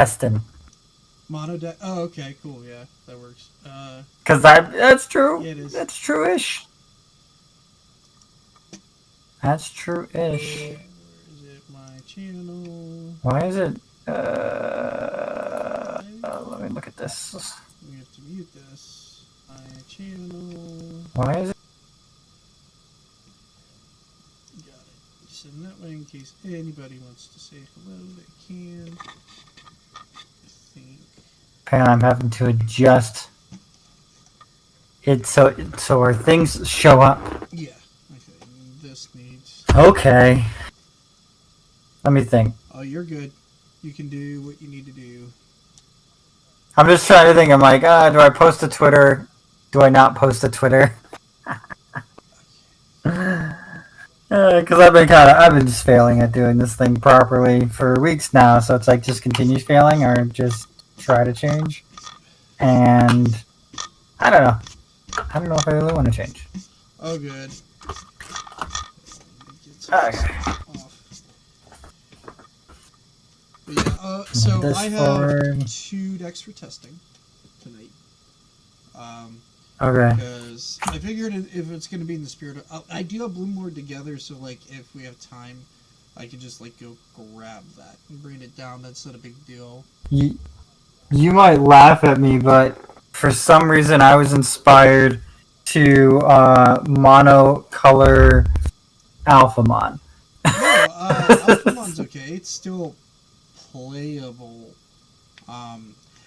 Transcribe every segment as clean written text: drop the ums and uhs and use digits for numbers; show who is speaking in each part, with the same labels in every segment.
Speaker 1: testing.
Speaker 2: Mono deck. Oh, okay, cool. Yeah, that works.
Speaker 1: Because that's true.
Speaker 2: Yeah, it is.
Speaker 1: That's true-ish. That's true-ish.
Speaker 2: Where is it? My channel.
Speaker 1: Why is it? Let me look at this.
Speaker 2: We have to mute this. My channel.
Speaker 1: Why is it?
Speaker 2: Got it. So that way, in case anybody wants to say hello, they can. I think.
Speaker 1: And I'm having to adjust it so our things show up.
Speaker 2: Yeah. Okay. This needs.
Speaker 1: Okay. Let me think.
Speaker 2: Oh, you're good. You can do what you need to do.
Speaker 1: I'm just trying to think. I'm like, do I post to Twitter? Do I not post to Twitter? Because I've been just failing at doing this thing properly for weeks now. So it's like just continue failing or just try to change. And I don't know. I don't know if I really want to change.
Speaker 2: Oh, good.
Speaker 1: Okay.
Speaker 2: But yeah, so I have 2 decks for testing tonight.
Speaker 1: Okay.
Speaker 2: Because I figured if it's going to be in the spirit of... I do have Bloom Lord together, so like if we have time, I can just like go grab that and bring it down. That's not a big deal.
Speaker 1: You might laugh at me, but for some reason I was inspired to monocolor Alphamon.
Speaker 2: No, Alphamon's okay. It's still playable.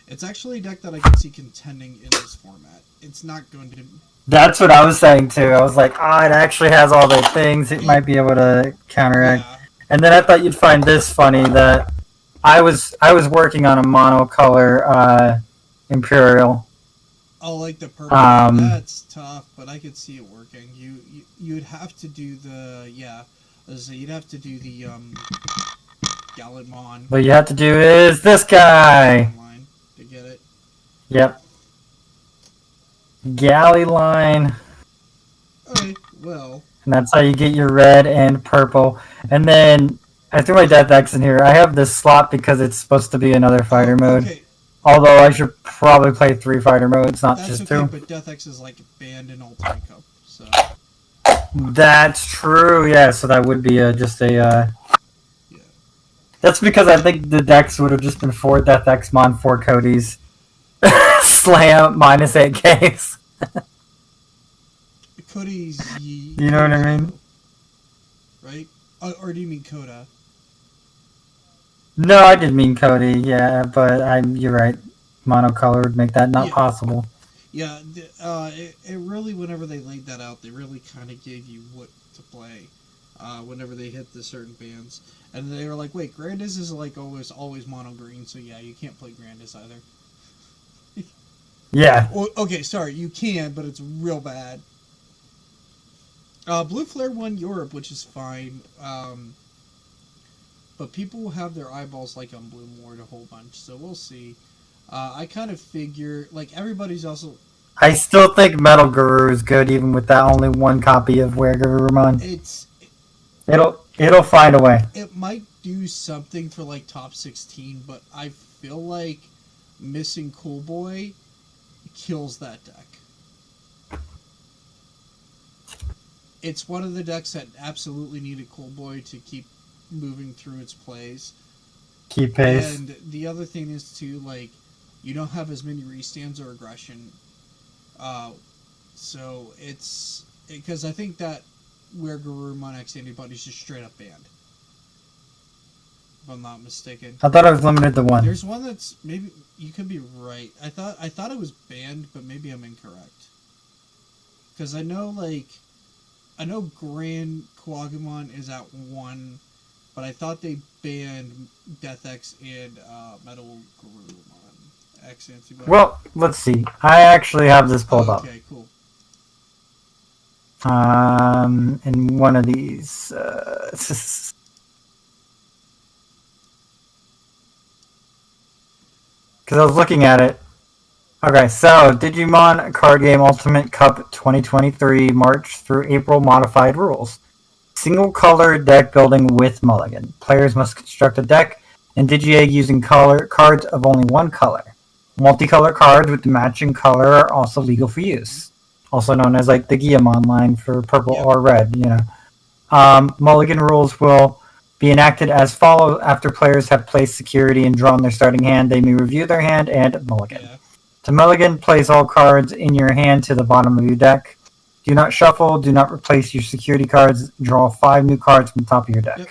Speaker 2: It's actually a deck that I can see contending in this format. It's not going to...
Speaker 1: That's what I was saying too. I was like, it actually has all the things it might be able to counteract.
Speaker 2: Yeah.
Speaker 1: And then I thought you'd find this funny that I was working on a monocolor Imperial.
Speaker 2: Oh, like the purple. That's tough, but I could see it working. You'd have to do the you'd have to do the Gallimon.
Speaker 1: What you have to do is this guy.
Speaker 2: To get it.
Speaker 1: Yep. Galley line.
Speaker 2: Okay, well.
Speaker 1: And that's how you get your red and purple. And then I threw my Death X in here. I have this slot because it's supposed to be another fighter mode.
Speaker 2: Okay.
Speaker 1: Although I should probably play 3 fighter modes, not
Speaker 2: That's
Speaker 1: just
Speaker 2: okay,
Speaker 1: 2.
Speaker 2: but Death X is like banned in Ultimate Cup, so.
Speaker 1: That's true, yeah, so that would be just a...
Speaker 2: Yeah.
Speaker 1: That's because I think the decks would have just been 4 Death X Mon, 4 Cody's, Slam, minus 8Ks.
Speaker 2: Cody's...
Speaker 1: You know what I mean?
Speaker 2: Right? Or do you mean Coda?
Speaker 1: No, I did mean Cody, yeah, but you're right. Monocolor would make that not possible.
Speaker 2: Yeah, it really, whenever they laid that out, they really kind of gave you what to play whenever they hit the certain bands. And they were like, wait, Grandis is like always mono green, so yeah, you can't play Grandis either.
Speaker 1: Yeah.
Speaker 2: Well, okay, sorry, you can, but it's real bad. Blue Flare won Europe, which is fine. But people have their eyeballs like on Bloom Lord a whole bunch, so we'll see. I kind of figure, like, everybody's also...
Speaker 1: I still think Metal Guru is good, even with that only 1 copy of Wergurumon. It'll find a way.
Speaker 2: It might do something for, like, top 16, but I feel like missing Cool Boy kills that deck. It's one of the decks that absolutely needed Cool Boy to keep moving through its plays.
Speaker 1: Keep pace.
Speaker 2: And the other thing is too, like, you don't have as many restands or aggression. So it's because I think that where Garurumon X anybody's just straight up banned. If I'm not mistaken.
Speaker 1: I thought I was limited to 1.
Speaker 2: There's one that's maybe you could be right. I thought it was banned, but maybe I'm incorrect. Because I know Grand Kuagumon is at 1. But I thought they banned Death X and Metal Garurumon X antibody.
Speaker 1: Well, let's see. I actually have this pulled up.
Speaker 2: Okay, cool.
Speaker 1: In one of these. Because I was looking at it. Okay, so Digimon Card Game Ultimate Cup 2023 March through April modified rules. Single color deck building with Mulligan. Players must construct a deck and Digi-Egg using cards of only one color. Multicolor cards with the matching color are also legal for use, also known as like the Digimon line for purple
Speaker 2: Yep.
Speaker 1: or red. Mulligan rules will be enacted as follows: after players have placed security and drawn their starting hand, they may review their hand and mulligan.
Speaker 2: Yeah.
Speaker 1: To mulligan, place all cards in your hand to the bottom of your deck. Do not shuffle. Do not replace your security cards. Draw 5 new cards from the top of your deck.
Speaker 2: Yep.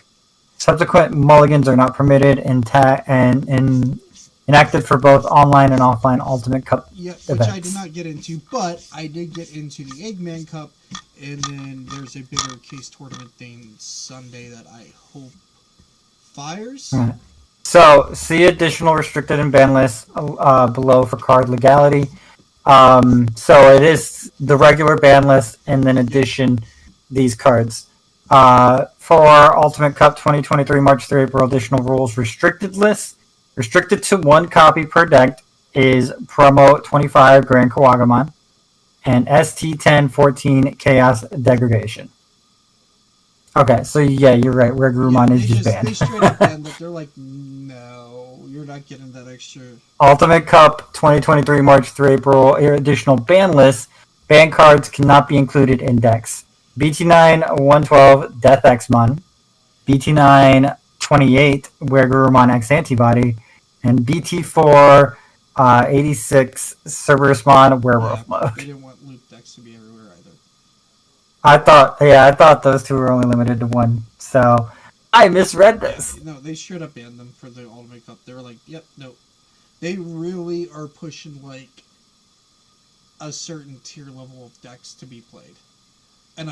Speaker 1: Subsequent mulligans are not permitted and enacted for both online and offline Ultimate Cup
Speaker 2: Which
Speaker 1: events.
Speaker 2: I did not get into, but I did get into the Eggman Cup, and then there's a bigger case tournament thing Sunday that I hope fires.
Speaker 1: Right. So, see additional restricted and ban lists below for card legality. So it is the regular ban list, and then addition these cards. For Ultimate Cup 2023 March through April, additional rules restricted list. Restricted to 1 copy per deck is Promo 25 Grand Kawagamon and ST1014 Chaos Degradation. Okay, so yeah, you're right. Regurumon is just banned.
Speaker 2: They straight up banned it. They're like, no, you're not getting that extra.
Speaker 1: Ultimate Cup 2023 March through April additional ban list. Ban cards cannot be included in decks. BT9 112 Death Xmon, BT9 28 Wergurumon X Antibody, and BT4 86 Cerberusmon Werewolf Mode.
Speaker 2: They didn't want loot decks to be everywhere either.
Speaker 1: I thought those two were only limited to 1. So I misread this.
Speaker 2: No, they straight up banned them for the Ultimate Cup. They were like, yep, no. They really are pushing like a certain tier level of decks to be played. And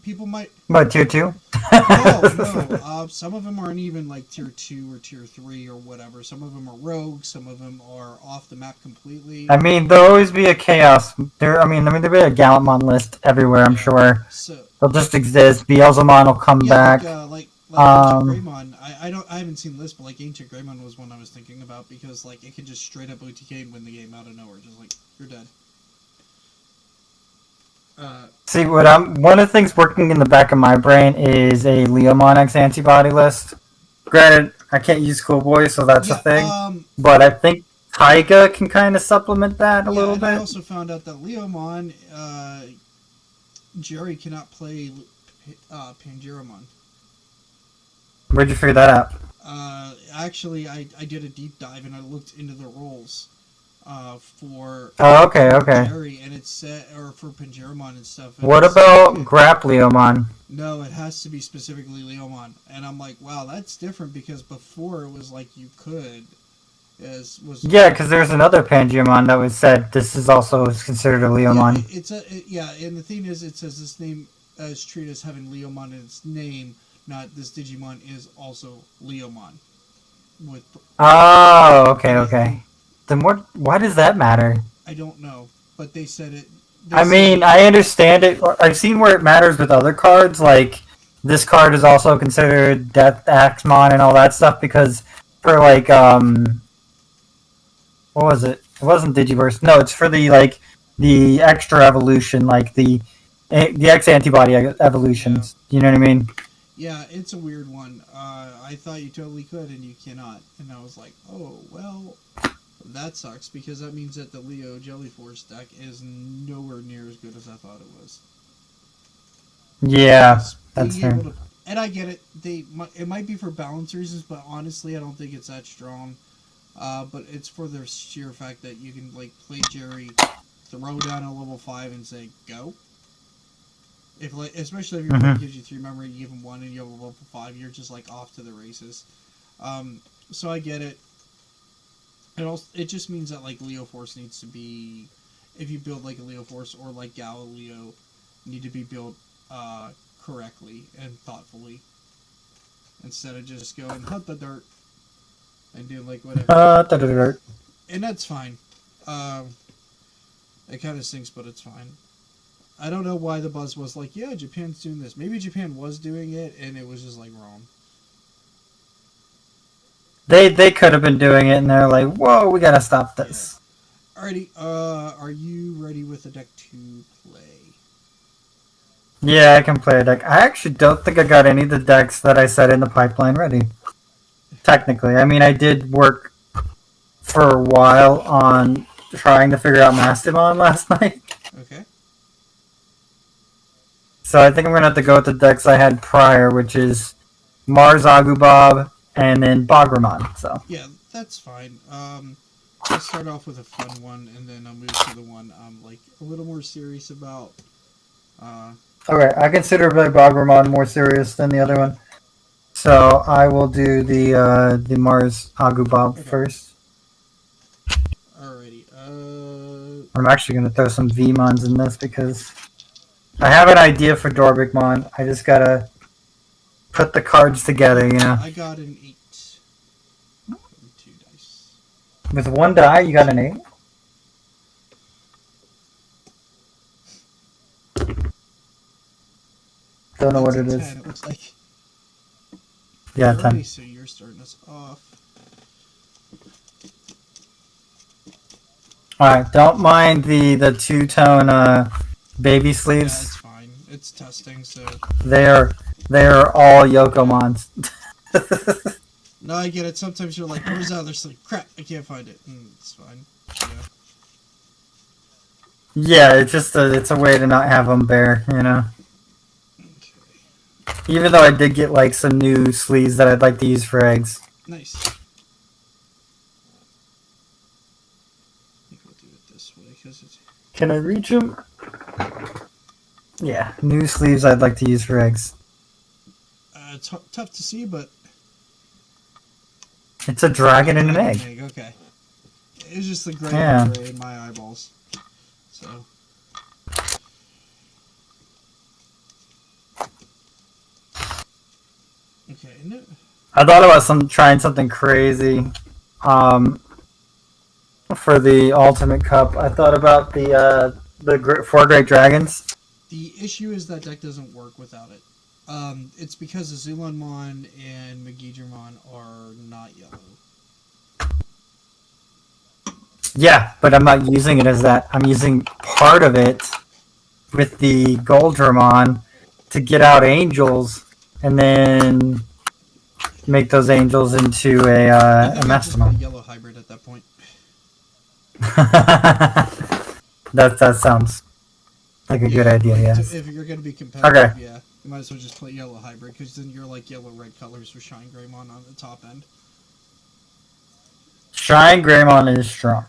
Speaker 2: people might.
Speaker 1: What, tier 2?
Speaker 2: No. Some of them aren't even like tier 2 or tier 3 or whatever. Some of them are rogues. Some of them are off the map completely.
Speaker 1: I mean, there'll always be a chaos. There'll be a Gallantmon list everywhere. I'm sure.
Speaker 2: So
Speaker 1: they'll just exist. Beelzemon will come back.
Speaker 2: Like Ancient Greymon. I haven't seen the list, but like Ancient Greymon was one I was thinking about because like it can just straight up OTK and win the game out of nowhere. Just like you're dead.
Speaker 1: See, one of the things working in the back of my brain is a Leomon X antibody list. Granted, I can't use Schoolboy, so that's a thing. But I think Taiga can kind of supplement that a little bit.
Speaker 2: I also found out that Leomon, Jerry cannot play Pangeromon.
Speaker 1: Where'd you figure that out?
Speaker 2: Actually, I did a deep dive and I looked into the roles. For
Speaker 1: okay.
Speaker 2: Jerry, and it's set, or for Pangeromon and stuff. And
Speaker 1: what about Grapleomon?
Speaker 2: No, it has to be specifically Leomon, and I'm like, wow, that's different because before it was like you could,
Speaker 1: yeah, because there's another Pangeromon that was said this is also considered a Leomon.
Speaker 2: And the thing is, it says this name is treated as having Leomon in its name, not this Digimon is also Leomon.
Speaker 1: Okay. Then why does that matter?
Speaker 2: I don't know, but they said it.
Speaker 1: I understand it. I've seen where it matters with other cards, like this card is also considered Death Axmon and all that stuff because for like what was it? It wasn't Digiverse. No, it's for the extra evolution, like the X antibody evolutions. Yeah. You know what I mean?
Speaker 2: Yeah, it's a weird one. I thought you totally could, and you cannot. And I was like, oh well. That sucks because that means that the Leo Jellyforce deck is nowhere near as good as I thought it was.
Speaker 1: Yeah, that's fair.
Speaker 2: And I get it. It might be for balance reasons, but honestly, I don't think it's that strong. But it's for the sheer fact that you can like play Jerry, throw down a level 5 and say go. Especially if your opponent gives you 3 memory, you give him 1 and you have a level 5, you're just like off to the races. So I get it. It just means that like Leo Force needs to be, if you build like a Leo Force or like Galileo, need to be built correctly and thoughtfully, instead of just going hunt the dirt and do like whatever. And that's fine. It kind of stinks, but it's fine. I don't know why the buzz was like, yeah, Japan's doing this. Maybe Japan was doing it and it was just like wrong.
Speaker 1: They could have been doing it, and they're like, "Whoa, we gotta stop this."
Speaker 2: Yeah. Alrighty, are you ready with a deck to play?
Speaker 1: Yeah, I can play a deck. I actually don't think I got any of the decks that I set in the pipeline ready. technically. I mean, I did work for a while on trying to figure out Mastodon last night.
Speaker 2: Okay.
Speaker 1: So I think I'm gonna have to go with the decks I had prior, which is Mars Agubob and then Bogramon. So
Speaker 2: Yeah, that's fine. I'll start off with a fun one, and then I'll move to the one I'm like a little more serious about.
Speaker 1: okay, I consider Bogramon more serious than the other one. So I will do the Mars Agubob
Speaker 2: Okay.
Speaker 1: first.
Speaker 2: Alrighty.
Speaker 1: I'm actually gonna throw some Vmons in this because I have an idea for Dorbigmon. I just gotta put the cards together, you know.
Speaker 2: I got an 8. 2 dice.
Speaker 1: With one die, you got an 8? Don't know what it is.
Speaker 2: 10, it looks like.
Speaker 1: Yeah,
Speaker 2: Alrighty,
Speaker 1: 10.
Speaker 2: so you're starting us off.
Speaker 1: Alright, don't mind the two-tone baby
Speaker 2: Yeah,
Speaker 1: sleeves.
Speaker 2: it's fine. It's testing, so.
Speaker 1: They are all Yokomons.
Speaker 2: No, I get it. Sometimes you're like, where's the other sleeve? Crap, I can't find it. It's fine.
Speaker 1: Yeah, it's just it's a way to not have them bare, you know.
Speaker 2: Okay.
Speaker 1: Even though I did get like some new sleeves that I'd like to use for eggs.
Speaker 2: Nice. I think we'll do it this way because it's.
Speaker 1: Can I reach them? Yeah, new sleeves I'd like to use for eggs.
Speaker 2: Tough to see, but.
Speaker 1: It's a dragon and an egg.
Speaker 2: Okay. It's just the gray in my eyeballs. So. Okay. No.
Speaker 1: I thought about trying something crazy. For the Ultimate Cup, I thought about the 4 Great Dragons.
Speaker 2: The issue is that deck doesn't work without it. It's because the Zulonmon and Magidramon are not yellow.
Speaker 1: Yeah, but I'm not using it as that. I'm using part of it with the Goldramon to get out angels and then make those angels into a Mastodon.
Speaker 2: A yellow hybrid at that point.
Speaker 1: that sounds like a good idea, yes.
Speaker 2: If you're going to be competitive, yeah, you might as well just play yellow hybrid, because then you're like yellow-red colors with Shine Greymon on the top end.
Speaker 1: Shine Greymon is strong.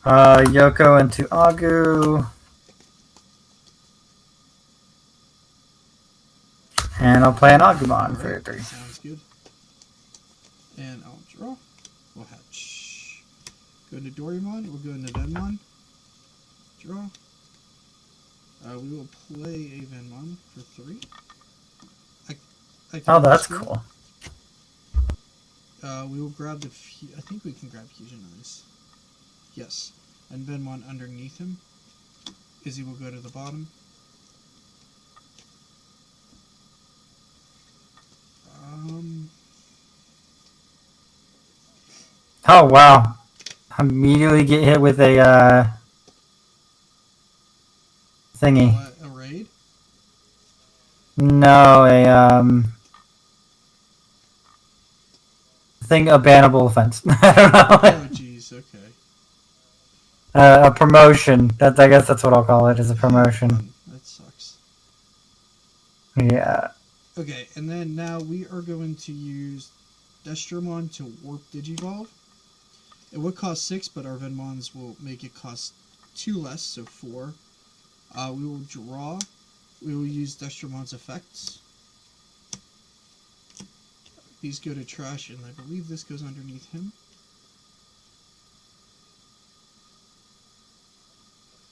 Speaker 1: Yoko into Agu. And I'll play an Agumon for 3.
Speaker 2: Sounds good. And I'll draw. We'll hatch. Go into Dorimon. We'll go into Venmon. Draw. We will play a Venmon for 3.
Speaker 1: Oh, that's cool.
Speaker 2: We will grab the. I think we can grab Fusion Eyes. Yes. And Venmon underneath him. Izzy will go to the bottom.
Speaker 1: Oh, wow. Immediately get hit with a thingy.
Speaker 2: A raid?
Speaker 1: No, a bannable offense. I don't know.
Speaker 2: Oh, jeez, okay.
Speaker 1: A promotion. I guess that's what I'll call it, is a promotion.
Speaker 2: That sucks.
Speaker 1: Yeah.
Speaker 2: Okay, and then now we are going to use Destromon to Warp Digivolve. It would cost 6, but our Venmons will make it cost 2 less, so 4. We will draw. We will use Destromon's effects. These go to trash, and I believe this goes underneath him.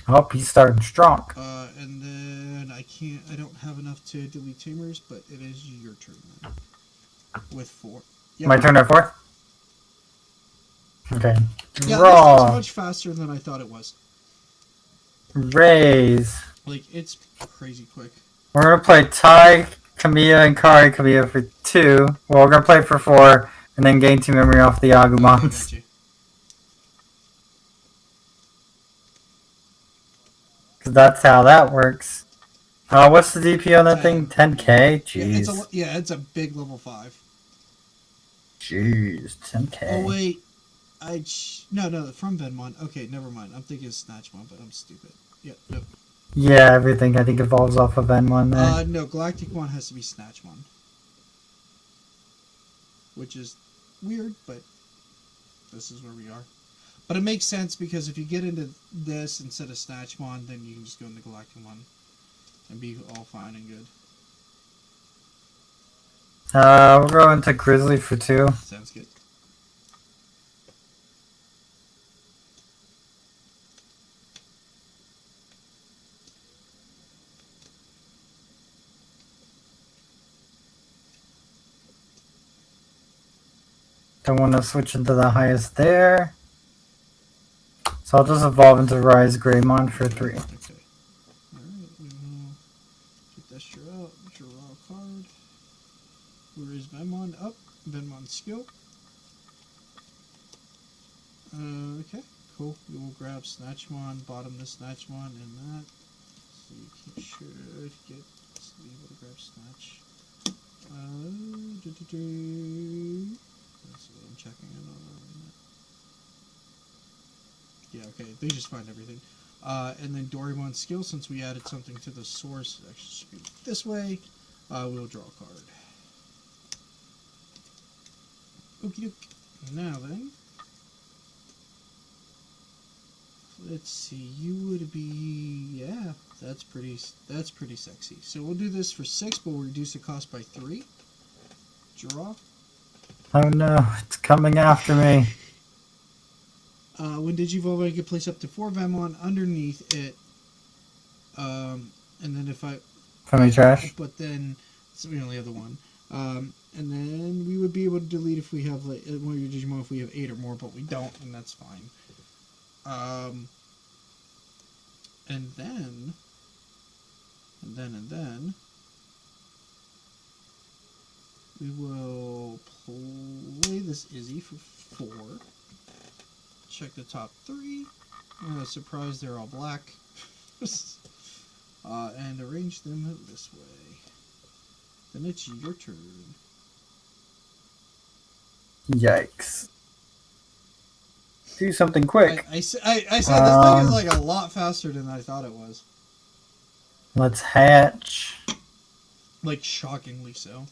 Speaker 1: Oh, he's starting strong.
Speaker 2: And then I don't have enough to delete Tamers, but it is your turn then. With 4. Yep.
Speaker 1: My turn at 4? Okay.
Speaker 2: Yeah,
Speaker 1: Draw.
Speaker 2: this is much faster than I thought it was.
Speaker 1: Raise.
Speaker 2: Like, it's crazy quick.
Speaker 1: We're going to play Tai, Kamiya, and Kari Kamiya for 2. Well, we're going to play for 4, and then gain 2 memory off the Agumons.
Speaker 2: Okay,
Speaker 1: Because that's how that works. What's the DP on that thing? 10k? Jeez.
Speaker 2: Yeah, it's a big level 5.
Speaker 1: Jeez, 10k.
Speaker 2: Oh wait, no from Venmon. Okay, never mind. I'm thinking Snatchmon, but I'm stupid. Yeah, no.
Speaker 1: Yeah, everything I think evolves off of N1 there.
Speaker 2: No, Galacticmon has to be Snatchmon, which is weird, but this is where we are. But it makes sense because if you get into this instead of Snatchmon, then you can just go into Galacticmon and be all fine and good.
Speaker 1: We're going to Grizzly for 2.
Speaker 2: Sounds good.
Speaker 1: Don't want to switch into the highest there. So I'll just evolve into Rise Greymon for 3.
Speaker 2: Okay. Alright, we will get that shit out. Draw a card. Where is Venmon? Up. Venmon skill. Okay, cool. We will grab Snatchmon, bottom the Snatchmon, and that. So you should get be able to grab Snatch. That's what I'm checking in on. Yeah, okay, they just find everything. And then Doraemon skill, since we added something to the source, it actually should be this way. We'll draw a card. Okie doke. Now then, let's see. You would be, yeah. That's pretty sexy. So we'll do this for 6, but we'll reduce the cost by 3. Draw.
Speaker 1: Oh no, it's coming after me.
Speaker 2: When Digivolve, I can place up to 4 Venmon underneath it. And then if I...
Speaker 1: From me trash?
Speaker 2: But then, so we only have the 1. And then we would be able to delete if we have, like, one of your Digimon if we have 8 or more, but we don't, and that's fine. And then, we will play this Izzy for 4. Check the top 3. Surprise, they're all black. And arrange them this way. Then it's your turn.
Speaker 1: Yikes. Do something quick.
Speaker 2: I said this thing is like a lot faster than I thought it was.
Speaker 1: Let's hatch.
Speaker 2: Like, shockingly so.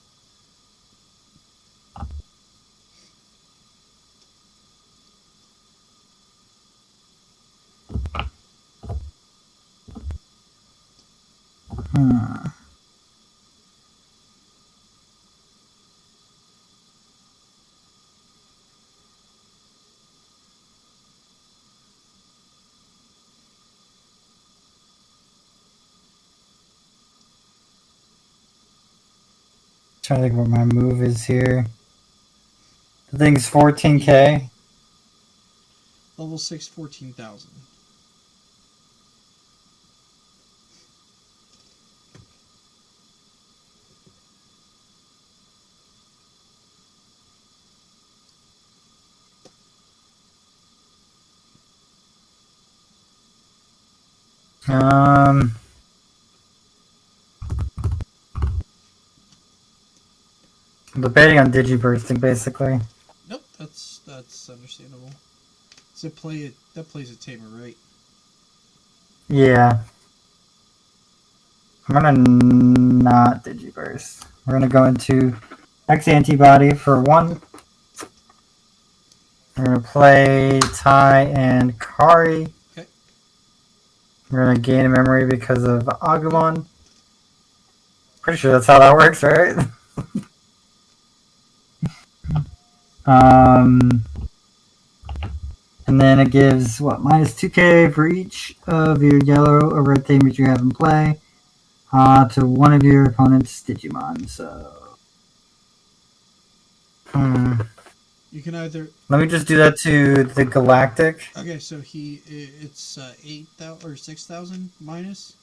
Speaker 1: Trying to think what my move is here. The thing's 14k.
Speaker 2: Level 6, 14,000.
Speaker 1: I'm debating on digibursting basically.
Speaker 2: Nope, that's understandable. So that plays a tamer, right?
Speaker 1: Yeah. I'm gonna not digiburst. We're gonna go into X antibody for 1. We're gonna play Tai and Kari.
Speaker 2: Okay.
Speaker 1: We're gonna gain a memory because of Agumon. Pretty sure that's how that works, right? And then it gives what, minus 2k for each of your yellow or red tamers you have in play to one of your opponent's Digimon. So
Speaker 2: You can either...
Speaker 1: let me just do that to the Galactic.
Speaker 2: Okay, so it's 8,000 or 6,000 minus?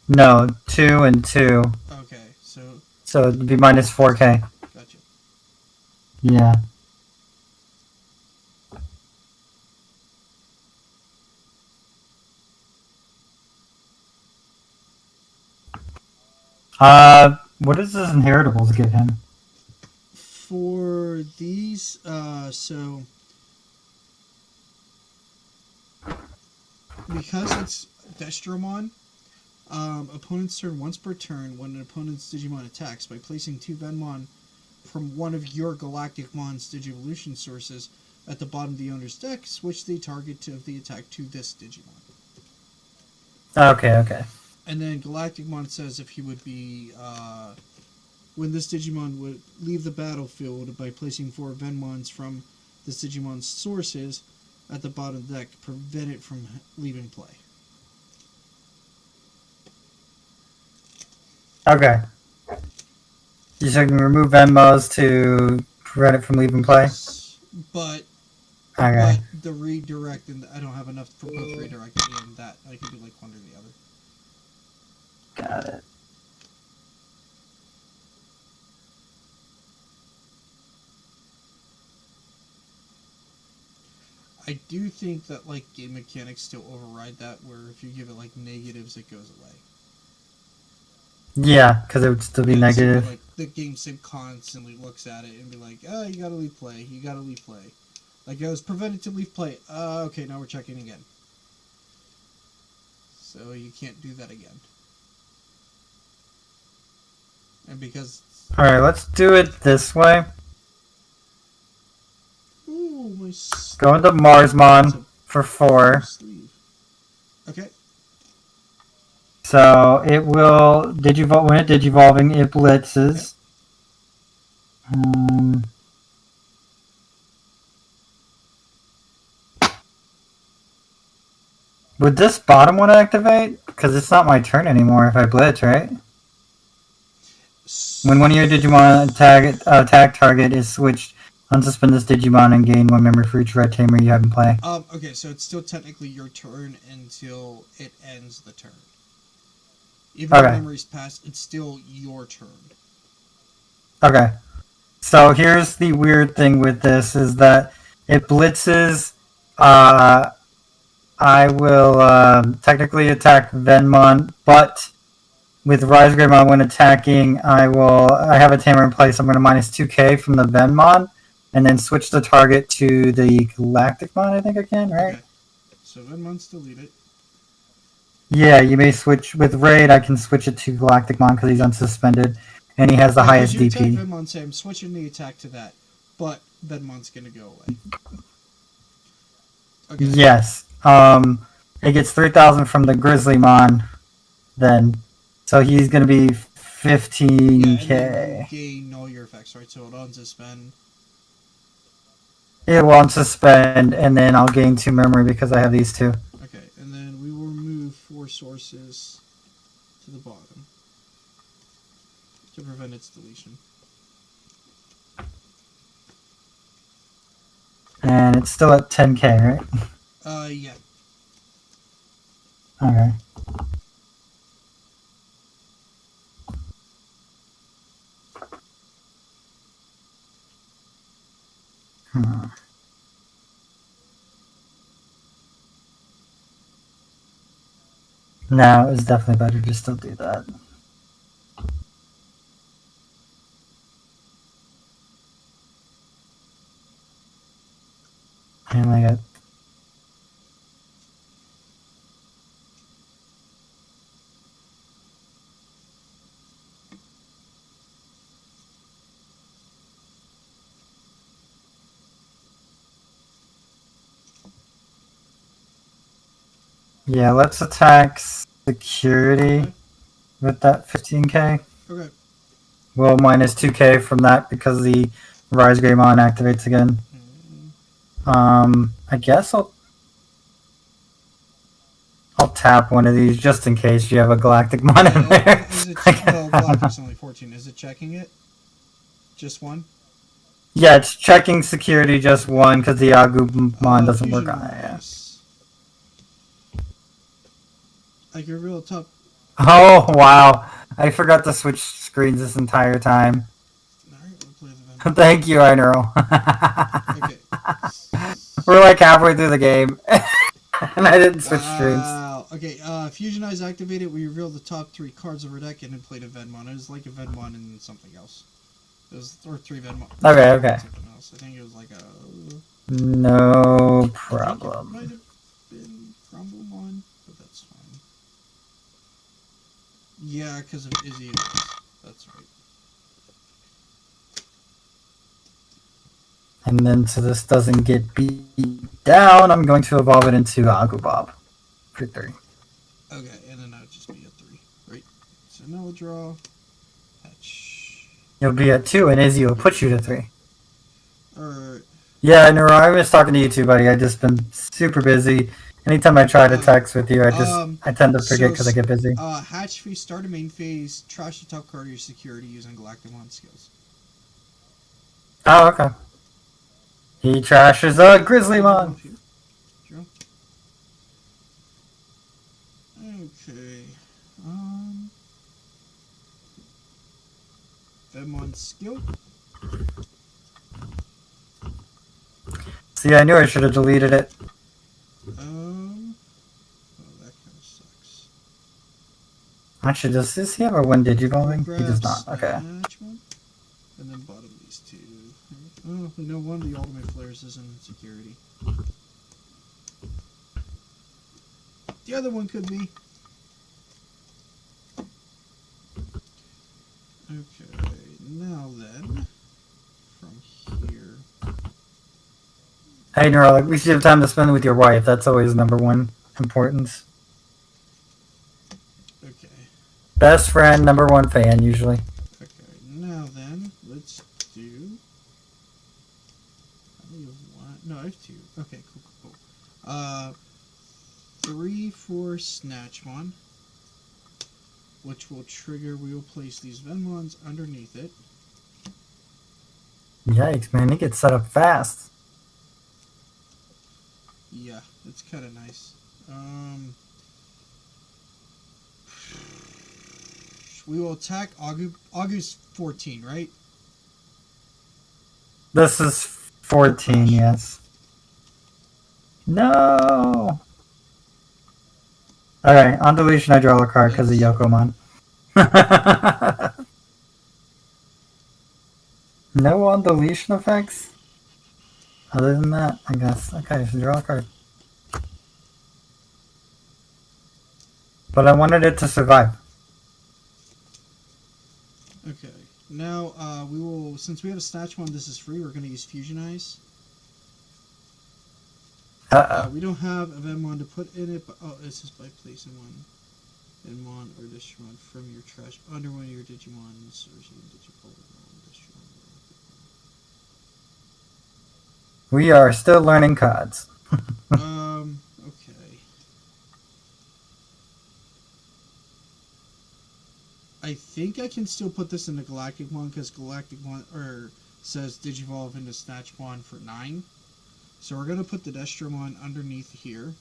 Speaker 1: No, 2 and 2.
Speaker 2: Okay, so
Speaker 1: it'd be minus 4k.
Speaker 2: Gotcha.
Speaker 1: Yeah. What does his inheritables give him?
Speaker 2: For these, so because it's Destromon, opponents turn once per turn when an opponent's Digimon attacks by placing 2 Venmon from one of your Galacticmon's Digivolution sources at the bottom of the owner's deck. Switch the target of the attack to this Digimon.
Speaker 1: Okay.
Speaker 2: And then Galacticmon says if he would be, when this Digimon would leave the battlefield by placing 4 Venmons from this Digimon's sources at the bottom of the deck, prevent it from leaving play.
Speaker 1: Okay. You said you can remove Venmos to prevent it from leaving play?
Speaker 2: But
Speaker 1: Okay.
Speaker 2: but the redirect, and I don't have enough for both redirect and that. I can do like one or the other.
Speaker 1: Got it.
Speaker 2: I do think that like game mechanics still override that, where if you give it like negatives, it goes away.
Speaker 1: Yeah, because it would still be negative.
Speaker 2: So, like the game sim constantly looks at it and be like, "Oh, you gotta leave play. You gotta leave play." Like it was prevented to leave play. Okay, now we're checking again. So you can't do that again. And because
Speaker 1: All right, let's do it this way.
Speaker 2: ooh, my
Speaker 1: Go into Marsmon for 4.
Speaker 2: sleeve. Okay.
Speaker 1: So it will digivolve when it digivolving. It blitzes. Would this bottom one activate? Because it's not my turn anymore if I blitz, right? When one of your Digimon attack target is switched, unsuspend this Digimon and gain 1 memory for each red tamer you have in play.
Speaker 2: Okay, so it's still technically your turn until it ends the turn. Even if memory's passed, it's still your turn.
Speaker 1: Okay. So here's the weird thing with this is that it blitzes. I will technically attack Venmon, but with Rise Greymon when attacking, I have a tamer in place. I'm going to minus 2k from the Venmon, and then switch the target to the Galacticmon. I think I can, right?
Speaker 2: Okay. So Venmon's deleted.
Speaker 1: Yeah, you may switch with Raid. I can switch it to Galacticmon because he's unsuspended, and he has the highest
Speaker 2: you
Speaker 1: DP.
Speaker 2: attack Venmon, say I'm switching the attack to that, but Venmon's gonna go away. Okay.
Speaker 1: Yes. It gets 3,000 from the Grizzlymon, then, so he's gonna be 15k.
Speaker 2: Yeah, and then you gain all your effects, right? So it'll unsuspend.
Speaker 1: It will unsuspend, and then I'll gain 2 memory because I have these 2.
Speaker 2: Okay, and then we will move 4 sources to the bottom to prevent its deletion.
Speaker 1: And it's still at 10k, right?
Speaker 2: Yeah.
Speaker 1: Okay. No, it's definitely better to still do that. And I got. Yeah, let's attack security with that 15k.
Speaker 2: Okay.
Speaker 1: Well, minus 2k from that because the Rise Greymon activates again. I guess I'll tap one of these just in case you have a Galacticmon in there.
Speaker 2: Is it, well, Galactic's only 14. Is it checking it? Just one?
Speaker 1: Yeah, it's checking security just one because the Agumon doesn't work on it. Yeah.
Speaker 2: I can reveal the top.
Speaker 1: Oh, wow. I forgot to switch screens this entire time.
Speaker 2: Alright, we'll play the event.
Speaker 1: Thank you, I know.
Speaker 2: Okay.
Speaker 1: We're like halfway through the game. And I didn't switch screens.
Speaker 2: Wow. Okay, Fusion Eyes activated. We reveal the top 3 cards of our deck and then played a Venmon. It was like a Venmon and something else. It was or 3 Venmo.
Speaker 1: Okay.
Speaker 2: Something else. I think it was like a.
Speaker 1: No
Speaker 2: I think it
Speaker 1: problem.
Speaker 2: might have been Grumblemon, but that's fine. Yeah, because of Izzy. That's right.
Speaker 1: And then so this doesn't get beat down, I'm going to evolve it into Agubob for 3.
Speaker 2: Okay, and then that would just be a 3, right? So now we'll draw. Hatch.
Speaker 1: You'll be at 2, and Izzy will put you to 3.
Speaker 2: Or.
Speaker 1: Yeah, no, I was talking to you too, buddy. I just been super busy. Anytime I try to text with you, I tend to forget because I get busy.
Speaker 2: Hatch phase, start a main phase, trash the top card of your security using Galacticmon skills.
Speaker 1: Oh, okay. He trashes a Grizzlymon.
Speaker 2: Draw. Okay. Venmon skill.
Speaker 1: See, I knew I should have deleted it.
Speaker 2: Oh, that kind of sucks.
Speaker 1: Actually, does he have a one Digivolving? He does not. Okay.
Speaker 2: Attachment, and then bottom these 2. Oh, no one of the ultimate flares is in security. The other one could be. Okay, now then, from here.
Speaker 1: Hey, Neuro, at least you have time to spend with your wife. That's always number one importance.
Speaker 2: Okay.
Speaker 1: Best friend, number one fan, usually.
Speaker 2: Okay, now then, let's do. I only have 1. No, I have 2. Okay, cool. 3 for Snatchmon, which will trigger. We will place these Venmons underneath it.
Speaker 1: Yikes, man, he gets set up fast.
Speaker 2: Yeah, it's kind of nice. We will attack August 14, right?
Speaker 1: This is 14, yes. No! Alright, on deletion I draw a card because of Yokomon. No on deletion effects? Other than that, I guess. Okay, so draw a card. But I wanted it to survive.
Speaker 2: Okay. Now, we will, since we have a Snatchmon, this is free, we're going to use Fusionize. We don't have a Venmon to put in it, but it's just by placing one Venmon or Digimon from your trash under one of your Digimons or Digipole.
Speaker 1: We are still learning cards.
Speaker 2: Okay. I think I can still put this in the Galacticmon because Galacticmon says Digivolve into Snatchmon for 9. So we're gonna put the Destromon underneath here,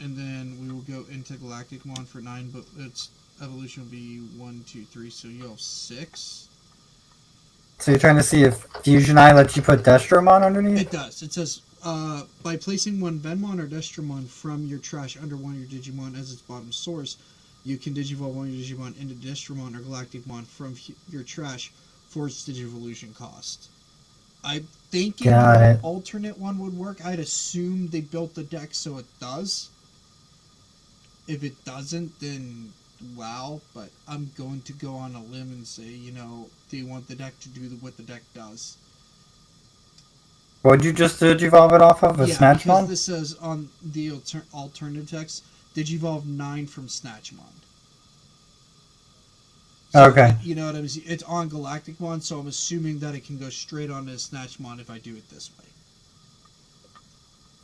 Speaker 2: and then we will go into Galacticmon for 9. But its evolution will be 1, 2, 3. So you'll have 6.
Speaker 1: So you're trying to see if Fusion Eye lets you put Destromon underneath?
Speaker 2: It does. It says by placing one Venmon or Destromon from your trash under one of your Digimon as its bottom source, you can Digivolve one of your Digimon into Destromon or Galacticmon from your trash for its Digivolution cost. I'm thinking an alternate one would work. I'd assume they built the deck so it does. If it doesn't, then wow. But I'm going to go on a limb and say, they want the deck to do what the deck does.
Speaker 1: What'd you just Digivolve it off of? A Snatchmon?
Speaker 2: Yeah, because this says on the alternative text, Digivolve 9 from Snatchmon. So,
Speaker 1: okay.
Speaker 2: You know what I'm saying? It's on Galacticmon, so I'm assuming that it can go straight on to Snatchmon if I do it this way.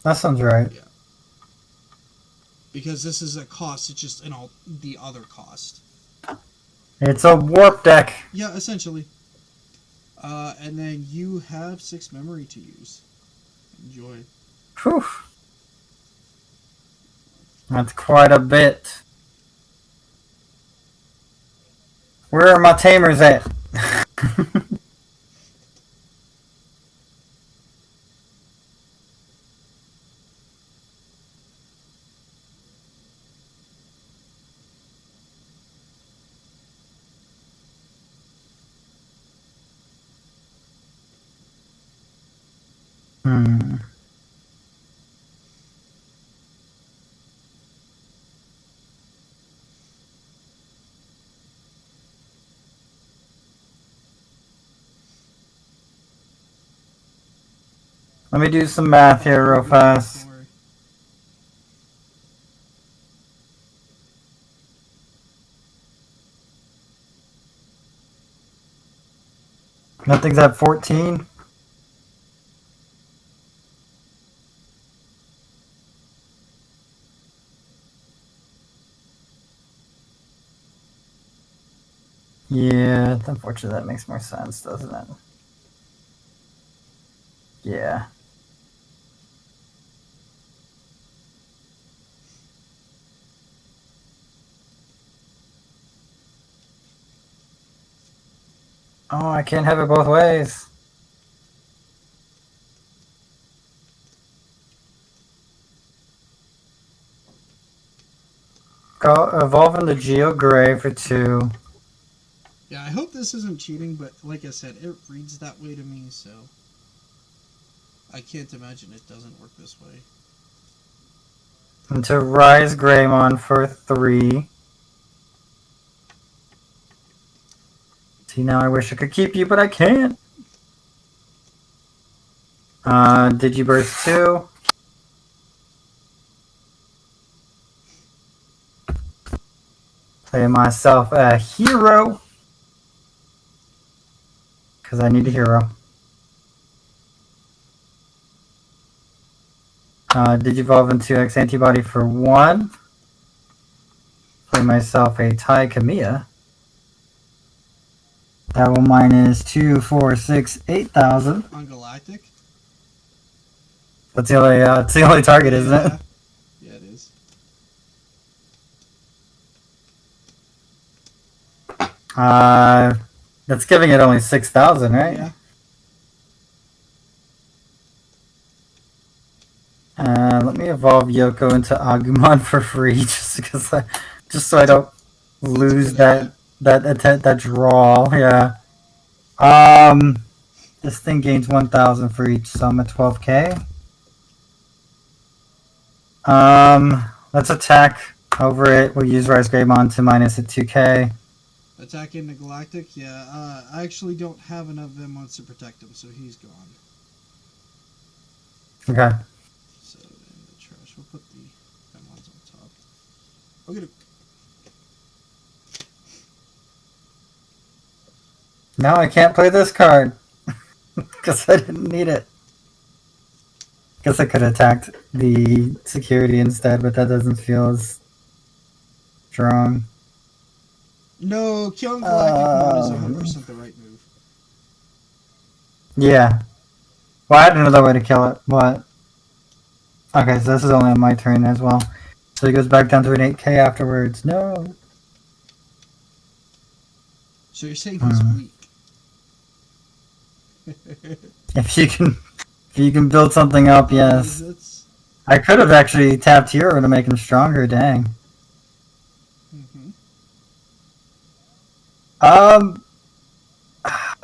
Speaker 1: That sounds right.
Speaker 2: Yeah. Because this is a cost, it's just the other cost.
Speaker 1: It's a warp deck.
Speaker 2: Yeah, essentially. And then you have 6 memory to use. Enjoy.
Speaker 1: Whew. That's quite a bit. Where are my tamers at? Hmm. Let me do some math here real fast.
Speaker 2: Don't worry.
Speaker 1: Nothing's at 14. Yeah, unfortunately that makes more sense, doesn't it? Yeah. Oh, I can't have it both ways. Go evolve into Geo Gray for 2.
Speaker 2: Yeah, I hope this isn't cheating, but like I said, it reads that way to me, so I can't imagine it doesn't work this way.
Speaker 1: Into Rise Greymon for 3. See, now I wish I could keep you, but I can't. Digiburst 2. Play myself a hero. Because I need a hero. Digivolve into X Antibody for 1. Play myself a Tai Kamiya. That will minus 2, 4, 6, 8,000.
Speaker 2: On Galactic?
Speaker 1: That's the only, it's the only target, isn't it?
Speaker 2: Yeah, it is.
Speaker 1: That's giving it only 6,000, right?
Speaker 2: Yeah.
Speaker 1: Let me evolve Yoko into Agumon for free, just so I don't lose that draw. Yeah. This thing gains 1,000 for each, so I'm at 12k. Let's attack over it. We'll use Rise Greymon to minus at 2k.
Speaker 2: Attack into Galactic? Yeah, I actually don't have enough Venoms to protect him, so he's gone.
Speaker 1: Okay.
Speaker 2: So, in the trash, we'll put the Venoms on top. Okay.
Speaker 1: Now I can't play this card because I didn't need it. Guess I could have attacked the security instead, but that doesn't feel as strong.
Speaker 2: No, killing Galactic Mon is 100% the right move.
Speaker 1: Yeah. Well, I had another way to kill it. What? Okay, so this is only on my turn as well. So he goes back down to an 8k afterwards. No.
Speaker 2: So you're saying he's weak?
Speaker 1: If you can build something up, yes.
Speaker 2: That's...
Speaker 1: I could have actually tapped hero to make him stronger. Dang.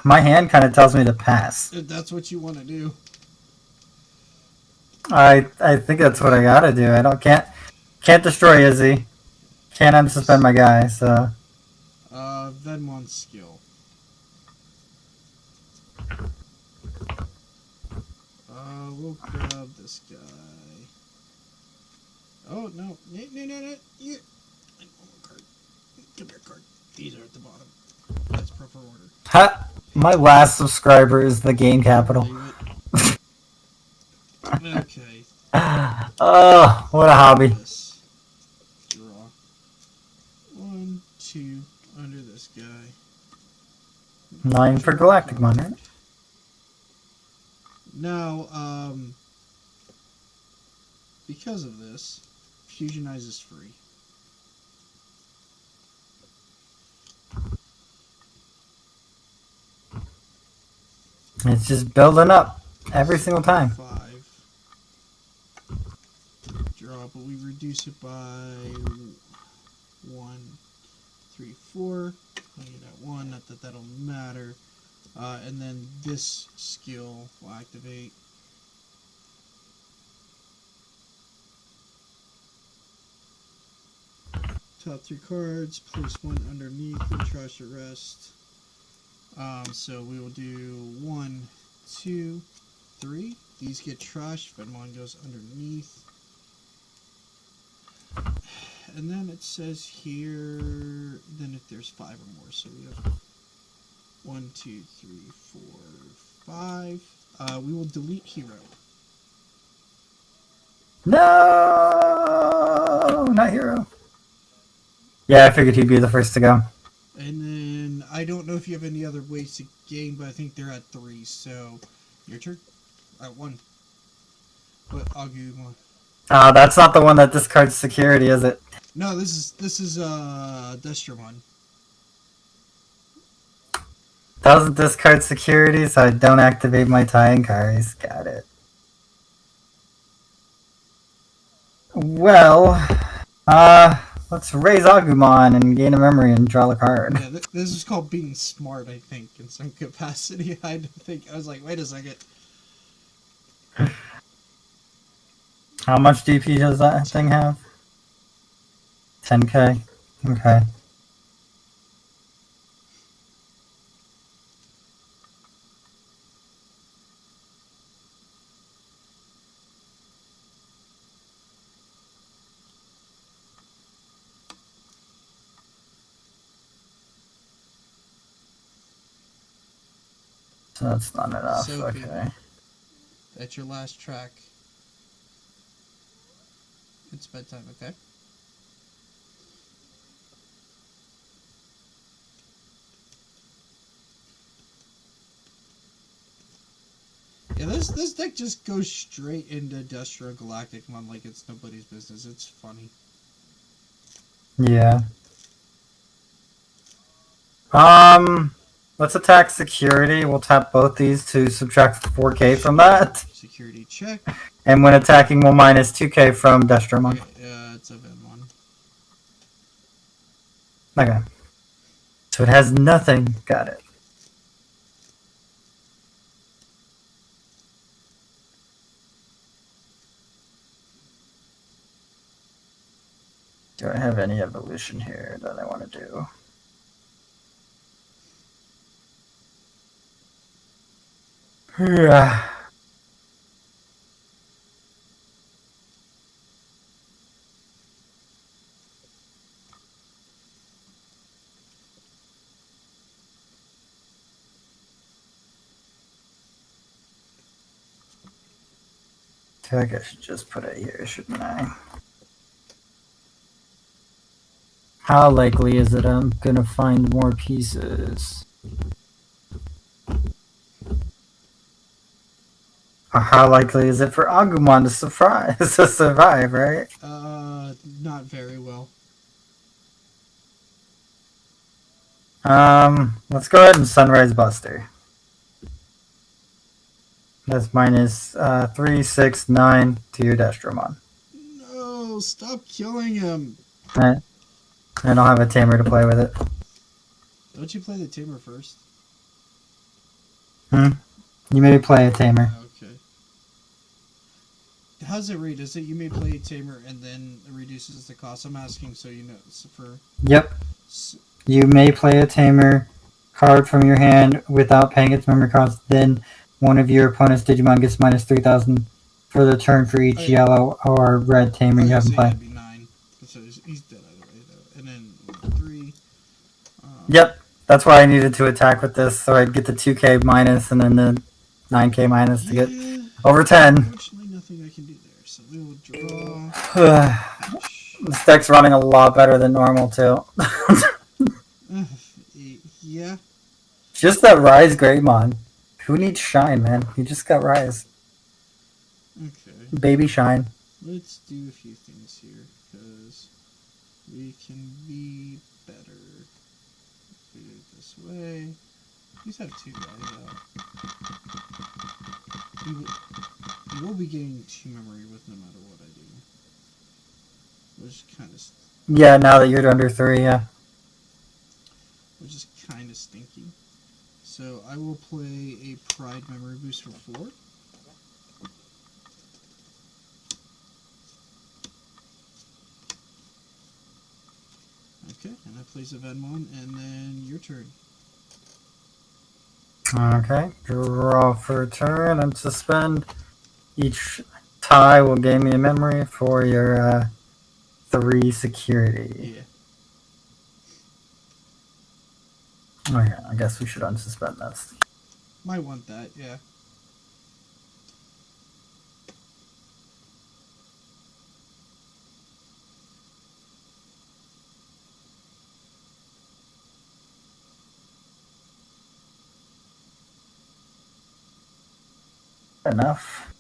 Speaker 1: My hand kind of tells me to pass.
Speaker 2: If that's what you want to do.
Speaker 1: I think that's what I gotta do. I can't destroy Izzy. Can't unsuspend my guy. So.
Speaker 2: Venmon's skill. We'll grab this guy. Oh no! No! You. I want one card. Give me a card. These are at the bottom. That's proper order.
Speaker 1: Ha! My last subscriber is the game capital.
Speaker 2: Okay.
Speaker 1: Oh, what a hobby.
Speaker 2: Draw. 1, 2, under this guy.
Speaker 1: 9 for Galactic Mon, right?
Speaker 2: Now, because of this, Fusionize is free.
Speaker 1: It's just building up every single time.
Speaker 2: 5. Draw, but we reduce it by 1, 3, 4. Putting it at 1, not that that'll matter. And then this skill will activate. top 3 cards, place 1 underneath, and trash the rest. So we will do 1, 2, 3. These get trashed, then 1 goes underneath. And then it says here, then if there's 5 or more, so we have 1, 2, 3, 4, 5. We will delete hero.
Speaker 1: No, not hero. Yeah, I figured he'd be the first to go.
Speaker 2: And then I don't know if you have any other ways to gain, but I think they're at 3. So your turn at 1. But Agumon.
Speaker 1: That's not the one that discards security, is it?
Speaker 2: No, this is Digimon.
Speaker 1: Doesn't discard security, so I don't activate my tie-in cards. Got it. Well, let's raise Agumon and gain a memory and draw a card.
Speaker 2: Yeah, this is called being smart, I think, in some capacity. I was like, wait a second.
Speaker 1: How much DP does that thing have? 10k. Okay. So that's not enough.
Speaker 2: Sophie,
Speaker 1: okay.
Speaker 2: That's your last track. It's bedtime, okay? Yeah, this deck just goes straight into Destro Galacticmon like it's nobody's business. It's funny.
Speaker 1: Yeah. Let's attack security. We'll tap both these to subtract 4k from that.
Speaker 2: Security check.
Speaker 1: And when attacking, we'll minus 2k from Destromon.
Speaker 2: Okay, it's a Venmon.
Speaker 1: Okay. So it has nothing. Got it. Do I have any evolution here that I want to do? Yeah. I feel like I should just put it here, shouldn't I? How likely is it I'm gonna find more pieces? Or how likely is it for Agumon to survive, right?
Speaker 2: Not very well.
Speaker 1: Let's go ahead and Sunrise Buster. That's minus 3, 6, 9 to your Destromon.
Speaker 2: No, stop killing him.
Speaker 1: Right. And I'll have a Tamer to play with it.
Speaker 2: Don't you play the Tamer first?
Speaker 1: You may play a Tamer.
Speaker 2: Okay. How's it read? Is it you may play a Tamer and then it reduces the cost? I'm asking so you know. So for
Speaker 1: Yep. You may play a Tamer card from your hand without paying its memory cost. Then one of your opponent's Digimon gets minus 3,000 for the turn for each yellow or red Tamer you have in play.
Speaker 2: That'd be 9. So he's dead either way, though. And then 3.
Speaker 1: Yep. That's why I needed to attack with this, so I'd get the 2k minus and then the 9k minus to get over 10.
Speaker 2: Unfortunately, nothing I can do there. So we will draw.
Speaker 1: This deck's running a lot better than normal, too.
Speaker 2: Yeah.
Speaker 1: Just that Rise Greymon. Who needs Shine, man? You just got Rise.
Speaker 2: Okay.
Speaker 1: Baby Shine.
Speaker 2: Let's do a few things here, because we can be better. Do it this way. These have 2 guys out. You will be getting 2 memory with no matter what I do. Which kind of...
Speaker 1: Yeah, now that you're under 3, yeah.
Speaker 2: Which is kind of stinky. So I will play a Pride Memory Boost for 4. Okay, and I place a Venmon, and then your turn.
Speaker 1: Okay, draw for a turn and suspend. Each tie will gain me a memory for your 3 security.
Speaker 2: Yeah.
Speaker 1: Oh yeah, I guess we should unsuspend this.
Speaker 2: Might want that, yeah.
Speaker 1: Enough.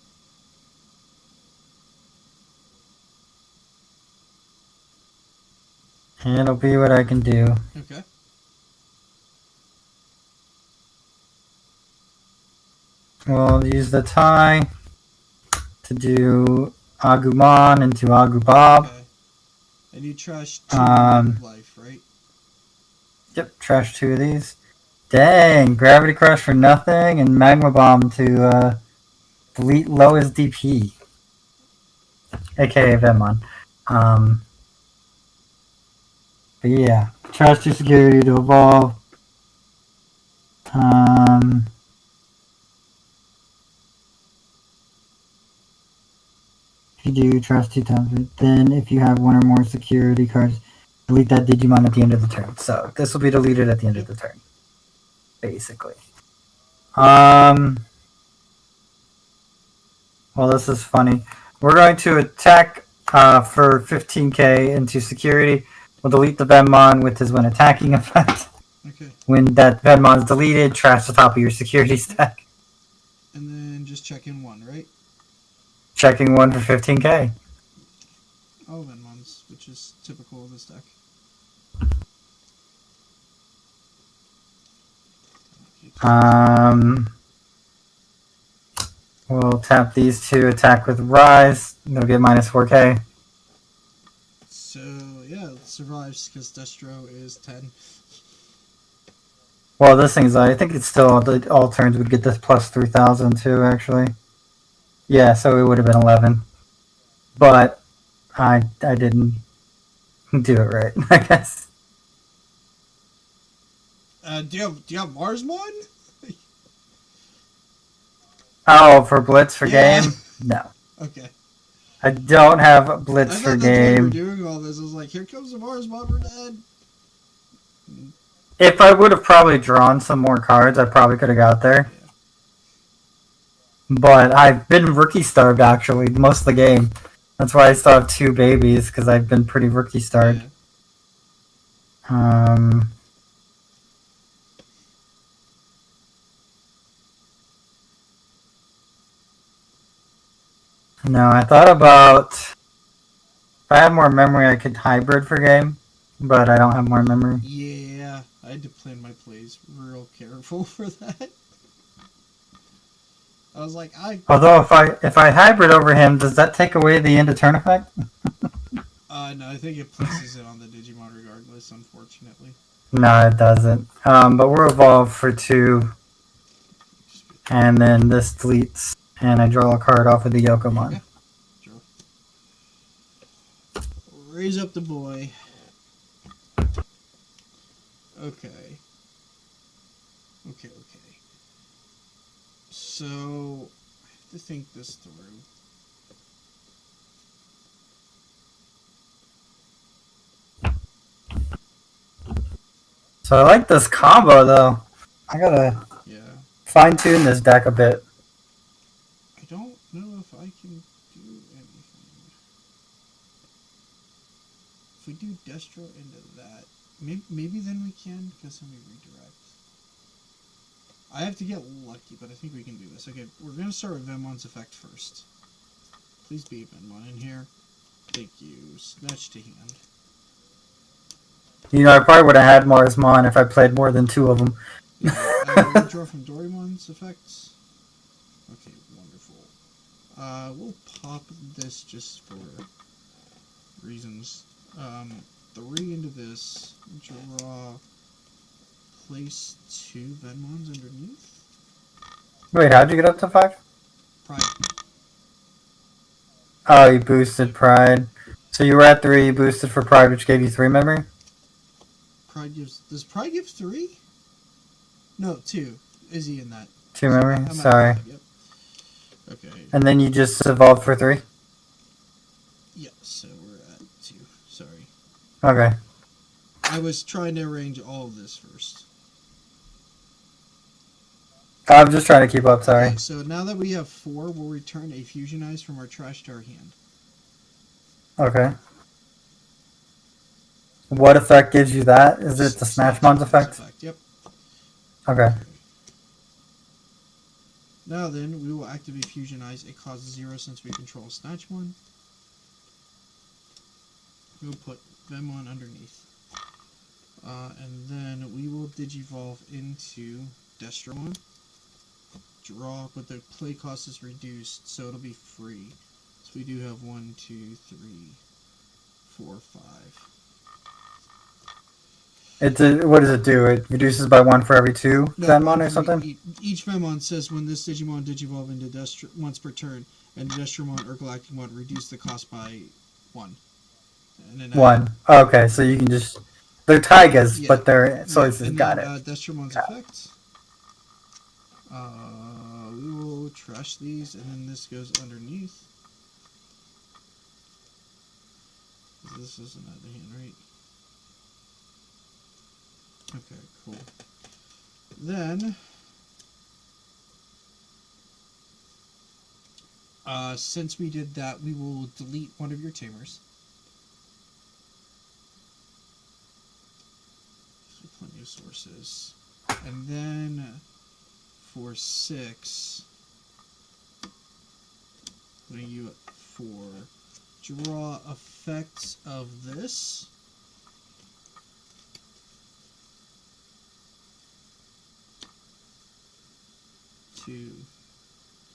Speaker 1: And it'll be what I can do.
Speaker 2: Okay.
Speaker 1: We'll use the tie to do Agumon into Agubob.
Speaker 2: Okay. And you trash 2 life, right?
Speaker 1: Yep, trash 2 of these. Dang, Gravity Crush for nothing and Magma Bomb to delete lowest DP. AKA Venmon. But yeah, trash 2 security to evolve. If you do trash 2 times, then if you have 1 or more security cards, delete that Digimon at the end of the turn. So this will be deleted at the end of the turn, basically. Well, this is funny. We're going to attack for 15k into security. We'll delete the Venmon with his when attacking effect.
Speaker 2: Okay.
Speaker 1: When that Venmon's deleted, trash the top of your security stack.
Speaker 2: And then just check in 1, right?
Speaker 1: Checking 1 for 15k.
Speaker 2: Oh, Venmons, which is typical of this deck.
Speaker 1: We'll tap these 2, attack with Rise. They'll get minus 4k.
Speaker 2: So, yeah, it survives because Destro is 10.
Speaker 1: Well, this thing's, I think it's still, all turns would get this plus 3,000 too, actually. Yeah, so it would have been 11. But I didn't do it right, I guess.
Speaker 2: Do you have Marsmon?
Speaker 1: Oh, for Blitz for
Speaker 2: Yeah.
Speaker 1: game? No.
Speaker 2: Okay.
Speaker 1: I don't have Blitz
Speaker 2: I
Speaker 1: for
Speaker 2: thought that's why you were
Speaker 1: game.
Speaker 2: doing all this. I was like, here comes the Marsmon, we're dead.
Speaker 1: If I would have probably drawn some more cards, I probably could have got there.
Speaker 2: Yeah.
Speaker 1: But I've been rookie starved actually most of the game. That's why I still have 2 babies, because I've been pretty rookie starved.
Speaker 2: Yeah.
Speaker 1: No, I thought about if I had more memory, I could hybrid for game, but I don't have more memory.
Speaker 2: Yeah, I had to plan my plays real careful for that. I was like,
Speaker 1: Although if I hybrid over him, does that take away the end of turn effect?
Speaker 2: no, I think it places it on the Digimon regardless, unfortunately.
Speaker 1: No, it doesn't. But we're evolved for 2, and then this deletes, and I draw a card off of the Yokomon.
Speaker 2: Okay. Draw. Raise up the boy. Okay. Okay. So, I have to think this through.
Speaker 1: So I like this combo though. I gotta fine tune this deck a bit.
Speaker 2: I don't know if I can do anything. If we do Destro into that, maybe then we can, because then we redirect. I have to get lucky, but I think we can do this. Okay, we're going to start with Venmon's effect first. Please be Venmon in here. Thank you. Snatch to hand.
Speaker 1: You know, I probably would have had Marsmon if I played more than 2 of them.
Speaker 2: Yeah, withdraw from Dorimon's effects. Okay, wonderful. We'll pop this just for reasons. 3 into this. Draw. Place 2 Venmons underneath.
Speaker 1: Wait, how'd you get up to 5?
Speaker 2: Pride.
Speaker 1: Oh, you boosted Pride. So you were at 3, you boosted for Pride, which gave you 3 memory?
Speaker 2: Pride gives... Does Pride give 3? No, 2. Is he in that?
Speaker 1: 2 memory?
Speaker 2: I'm at
Speaker 1: Sorry.
Speaker 2: 5, yep. Okay.
Speaker 1: And then you just evolved for 3?
Speaker 2: Yeah, so we're at 2. Sorry.
Speaker 1: Okay.
Speaker 2: I was trying to arrange all of this first.
Speaker 1: I'm just trying to keep up, sorry.
Speaker 2: Okay, so now that we have 4, we'll return a Fusionize from our trash to our hand.
Speaker 1: Okay. What effect gives you that? Is it the Snatchmon's effect?
Speaker 2: Yep.
Speaker 1: Okay.
Speaker 2: Now then, we will activate Fusionize. It causes 0 since we control Snatchmon. We'll put Venmon underneath. And then we will Digivolve into Destromon. Draw, but the play cost is reduced, so it'll be free. So we do have 1, 2, 3, 4, 5.
Speaker 1: What does it do? It reduces by 1 for every 2 Venmon or something?
Speaker 2: Each Venmon says when this Digimon Digivolve into once per turn, and Destromon or Galacticmon reduce the cost by 1. And then
Speaker 1: 1. Okay, so you can just... They're Taigas, but they're... So it's got it.
Speaker 2: Destromon's effect. We will trash these, and then this goes underneath. This isn't at the hand, right? Okay, cool. Then, since we did that, we will delete one of your tamers. So plenty of sources. And then, for 6, putting you at 4, draw effects of this. 2,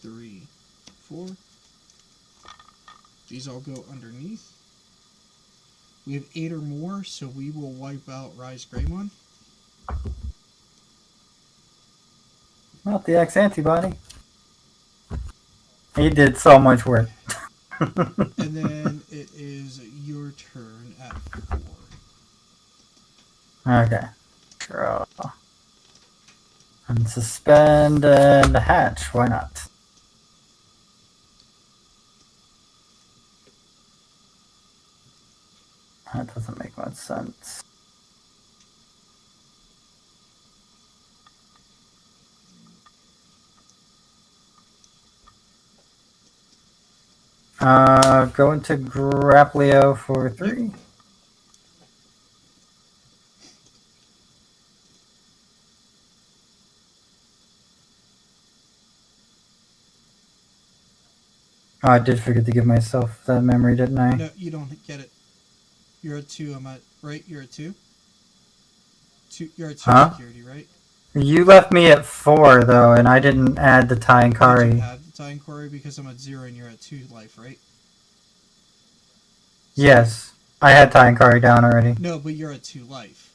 Speaker 2: 3, 4. These all go underneath. We have 8 or more, so we will wipe out Rise Greymon.
Speaker 1: Not the X antibody. He did so much work.
Speaker 2: And then it is your turn at 4.
Speaker 1: Okay. Draw. And suspend and hatch. Why not? That doesn't make much sense. Go into Grapplio for 3. Yep. Oh, I did forget to give myself that memory, didn't I?
Speaker 2: No, you don't get it. You're at 2. I'm at... Right? You're at 2? You're at 2 security, right?
Speaker 1: You left me at 4, though, and I didn't add the Tai and Kari.
Speaker 2: You have the Tai and Kari because I'm at 0 and you're at 2 life, right? So,
Speaker 1: yes. I had Tai and Kari down already.
Speaker 2: No, but you're at 2 life.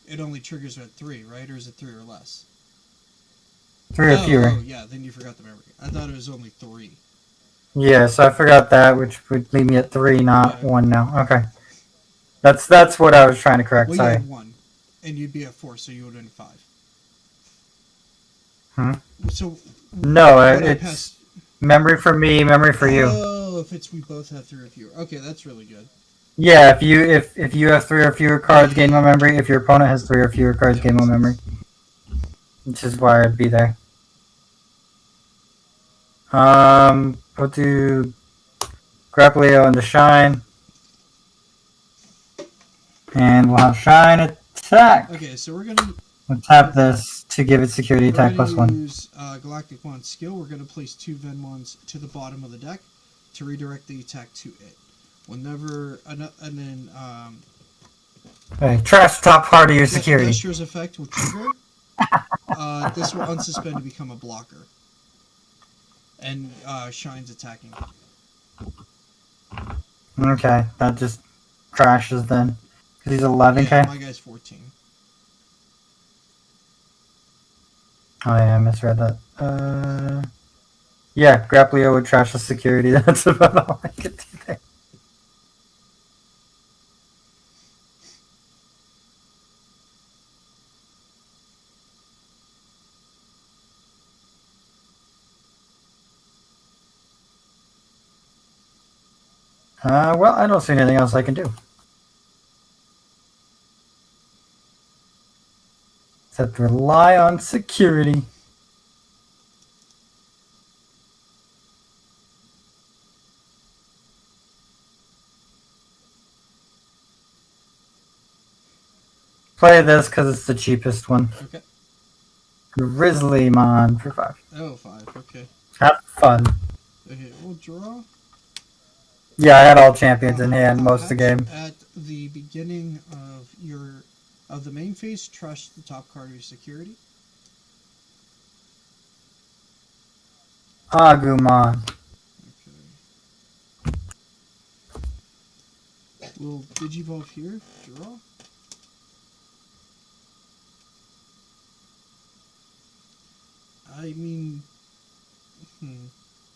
Speaker 2: It only triggers at 3, right? Or is it 3 or less?
Speaker 1: 3 or fewer.
Speaker 2: Oh, yeah, then you forgot the memory. I thought it was only 3.
Speaker 1: Yeah, so I forgot that, which would leave me at 3, not 1 now. Okay. That's what I was trying to correct,
Speaker 2: well,
Speaker 1: sorry.
Speaker 2: You had 1, and you'd be at 4, so you would have been 5. So...
Speaker 1: No, it's memory for me, memory for you.
Speaker 2: Oh, if we both have 3 or fewer. Okay, that's really good.
Speaker 1: Yeah, if you have 3 or fewer cards, gain 1 memory. If your opponent has 3 or fewer cards, gain 1 memory. Which is why I'd be there. We'll do Grapplio into Shine. And we'll have Shine attack.
Speaker 2: Okay, so we're gonna...
Speaker 1: We'll tap this to give it security attack plus 1.
Speaker 2: We're going to use Galacticmon's skill. We're going to place 2 Venmons to the bottom of the deck to redirect the attack to it. Whenever... And then...
Speaker 1: Okay, trash top part of your security.
Speaker 2: Gesture's effect will trigger. This will unsuspend to become a blocker. And Shine's attacking.
Speaker 1: Okay, that just crashes then. Because he's 11k?
Speaker 2: Yeah, my guy's 14.
Speaker 1: Oh yeah, I misread that. Yeah, Grapplio would trash the security. That's about all I could do there. Well, I don't see anything else I can do. Except rely on security. Play this because it's the cheapest one.
Speaker 2: Okay.
Speaker 1: Grizzlymon for 5.
Speaker 2: Oh, 5. Okay.
Speaker 1: Have fun.
Speaker 2: Okay, we'll draw.
Speaker 1: Yeah, I had all champions in hand most of the game.
Speaker 2: At the beginning of the main phase, trust the top card of your security.
Speaker 1: Agumon.
Speaker 2: Okay. We'll Digivolve here. Draw. I mean,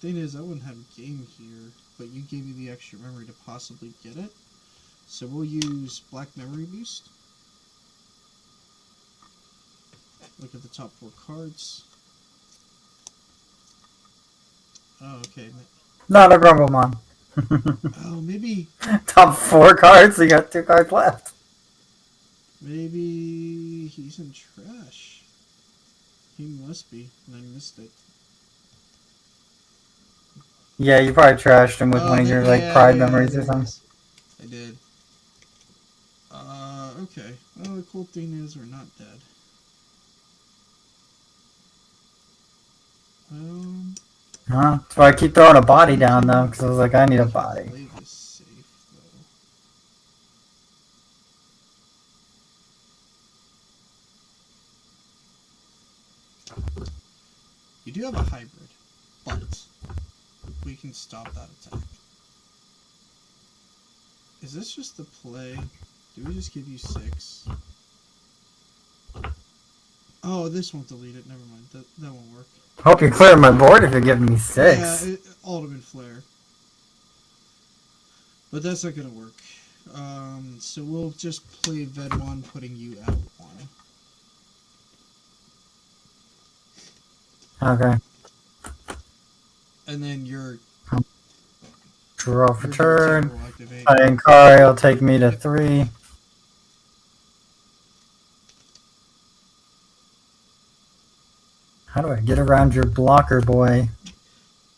Speaker 2: thing is, I wouldn't have game here, but you gave me the extra memory to possibly get it. So we'll use Black Memory Boost. Look at the top 4 cards. Oh, okay.
Speaker 1: Not a Grumblemon.
Speaker 2: Oh, maybe.
Speaker 1: Top 4 cards, you got 2 cards left.
Speaker 2: Maybe he's in trash. He must be, and I missed it.
Speaker 1: Yeah, you probably trashed him with one of your pride memories or something.
Speaker 2: I did. Okay. Well, the cool thing is we're not dead.
Speaker 1: That's why I keep throwing a body down though, because I was like, I need a body.
Speaker 2: Play this safe though. You do have a hybrid, but we can stop that attack. Is this just the play? Do we just give you 6? Oh, this won't delete it. Never mind. That won't work.
Speaker 1: Hope you're clearing my board if you're giving me 6.
Speaker 2: Yeah, Ultimate Flare. But that's not gonna work. So we'll just play Vedwan, putting you out 1.
Speaker 1: Okay.
Speaker 2: And then your
Speaker 1: Draw for turn.
Speaker 2: will activate.
Speaker 1: And Kari will take me to 3. How do I get around your blocker, boy?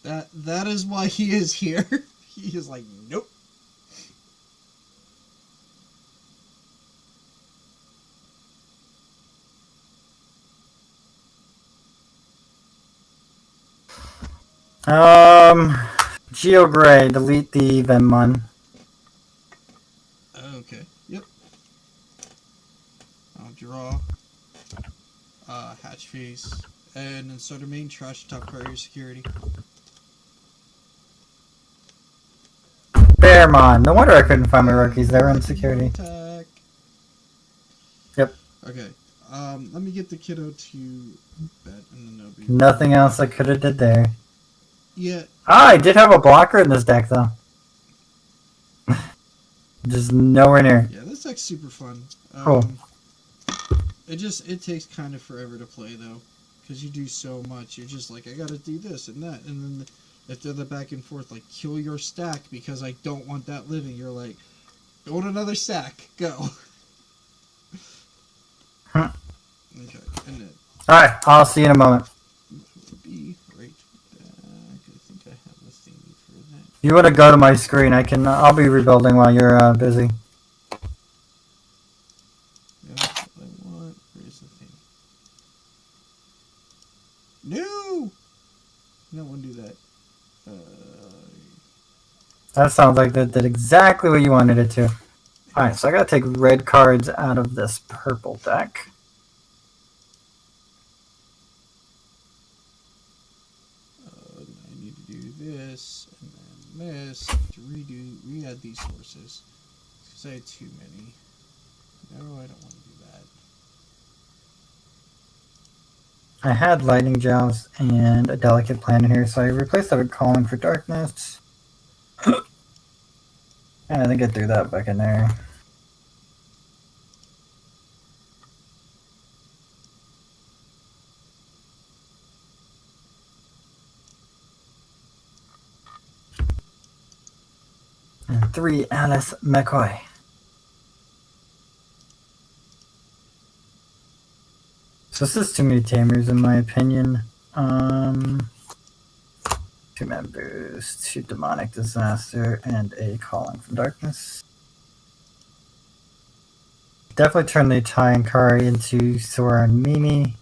Speaker 2: That is why he is here. He is like, nope.
Speaker 1: Geo Gray, delete the Venmon.
Speaker 2: Okay. Yep. I'll draw. Hatch face. And insert a main trash top card of your security.
Speaker 1: Bearmon. No wonder I couldn't find my rookies. They were in security.
Speaker 2: Attack.
Speaker 1: Yep.
Speaker 2: Okay. Let me get the kiddo to bed and then be
Speaker 1: Nothing else I could have did there.
Speaker 2: Yeah.
Speaker 1: I did have a blocker in this deck though. Just nowhere near.
Speaker 2: Yeah, this deck's super fun.
Speaker 1: Cool.
Speaker 2: It takes kind of forever to play though, because you do so much. You're just like, I gotta do this and that, and then if they're the back and forth, like, kill your stack because I don't want that living. You're like, build another stack, go.
Speaker 1: Huh.
Speaker 2: Okay, and then
Speaker 1: All right, I'll see you in a moment.
Speaker 2: be right back. I think I have the thing for that.
Speaker 1: If you want to go to my screen, I can. I'll be rebuilding while you're busy.
Speaker 2: That's what I want. Where's the thing? No! No one do that.
Speaker 1: That sounds like that did exactly what you wanted it to. Alright, so I gotta take red cards out of this purple deck.
Speaker 2: I need to do this, and then this, to re-add these sources. Because I had too many. No, I don't want to do that.
Speaker 1: I had lightning gels and a delicate plan in here, so I replaced that with calling for darkness. And I think I threw that back in there. And 3 Alice McCoy. So this is too many tamers in my opinion. 2-man boost, 2 demonic disaster, and a calling from darkness. Definitely turn the Italian Kari into Sora and Mimi.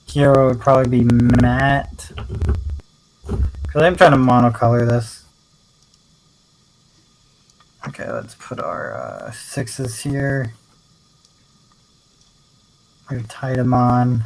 Speaker 1: Hero would probably be Matt. Because I'm trying to monocolor this. Okay, let's put our 6s here. We've tied them on.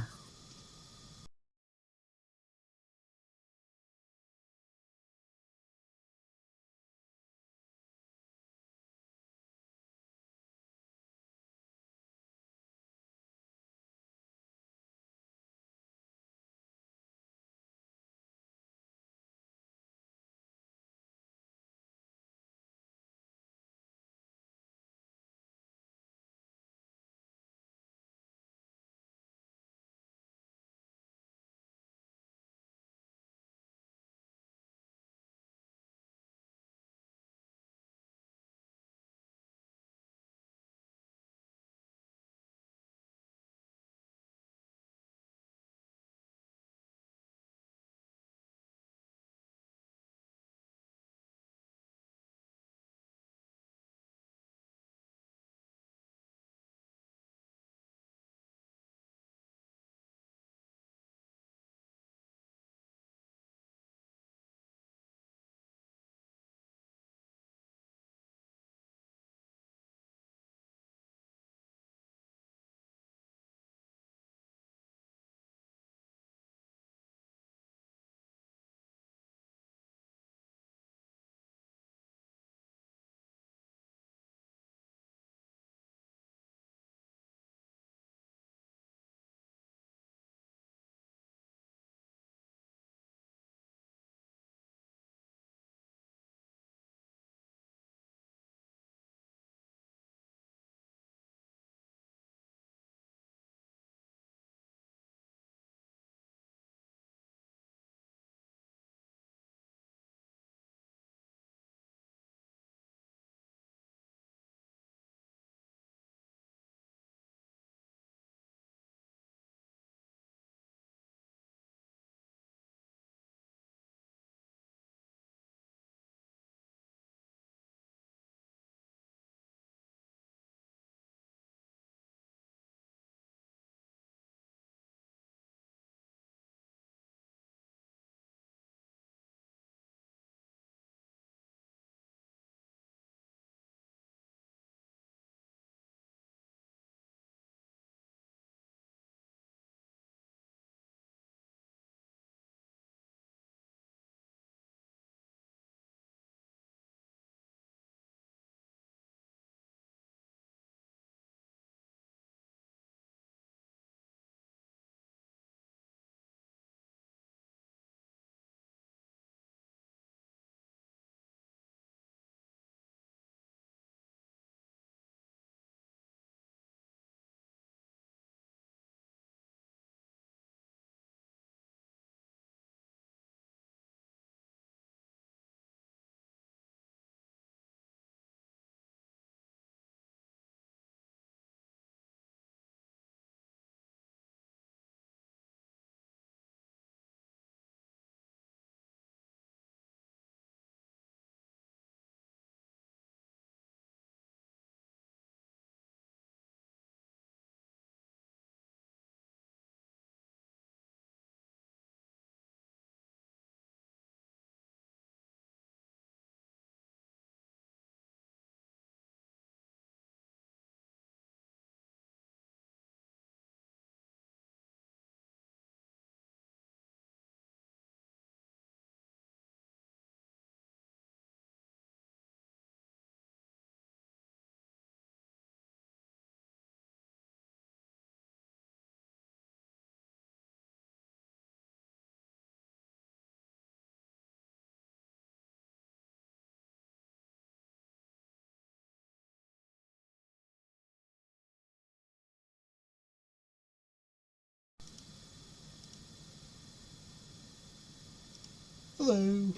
Speaker 2: Hello.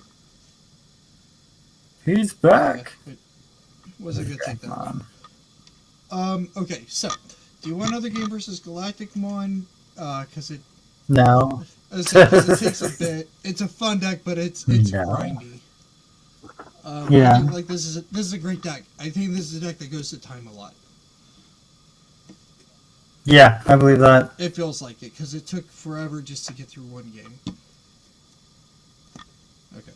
Speaker 1: He's back.
Speaker 2: It wasn't gonna take that
Speaker 1: Come
Speaker 2: long. Okay, so do you want another game versus Galacticmon? Because it
Speaker 1: No.
Speaker 2: it takes a bit. It's a fun deck, but it's
Speaker 1: No.
Speaker 2: grindy.
Speaker 1: Yeah.
Speaker 2: I think, like this is a great deck. I think this is a deck that goes to time a lot.
Speaker 1: Yeah, I believe that.
Speaker 2: It feels like it because it took forever just to get through one game. Okay.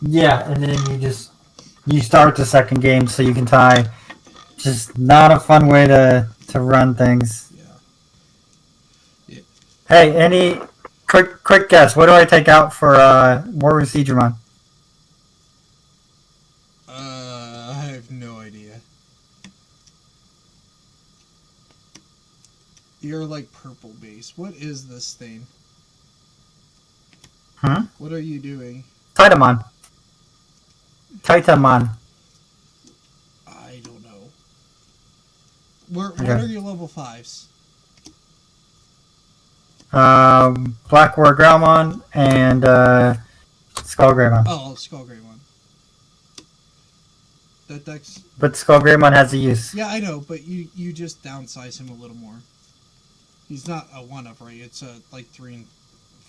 Speaker 1: Yeah, and then you start the second game so you can tie. Just not a fun way to run things.
Speaker 2: Yeah.
Speaker 1: Hey, any quick guess? What do I take out for War with Digimon?
Speaker 2: I have no idea. You're like purple base. What is this thing? What are you doing?
Speaker 1: Titamon. Titamon.
Speaker 2: I don't know. What
Speaker 1: Okay.
Speaker 2: are your level 5s?
Speaker 1: Black War Growlmon and Skull Greymon.
Speaker 2: Oh, Skull Grey one. That deck's...
Speaker 1: But Skull Greymon has a use.
Speaker 2: Yeah, I know, but you just downsize him a little more. He's not a 1-up, right? It's a like 3 and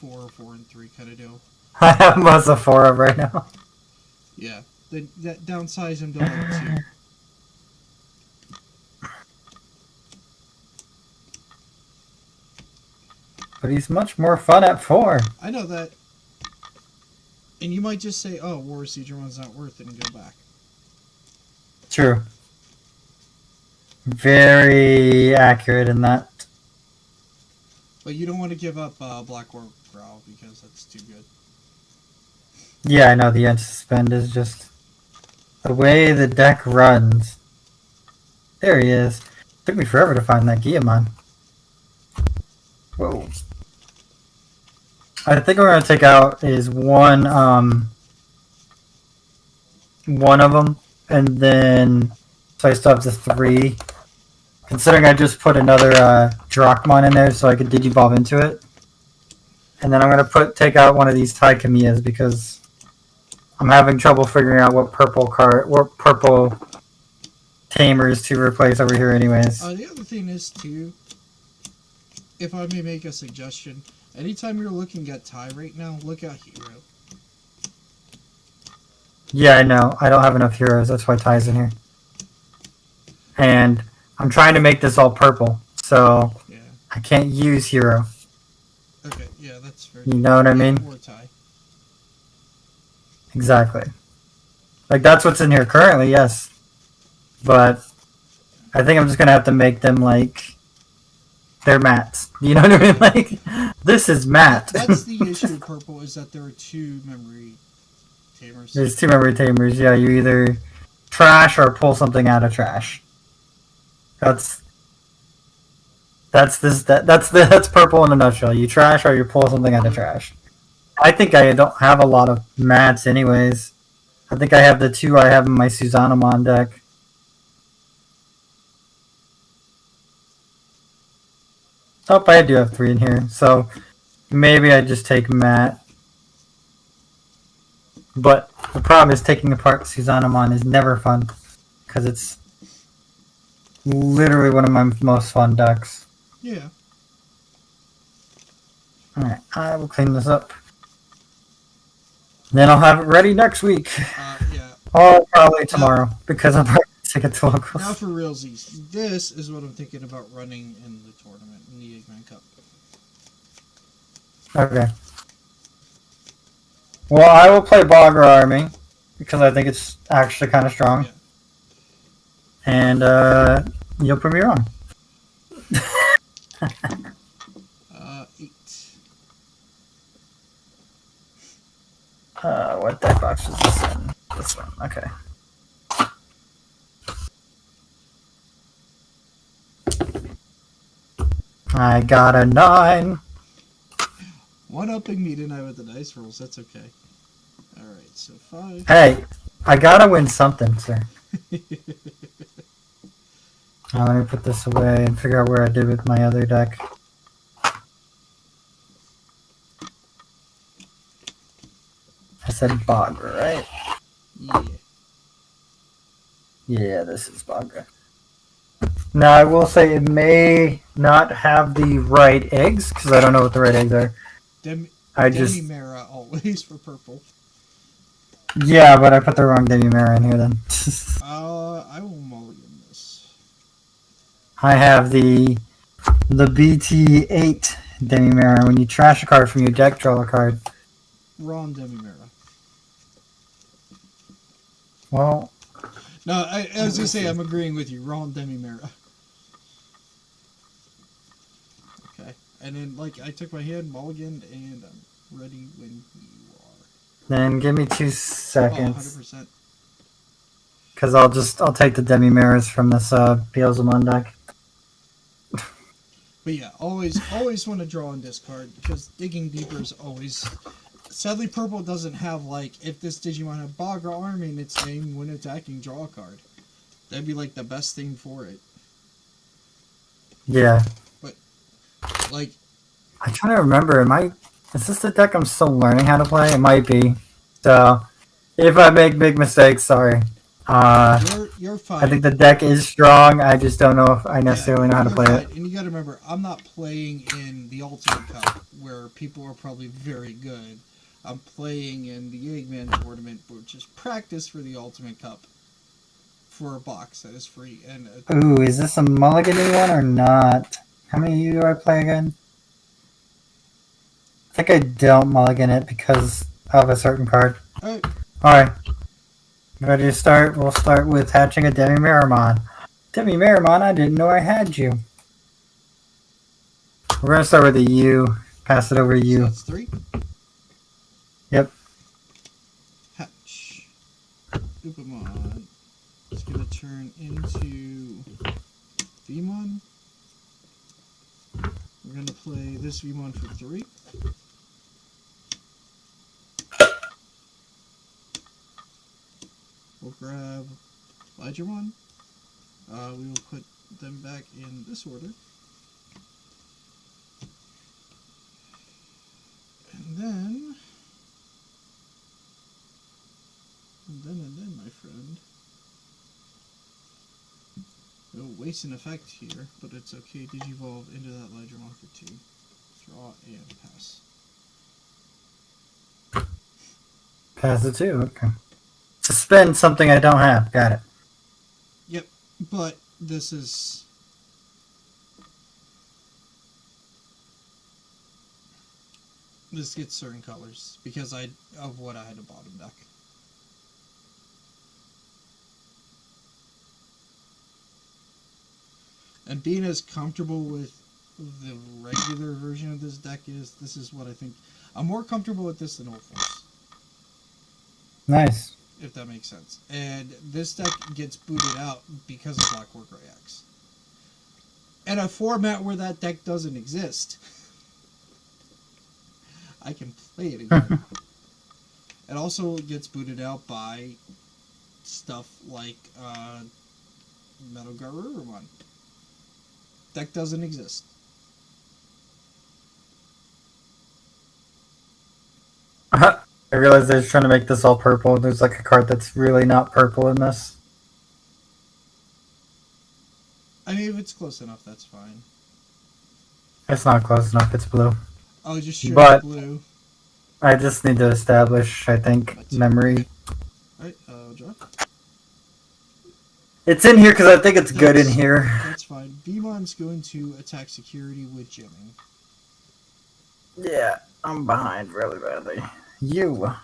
Speaker 2: 4 or 4 and 3 kind of deal.
Speaker 1: I have most of 4 of right now.
Speaker 2: Yeah. Then that downsize him to like 2.
Speaker 1: But he's much more fun at 4.
Speaker 2: I know that. And you might just say, oh, War Siege one's not worth it and go back.
Speaker 1: True. Very accurate in that.
Speaker 2: But you don't want to give up Black War Growl because that's too good.
Speaker 1: Yeah, I know the unsuspend is just the way the deck runs. There he is. Took me forever to find that Guillemon. Whoa. I think what we're gonna take out is one of them, and then so I still have the 3. Considering I just put another Drachmon in there so I could Digivolve into it. And then I'm gonna take out one of these Taikamias because I'm having trouble figuring out what purple tamers to replace over here anyways.
Speaker 2: The other thing is too, if I may make a suggestion, anytime you're looking at tie right now, look at Hero.
Speaker 1: Yeah, I know. I don't have enough heroes, that's why Ty's in here. And I'm trying to make this all purple, so
Speaker 2: Yeah.
Speaker 1: I can't use hero.
Speaker 2: Okay, yeah, that's fair.
Speaker 1: You know what I mean?
Speaker 2: Or tie.
Speaker 1: Exactly. Like, that's what's in here currently, yes. But I think I'm just gonna have to make them, like, they're mats. You know what I mean? Like, this is matte.
Speaker 2: That's the issue with purple, is that there are 2 memory tamers.
Speaker 1: There's 2 memory tamers, yeah. You either trash or pull something out of trash. That's purple in a nutshell. You trash or you pull something out of trash. I think I don't have a lot of mats anyways. I think I have the 2 I have in my Susanamon deck. Oh, I do have 3 in here, so maybe I just take Matt. But the problem is taking apart Susanamon is never fun, because it's literally one of my most fun decks.
Speaker 2: Yeah.
Speaker 1: Alright, I will clean this up. Then I'll have it ready next week.
Speaker 2: Yeah.
Speaker 1: Or probably tomorrow, because I'm probably sick of locals.
Speaker 2: Now for realsies, this is what I'm thinking about running in the tournament, in the Eggman Cup.
Speaker 1: Okay. Well, I will play Bogger Army, because I think it's actually kind of strong.
Speaker 2: Yeah.
Speaker 1: And, you'll prove me wrong.
Speaker 2: 8.
Speaker 1: What deck box is this in? This one, okay. I got a 9.
Speaker 2: One-upping me tonight with the dice rolls, that's okay. Alright, so 5.
Speaker 1: Hey, I gotta win something, sir. Let me put this away and figure out where I did with my other deck. I said Bogger, right?
Speaker 2: Yeah.
Speaker 1: Yeah, this is bugger. Now, I will say it may not have the right eggs, because I don't know what the right eggs are. I just...
Speaker 2: Demimera always for purple.
Speaker 1: Yeah, but I put the wrong Digimon in here then.
Speaker 2: I will mulligan this.
Speaker 1: I have the BT8 Demi-Mirror. When you trash a card from your deck, draw a card.
Speaker 2: Wrong Demimera.
Speaker 1: Well...
Speaker 2: No, I was gonna say I'm agreeing with you. Wrong Demimera. Okay. And then, like, I took my hand, mulligan, and I'm ready when you are.
Speaker 1: Then give me 2
Speaker 2: Oh,
Speaker 1: seconds.
Speaker 2: 100%.
Speaker 1: Because I'll take the Demi-Mirrors from this Beelzemon deck.
Speaker 2: But yeah, always want to draw and discard, because digging deeper is always... Sadly, purple doesn't have, like, if this Digimon had Bagra Army in its name when attacking, draw a card. That'd be, like, the best thing for it.
Speaker 1: Yeah.
Speaker 2: But, like...
Speaker 1: I'm trying to remember, is this the deck I'm still learning how to play? It might be. So, if I make big mistakes, sorry.
Speaker 2: You're fine.
Speaker 1: I think the deck is strong, I just don't know if I necessarily know how to play
Speaker 2: fine.
Speaker 1: it.
Speaker 2: And you gotta remember, I'm not playing in the Ultimate Cup, where people are probably very good. I'm playing in the Eggman tournament, which is practice for the Ultimate Cup. For a box that is free. And
Speaker 1: Ooh, is this a mulligan one or not? How many do I play again? I think I don't mulligan it because of a certain card. Alright. Ready to start? We'll start with hatching a Demi-Miramon. Demi-Miramon, I didn't know I had you. We're going to start with a U. Pass it over to you.
Speaker 2: So that's 3?
Speaker 1: Yep.
Speaker 2: Hatch. Upamon. It's going to turn into Vmon. We're going to play this Vmon for 3. We'll grab Digimon. We will put them back in this order. And then, my friend, we'll waste an effect here, but it's okay. Digivolve into that Digimon for 2. Draw and pass.
Speaker 1: Pass it too, okay. Suspend something I don't have. Got it.
Speaker 2: Yep, but this is... This gets certain colors, because of what I had a bottom deck. And being as comfortable with the regular version of this deck this is what I think. I'm more comfortable with this than Old Force.
Speaker 1: Nice.
Speaker 2: If that makes sense. And this deck gets booted out because of Black War Grey X. In a format where that deck doesn't exist. I can play it again. It also gets booted out by stuff like Metal Garurumon. Deck doesn't exist.
Speaker 1: I realize they're trying to make this all purple. There's like a card that's really not purple in this.
Speaker 2: I mean, if it's close enough, that's fine.
Speaker 1: It's not close enough. It's blue.
Speaker 2: Oh, just straight up blue.
Speaker 1: I just need to establish, I think, memory.
Speaker 2: Alright, draw.
Speaker 1: It's in here because I think it's good in here.
Speaker 2: That's fine. Vmon's going to attack security with jamming.
Speaker 1: Yeah, I'm behind really badly. You.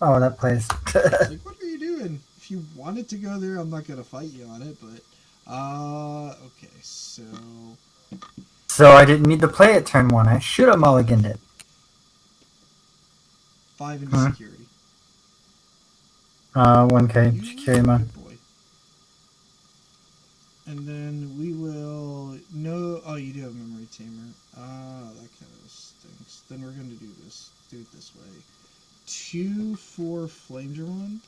Speaker 1: Oh, that plays.
Speaker 2: Like, what are you doing? If you wanted to go there, I'm not going to fight you on it, but... okay, so...
Speaker 1: So I didn't need to play it turn 1. I should have mulliganed it.
Speaker 2: 5 into security.
Speaker 1: 1k. Security mod.
Speaker 2: And then we will... No... Oh, you do have Memory Tamer. That kind of stinks. Then we're going to do this. Do it this way. 2 for Flame Dramon.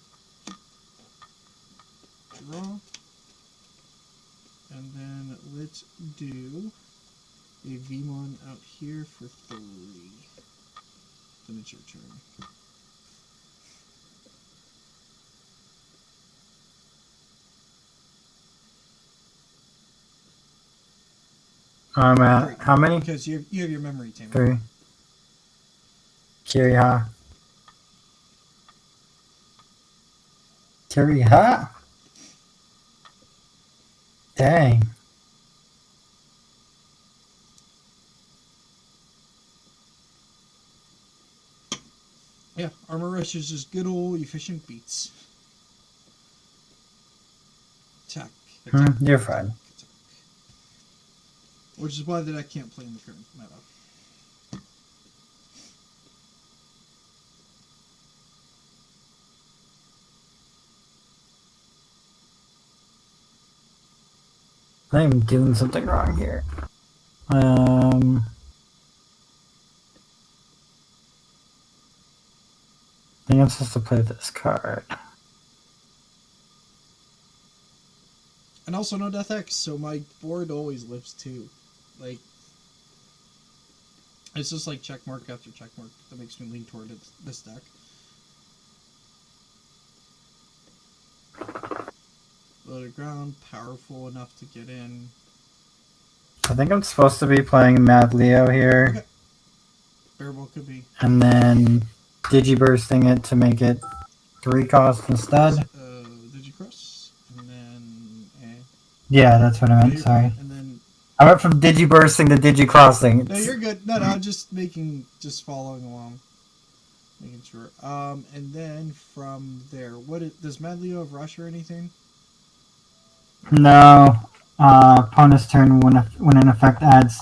Speaker 2: Draw. And then let's do a Vmon out here for 3. Then it's your turn.
Speaker 1: I'm at
Speaker 2: 3.
Speaker 1: how many?
Speaker 2: Because you have your memory tamer.
Speaker 1: 3. Kiriha. Kiriha? Dang.
Speaker 2: Yeah, Armor Rush is just good old efficient beats. Attack.
Speaker 1: You're fine.
Speaker 2: Attack. Which is why that I can't play in the current meta.
Speaker 1: I'm doing something wrong here. I think I'm supposed to play this card.
Speaker 2: And also no Death X, so my board always lives too. Like, it's just like check mark after check mark that makes me lean toward this deck. Loaded ground, powerful enough to get in.
Speaker 1: I think I'm supposed to be playing Mad Leo here.
Speaker 2: Okay. Bearable could be.
Speaker 1: And then Digibursting it to make it 3 cost instead.
Speaker 2: Digicross, and then
Speaker 1: Yeah, that's what I meant, sorry.
Speaker 2: And then
Speaker 1: I went from Digibursting to Digicrossing.
Speaker 2: no, you're good. No, I'm just following along, making sure. And then from there, does Mad Leo have rush or anything?
Speaker 1: No. Opponent's turn when an effect adds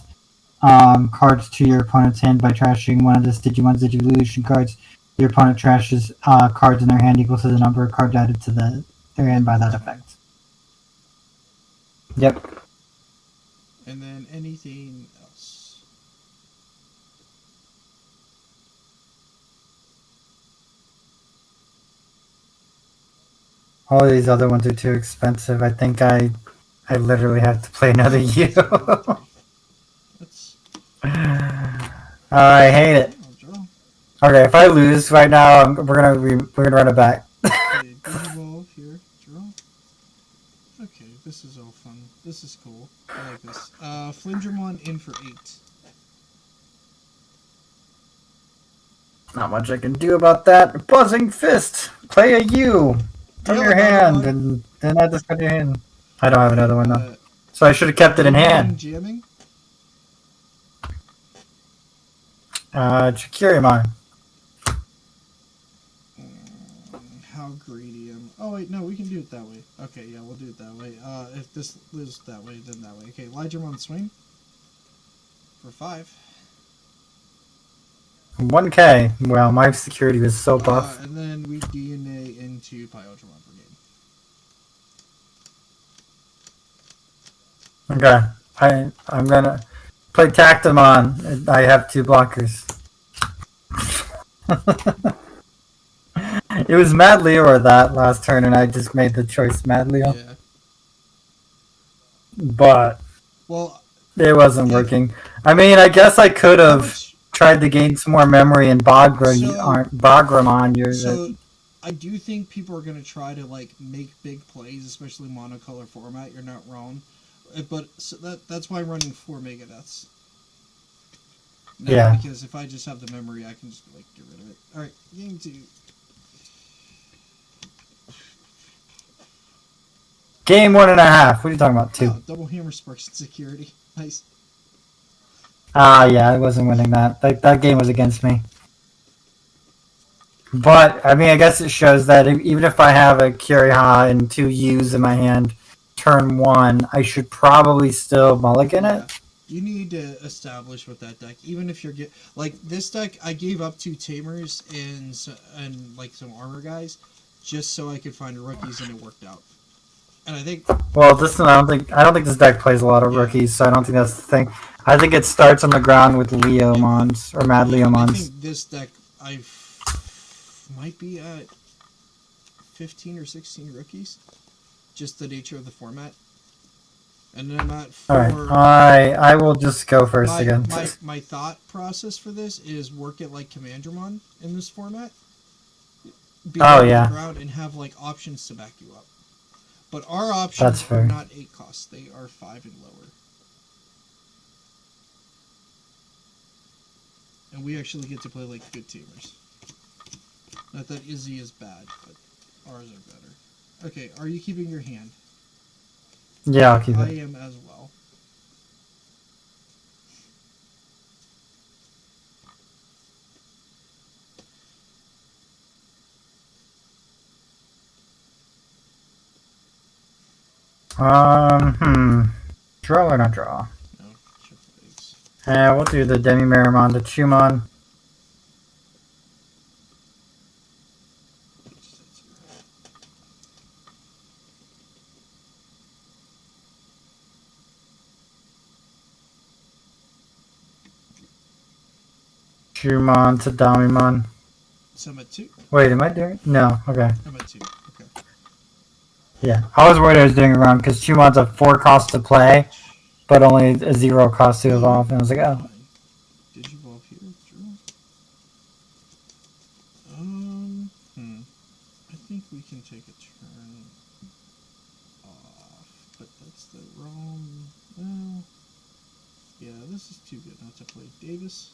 Speaker 1: cards to your opponent's hand by trashing one of this Digimon's Digivolution cards. Your opponent trashes cards in their hand equal to the number of cards added to their hand by that effect. Yep.
Speaker 2: And then anything else?
Speaker 1: All of these other ones are too expensive. I think I literally have to play another U. I hate it. Okay, if I lose right now, we're gonna run it back.
Speaker 2: Okay, Digivolve here. Draw. Okay, this is all fun. This is cool. I like this. Flindramon in for 8.
Speaker 1: Not much I can do about that. Buzzing Fist! Play a U from your hand, and then I just got your hand. I don't have another one though. So I should have kept it in hand.
Speaker 2: Jamming?
Speaker 1: Chikiriamon.
Speaker 2: How greedy am I? Oh wait, no, we can do it that way. Okay, yeah, we'll do it that way. If this is that way, then that way. Okay, Elijahmon swing. For 5.
Speaker 1: 1K. Well, my security was so buff.
Speaker 2: And then we DNA into Pyodramon Brigade.
Speaker 1: Okay. I'm gonna play Tactimon. I have 2 blockers. It was Mad Leo or that last turn, and I just made the choice Mad Leo.
Speaker 2: Yeah.
Speaker 1: But
Speaker 2: well,
Speaker 1: it wasn't working. I mean, I guess I could have tried to gain some more memory in Bagramon.
Speaker 2: So I do think people are going to try to like make big plays, especially monocolor format. You're not wrong, but so that's why I'm running 4 Megadeths. Now,
Speaker 1: yeah.
Speaker 2: Because if I just have the memory, I can just like get rid of it. All right, game 2.
Speaker 1: Game 1.5. What are you talking about? 2.
Speaker 2: Oh, double hammer sparks and security. Nice.
Speaker 1: Yeah, I wasn't winning that. That game was against me. But, I mean, I guess it shows that even if I have a Kiriha and 2 U's in my hand, turn 1, I should probably still mulligan it.
Speaker 2: You need to establish with that deck, even if you're like this deck. I gave up 2 Tamers and like some armor guys, just so I could find rookies, and it worked out. And I think.
Speaker 1: Well, I don't think this deck plays a lot of rookies, so I don't think that's the thing. I think it starts on the ground with Leomons or Mad Leomons.
Speaker 2: I think this deck might be at 15 or 16 rookies, just the nature of the format. And then I'm at 4.
Speaker 1: Alright, I will just go first again.
Speaker 2: My thought process for this is work it like Commandramon in this format. Be on the ground and have like options to back you up. But our options are not 8 costs; they are 5 and lower. And we actually get to play like good teamers. Not that Izzy is bad, but ours are better. Okay, are you keeping your hand?
Speaker 1: Yeah, I'll keep
Speaker 2: I
Speaker 1: it.
Speaker 2: am as well.
Speaker 1: Draw or not draw?
Speaker 2: No, triple eggs.
Speaker 1: Yeah, we'll do the Demi-Miramon, the Chumon. Chumon to Damimon.
Speaker 2: So I'm at 2.
Speaker 1: Wait, am I doing it? No, okay.
Speaker 2: I'm at 2. Okay.
Speaker 1: Yeah, I was worried I was doing it wrong because Chumon's a 4 cost to play, but only a 0 cost to evolve. And I was like, oh.
Speaker 2: Digivolve here, draw. I think we can take a turn off, but that's the wrong. Well, yeah, this is too good not to play. Davis.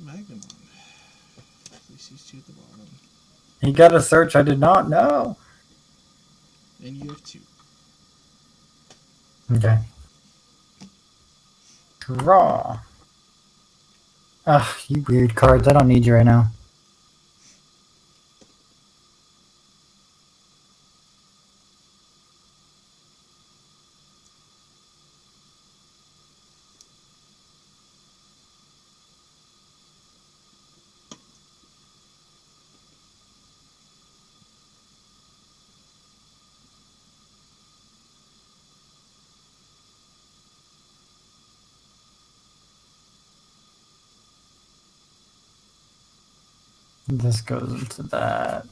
Speaker 2: Magnamon. At least he's 2 at the bottom.
Speaker 1: He got a search I did not know.
Speaker 2: And you have 2.
Speaker 1: Okay. Draw. Ugh, you weird cards. I don't need you right now. This goes into that.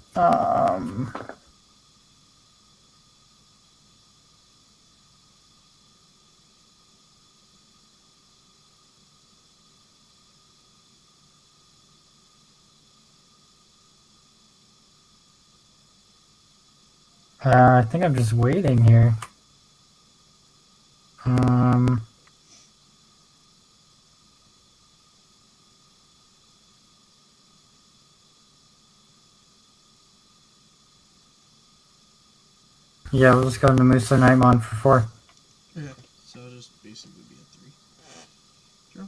Speaker 1: I think I'm just waiting here. Yeah, we'll just go into Muso Nightmon for 4.
Speaker 2: Okay, so it'll just basically be a 3.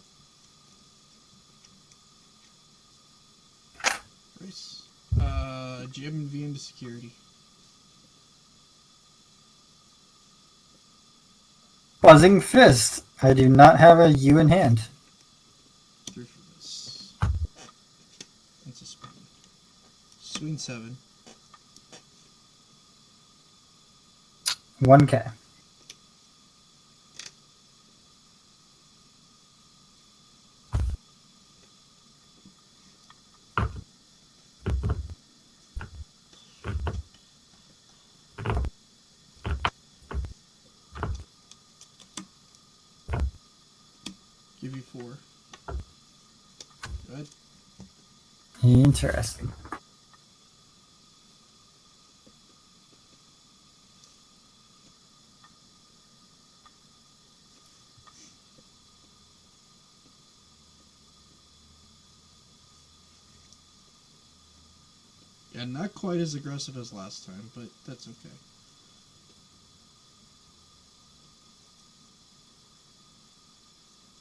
Speaker 2: Draw. Race. Jim and V into security.
Speaker 1: Buzzing Fist. I do not have a U in hand.
Speaker 2: 3 for this. That's a spin. Swing 7.
Speaker 1: 1K.
Speaker 2: Give you 4. Good.
Speaker 1: Interesting.
Speaker 2: Yeah, not quite as aggressive as last time, but that's okay.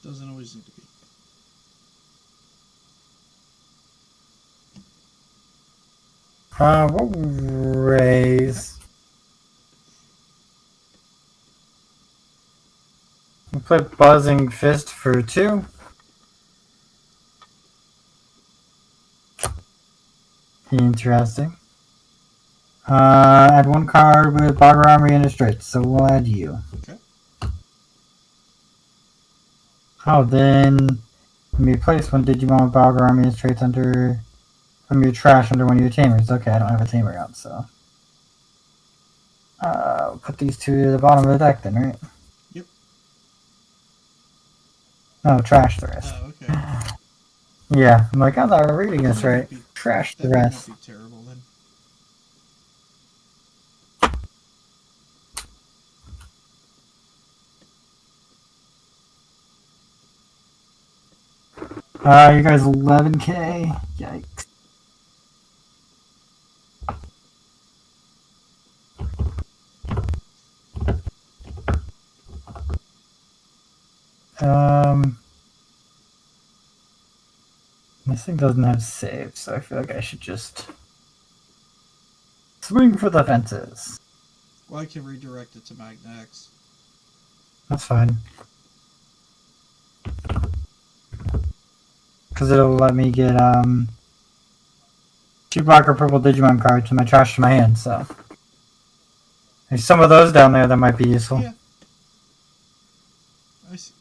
Speaker 2: Doesn't always need to be.
Speaker 1: We'll raise. We'll play Buzzing Fist for 2. Interesting. Add 1 card with Bogger Armory and a straight, so we'll add you.
Speaker 2: Okay.
Speaker 1: Oh, then let me place one Digimon with Bogger Army and straights under from your trash under one of your tamers. Okay, I don't have a tamer out, so. Put these 2 to the bottom of the deck then, right?
Speaker 2: Yep.
Speaker 1: No, trash the rest.
Speaker 2: Oh, okay.
Speaker 1: Yeah, I'm like, I'm not reading this right.
Speaker 2: Be,
Speaker 1: Trash the
Speaker 2: that
Speaker 1: rest.
Speaker 2: might be terrible then.
Speaker 1: You guys 11k. Yikes. This thing doesn't have saves, so I feel like I should just swing for the fences.
Speaker 2: Well, I can redirect it to Magnex.
Speaker 1: That's fine. Because it'll let me get 2 black or purple Digimon cards in my trash to my hand, so. There's some of those down there that might be useful.
Speaker 2: Yeah. I see.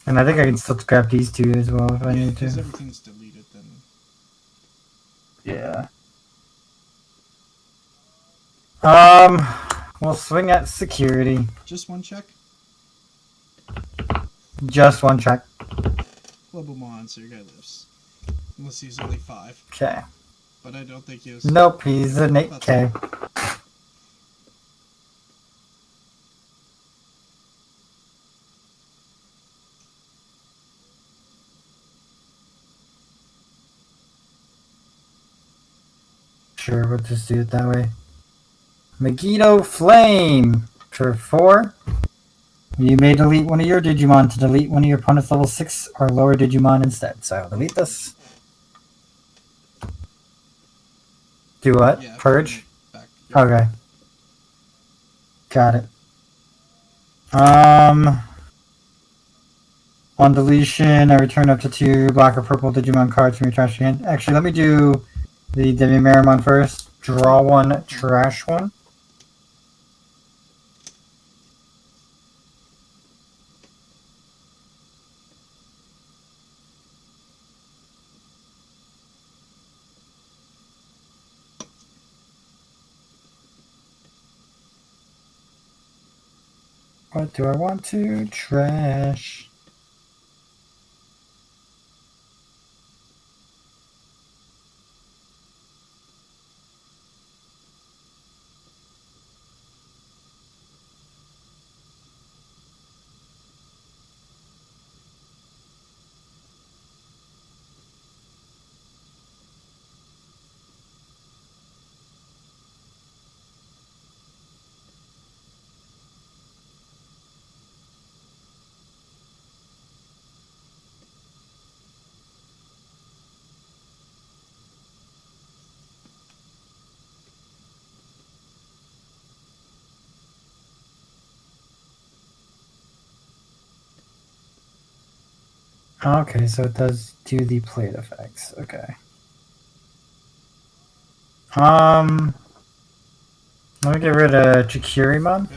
Speaker 1: And I think I can still grab these 2 as well if I need
Speaker 2: Because
Speaker 1: to.
Speaker 2: everything's deleted then.
Speaker 1: Yeah. We'll swing at security.
Speaker 2: Just one check?
Speaker 1: Just 1 check.
Speaker 2: Global so your guy lives. Unless he's only 5.
Speaker 1: Okay.
Speaker 2: But I don't think he is.
Speaker 1: Nope, he's an 8k. Sure, we'll just do it that way. Megiddo Flame for 4. You may delete one of your Digimon to delete one of your opponent's level 6 or lower Digimon instead. So I'll delete this. Do what?
Speaker 2: Yeah,
Speaker 1: Purge?
Speaker 2: back. Yep.
Speaker 1: Okay. Got it. On deletion, I return up to 2 black or purple Digimon cards from your trash hand. Actually, let me do the Demimeramon first. Draw 1, trash 1. What do I want to trash? Okay, so it does do the plate effects. Okay. Let me get rid of Chikirimon.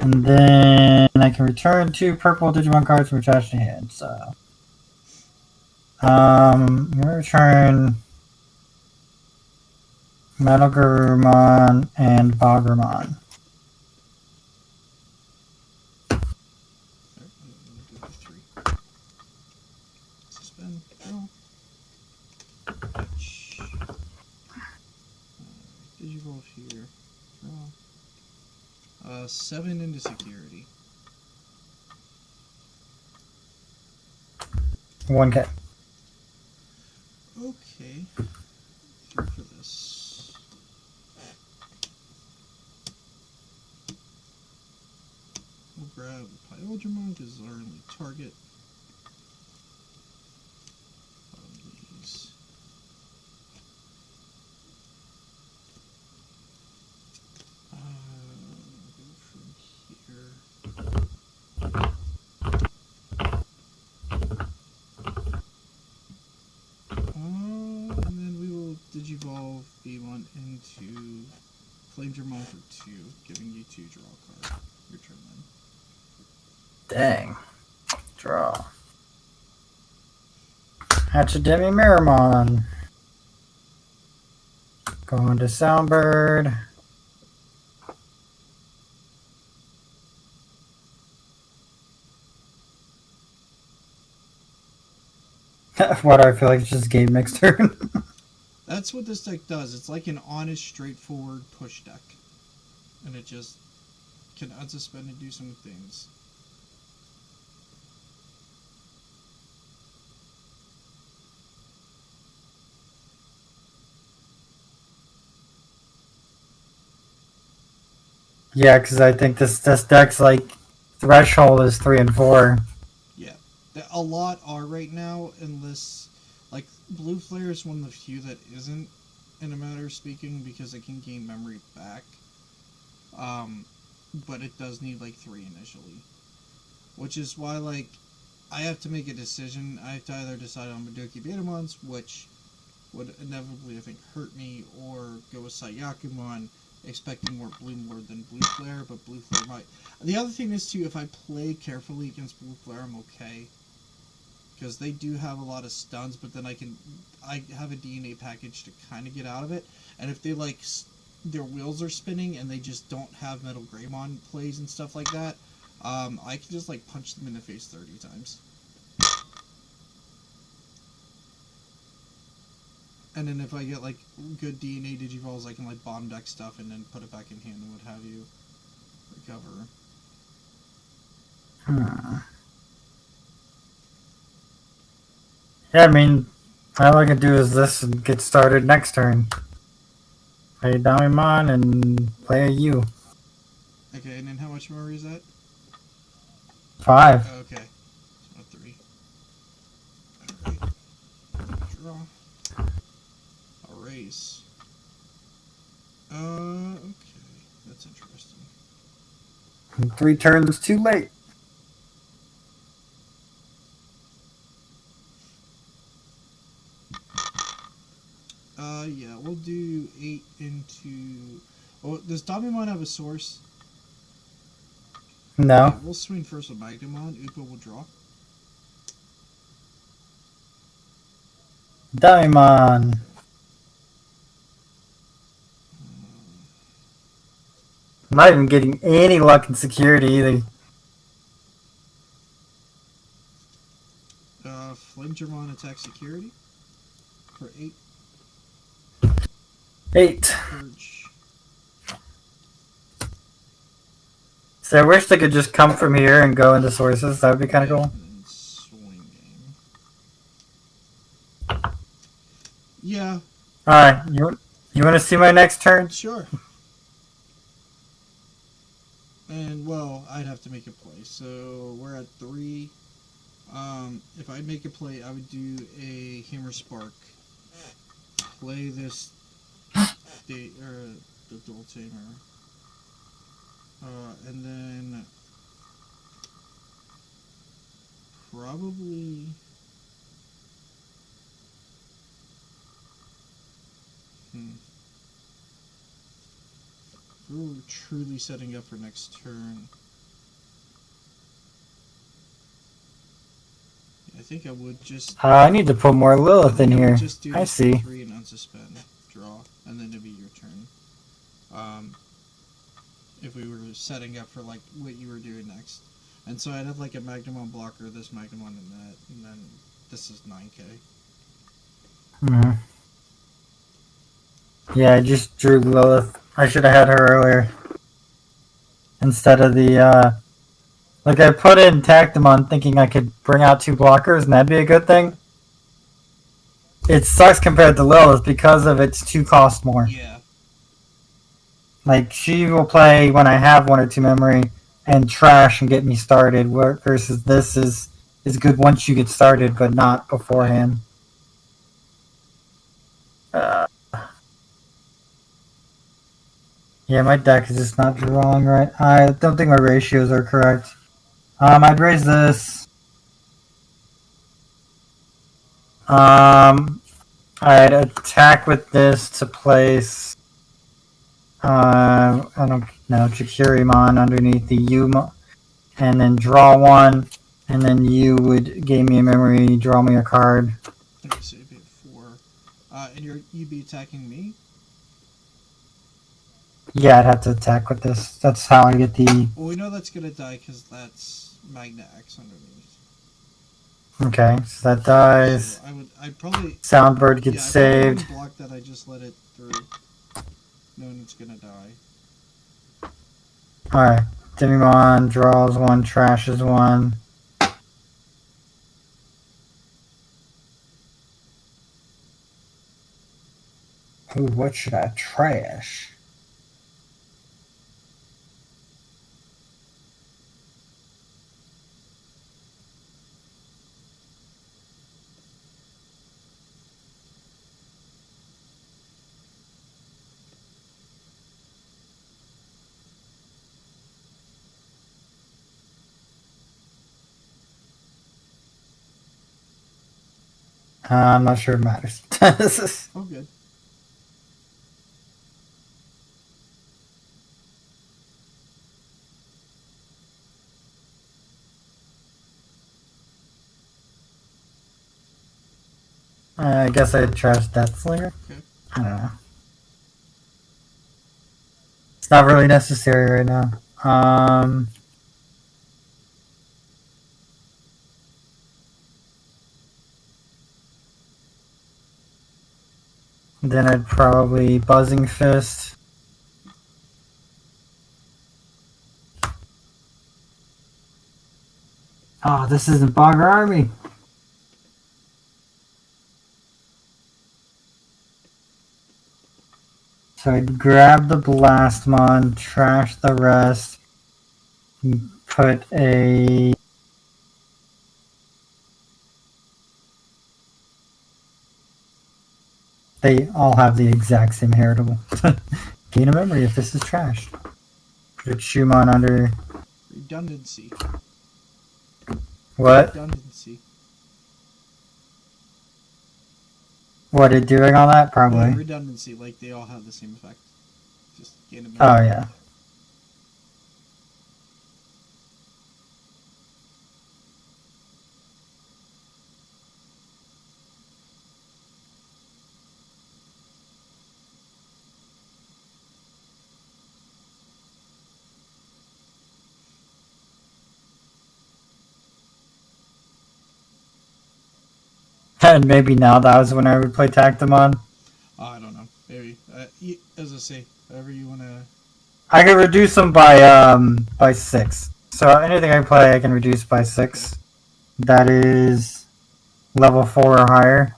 Speaker 1: And then I can return 2 purple Digimon cards from your trash to hand. So, I'm gonna return Metal Garurumon and Bagramon.
Speaker 2: Suspend. Draw. Fetch. Digivolve here. Draw. 7 into security.
Speaker 1: 1k.
Speaker 2: Okay. 3 for this. We'll grab Pyodramon because it's our only target. These. Go from here. And then we will Digivolve B1 into Flamedramon for 2, giving you 2 draw a card. Your turn then.
Speaker 1: Dang. Draw. Hatch a Demimeramon. Going to Soundbird. Why do I feel like it's just game next turn?
Speaker 2: That's what this deck does. It's like an honest, straightforward push deck. And it just can unsuspend and do some things.
Speaker 1: Yeah, because I think this deck's like threshold is 3 and 4.
Speaker 2: Yeah, a lot are right now, unless like blue flare is one of the few that isn't, in a matter of speaking, because it can gain memory back. Um, but it does need like 3 initially, which is why like I have to make a decision. I have to either decide on Madoki Betamons, which would inevitably I think hurt me, or go with Sayakumon, expecting more than blue flare, but blue flare might. The other thing is too, if I play carefully against blue flare, I'm okay, because they do have a lot of stuns, but then I have a DNA package to kind of get out of it, and if they like their wheels are spinning and they just don't have Metal Greymon plays and stuff like that, I can just like punch them in the face 30 times. And then if I get like good DNA Digivolves, I can like bottom deck stuff and then put it back in hand and what have you, recover.
Speaker 1: Yeah, I mean, all I can do is this and get started next turn. Play Diamond and play a U.
Speaker 2: Okay, and then how much memory is that?
Speaker 1: 5.
Speaker 2: Okay, so not 3. Alright, draw. Erase. Okay, that's interesting.
Speaker 1: 3 turns too late.
Speaker 2: Yeah, we'll do 8 into... Oh, does Digimonday have a source?
Speaker 1: No.
Speaker 2: Okay, we'll swing first with Magnamon. Upa will draw.
Speaker 1: Diamond. I'm not even getting any luck in security either.
Speaker 2: Flamegermon attack security for 8.
Speaker 1: 8.
Speaker 2: Purge.
Speaker 1: So I wish they could just come from here and go into sources. That would be kind of
Speaker 2: Yeah,
Speaker 1: cool.
Speaker 2: and then swing game. Yeah.
Speaker 1: Alright, you want to see my next turn?
Speaker 2: Sure. And, well, I'd have to make a play. So, we're at 3. If I make a play, I would do a Hammer Spark. Play this or the Dual Tamer. And then probably we're truly setting up for next turn. I think I would just.
Speaker 1: I need to put more Lilith in here.
Speaker 2: Just do
Speaker 1: I see.
Speaker 2: 3 and unsuspend, draw, and then it'd be your turn. If we were setting up for like what you were doing next, and so I'd have like a Magnamon blocker, this Magnamon, and that, and then this is 9K.
Speaker 1: Mm-hmm. Yeah, I just drew Lilith. I should have had her earlier. Instead of the, like I put in Tactimon thinking I could bring out 2 blockers and that'd be a good thing. It sucks compared to Lilith because of its 2 cost more.
Speaker 2: Yeah.
Speaker 1: Like, she will play when I have 1 or 2 memory and trash and get me started, versus this is good once you get started, but not beforehand. Yeah, my deck is just not drawing right. I don't think my ratios are correct. I'd raise this. I'd attack with this to place. I don't know, Chikirimon underneath the U, and then draw 1, and then you would gain me a memory, draw me a card.
Speaker 2: Okay, so you'd be at 4. And you'd be attacking me?
Speaker 1: Yeah, I'd have to attack with this. That's how I get the.
Speaker 2: Well, we know that's gonna die because that's Magna X underneath.
Speaker 1: Okay, so that dies.
Speaker 2: So I'd probably.
Speaker 1: Soundbird gets saved.
Speaker 2: I block that, I just let it through, knowing it's gonna die.
Speaker 1: Alright, Digimon draws 1, trashes 1. Ooh, what should I trash? I'm not sure it matters.
Speaker 2: Oh, good.
Speaker 1: I guess I'd trash Death Slinger.
Speaker 2: Okay.
Speaker 1: I don't know. It's not really necessary right now. Then I'd probably Buzzing Fist. Oh, this isn't Bogger Army. So I'd grab the Blastmon, trash the rest, put a... They all have the exact same heritable. Gain a memory if this is trash. Put a Shumon under...
Speaker 2: Redundancy.
Speaker 1: What?
Speaker 2: Redundancy.
Speaker 1: What, it doing all that? Probably.
Speaker 2: No, redundancy, like they all have the same effect. Just gain a memory.
Speaker 1: Oh, yeah. And maybe now that was when I would play Tactimon.
Speaker 2: Oh, I don't know. Maybe. As I say, whatever you want to...
Speaker 1: I can reduce them by 6. So anything I play I can reduce by 6. That is level 4 or higher.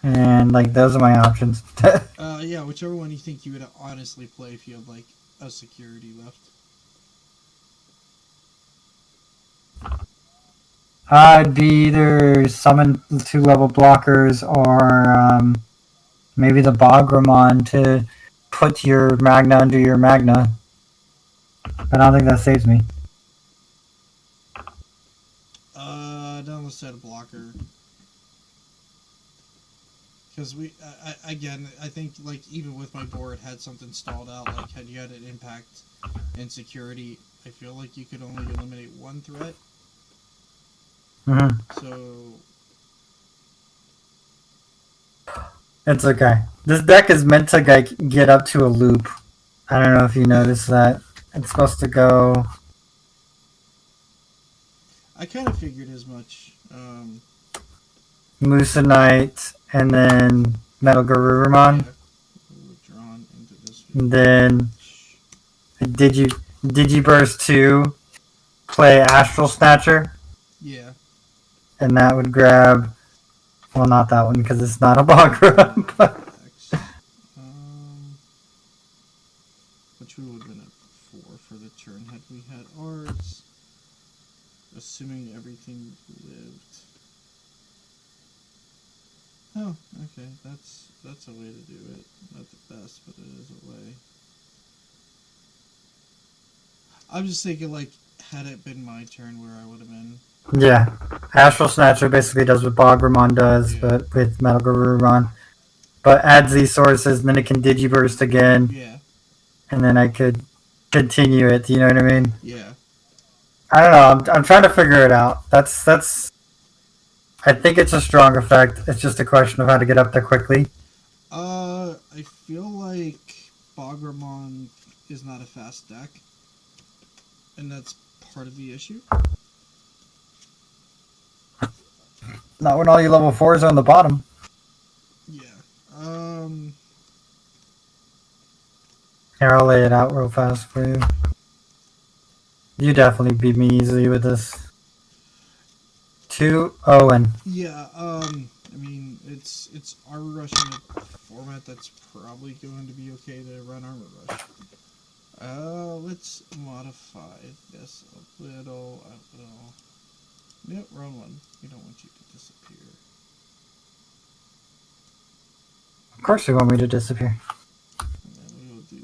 Speaker 1: And like those are my options.
Speaker 2: Yeah, whichever one you think you would honestly play if you have like a security left.
Speaker 1: I'd be either summon 2 level blockers or maybe the Bogramon to put your Magna under your Magna. But I don't think that saves me.
Speaker 2: Down the set blocker. Because I think like even with my board had something stalled out. Like had you had an impact and security, I feel like you could only eliminate one threat. So
Speaker 1: It's okay. This deck is meant to get up to a loop. I don't know if you noticed that. It's supposed to go...
Speaker 2: I kind of figured as much.
Speaker 1: Moosinite, and then Metal Garurumon.
Speaker 2: Yeah, drawn into this.
Speaker 1: And then Digiburst 2, play Astral Snatcher.
Speaker 2: Yeah.
Speaker 1: And that would grab... Well, not that one, because it's not a Bagra.
Speaker 2: Which we would have been at 4 for the turn had we had ours. Assuming everything lived. Oh, okay. That's a way to do it. Not the best, but it is a way. I'm just thinking, like, had it been my turn where I would have been.
Speaker 1: Yeah. Astral Snatcher basically does what Bogramon does,
Speaker 2: Yeah.
Speaker 1: but with Metal Garurumon. But adds these sources, and then it can Digiburst again.
Speaker 2: Yeah.
Speaker 1: And then I could continue it, you know what I mean?
Speaker 2: Yeah.
Speaker 1: I don't know, I'm trying to figure it out. That's I think it's a strong effect. It's just a question of how to get up there quickly.
Speaker 2: I feel like Bogramon is not a fast deck. And that's part of the issue.
Speaker 1: Not when all your level 4s are on the bottom.
Speaker 2: Yeah.
Speaker 1: Here, I'll lay it out real fast for you. You definitely beat me easily with this. 2 Owen.
Speaker 2: Yeah, I mean, it's Armor Rush in a format that's probably going to be okay to run Armor Rush. Let's modify this a little. Nope, wrong one. We don't want you to disappear.
Speaker 1: Of course you want me to disappear.
Speaker 2: And then we will do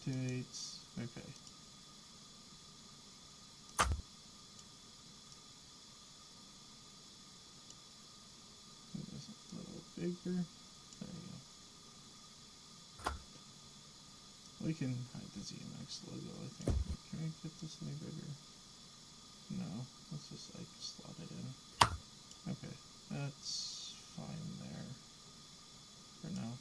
Speaker 2: the rotates. Okay. bigger? There you go. We can hide the ZMX logo, I think. Can we get this any bigger? No. Let's just like slot it in. Okay. That's fine there. For now.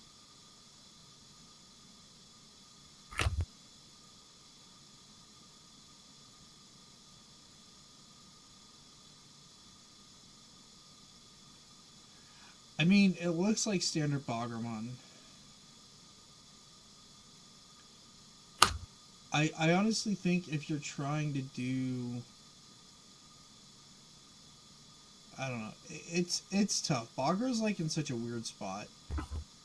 Speaker 2: I mean, it looks like standard Boggermon. I honestly think if you're trying to do... I don't know. It's tough. Bogger's like in such a weird spot.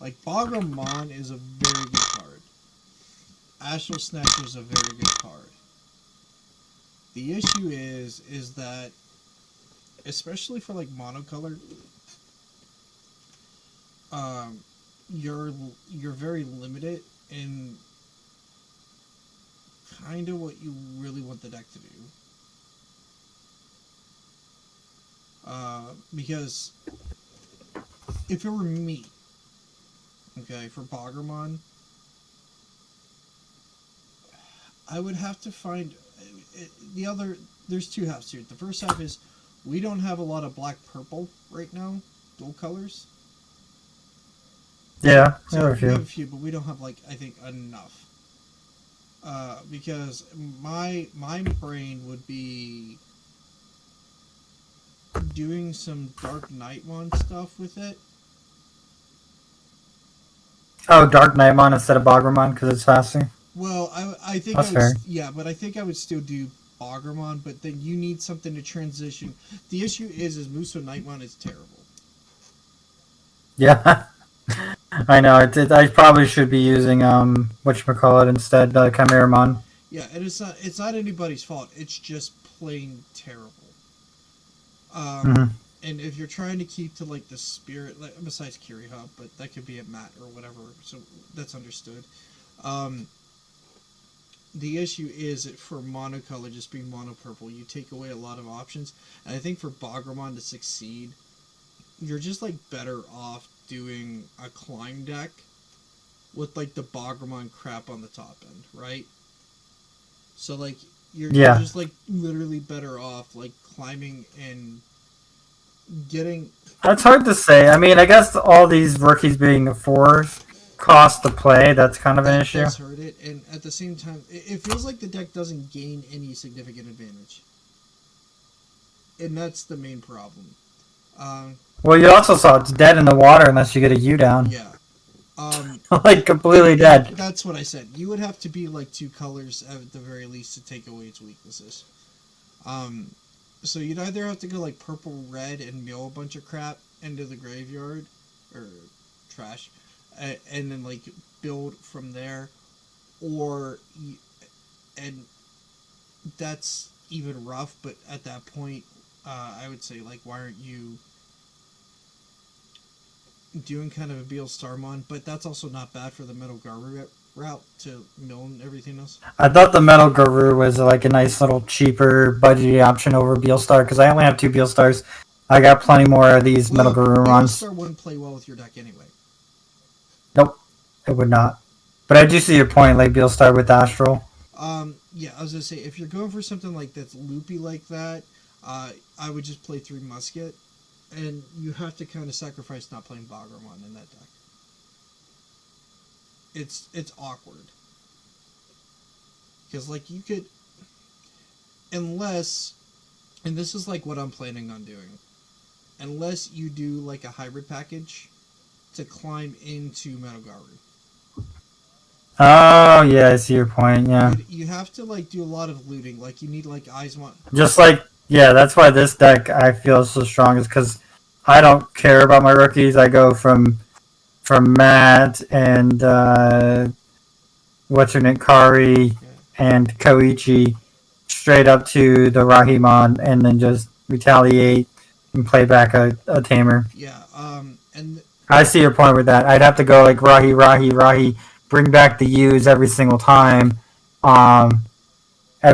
Speaker 2: Like, Boggermon is a very good card. Astral Snatcher is a very good card. The issue is that, especially for like monocolor, you're very limited in kind of what you really want the deck to do. Because if it were me, okay, for Boggermon, I would have to find there's two halves to it. The first half is we don't have a lot of black purple right now, dual colors.
Speaker 1: Yeah,
Speaker 2: So
Speaker 1: there are a
Speaker 2: we have
Speaker 1: few.
Speaker 2: a few, but we don't have, like, I think, enough. Because my brain would be doing some Dark Nightmon stuff with it.
Speaker 1: Oh, Dark Nightmon instead of Boggermon because it's faster.
Speaker 2: Well, I think
Speaker 1: That's
Speaker 2: I would,
Speaker 1: fair.
Speaker 2: yeah, but I think I would still do Boggermon, but then you need something to transition. The issue is Muso Nightmon is terrible.
Speaker 1: Yeah, I know. I probably should be using whatchamacallit instead, Chimeramon.
Speaker 2: Yeah, and it's not anybody's fault. It's just plain terrible.
Speaker 1: Mm-hmm.
Speaker 2: And if you're trying to keep to like the spirit, like, besides Kiri Hub, but that could be a mat or whatever, so that's understood. The issue is that for monocolor, just being mono purple, you take away a lot of options. And I think for Boggermon to succeed, you're just like better off doing a climb deck with like the Boggermon crap on the top end, right? So like you're just like literally better off like climbing and getting.
Speaker 1: That's hard to say. I mean, I guess all these rookies being a 4 cost to play, that's kind of an issue.
Speaker 2: Does hurt it, and at the same time, it feels like the deck doesn't gain any significant advantage, and that's the main problem.
Speaker 1: Well, you also saw it's dead in the water unless you get a U down.
Speaker 2: Yeah.
Speaker 1: Like completely dead.
Speaker 2: That's what I said. You would have to be like 2 colors at the very least to take away its weaknesses. So you'd either have to go like purple, red, and mill a bunch of crap into the graveyard or trash, and then like build from there, and that's even rough. But at that point, I would say like, why aren't you doing kind of a Beal Starmon? But that's also not bad for the Metal Garbu route to mill and everything else.
Speaker 1: I thought the Metal Guru was like a nice little cheaper budget option over Beelstar because I only have 2 Beelstars. I got plenty more of these Metal Guru runs.
Speaker 2: Beelstar wouldn't play well with your deck anyway.
Speaker 1: Nope, it would not. But I do see your point, like Beelstar with Astral.
Speaker 2: Yeah, I was gonna say if you're going for something like that's loopy like that, I would just play 3 Musket, and you have to kind of sacrifice not playing Boggermon in that deck. It's awkward because like you could, unless, and this is like what I'm planning on doing, unless you do like a hybrid package to climb into Metal Garbu.
Speaker 1: Oh yeah, I see your point. Yeah,
Speaker 2: You have to like do a lot of looting. Like you need like Eismon.
Speaker 1: just like yeah, that's why this deck I feel so strong is because I don't care about my rookies. I go from Matt and what's her name, Kari and Koichi straight up to the Rahimon, and then just retaliate and play back a tamer.
Speaker 2: Yeah. And
Speaker 1: I see your point with that. I'd have to go like Rahi, bring back the U's every single time, and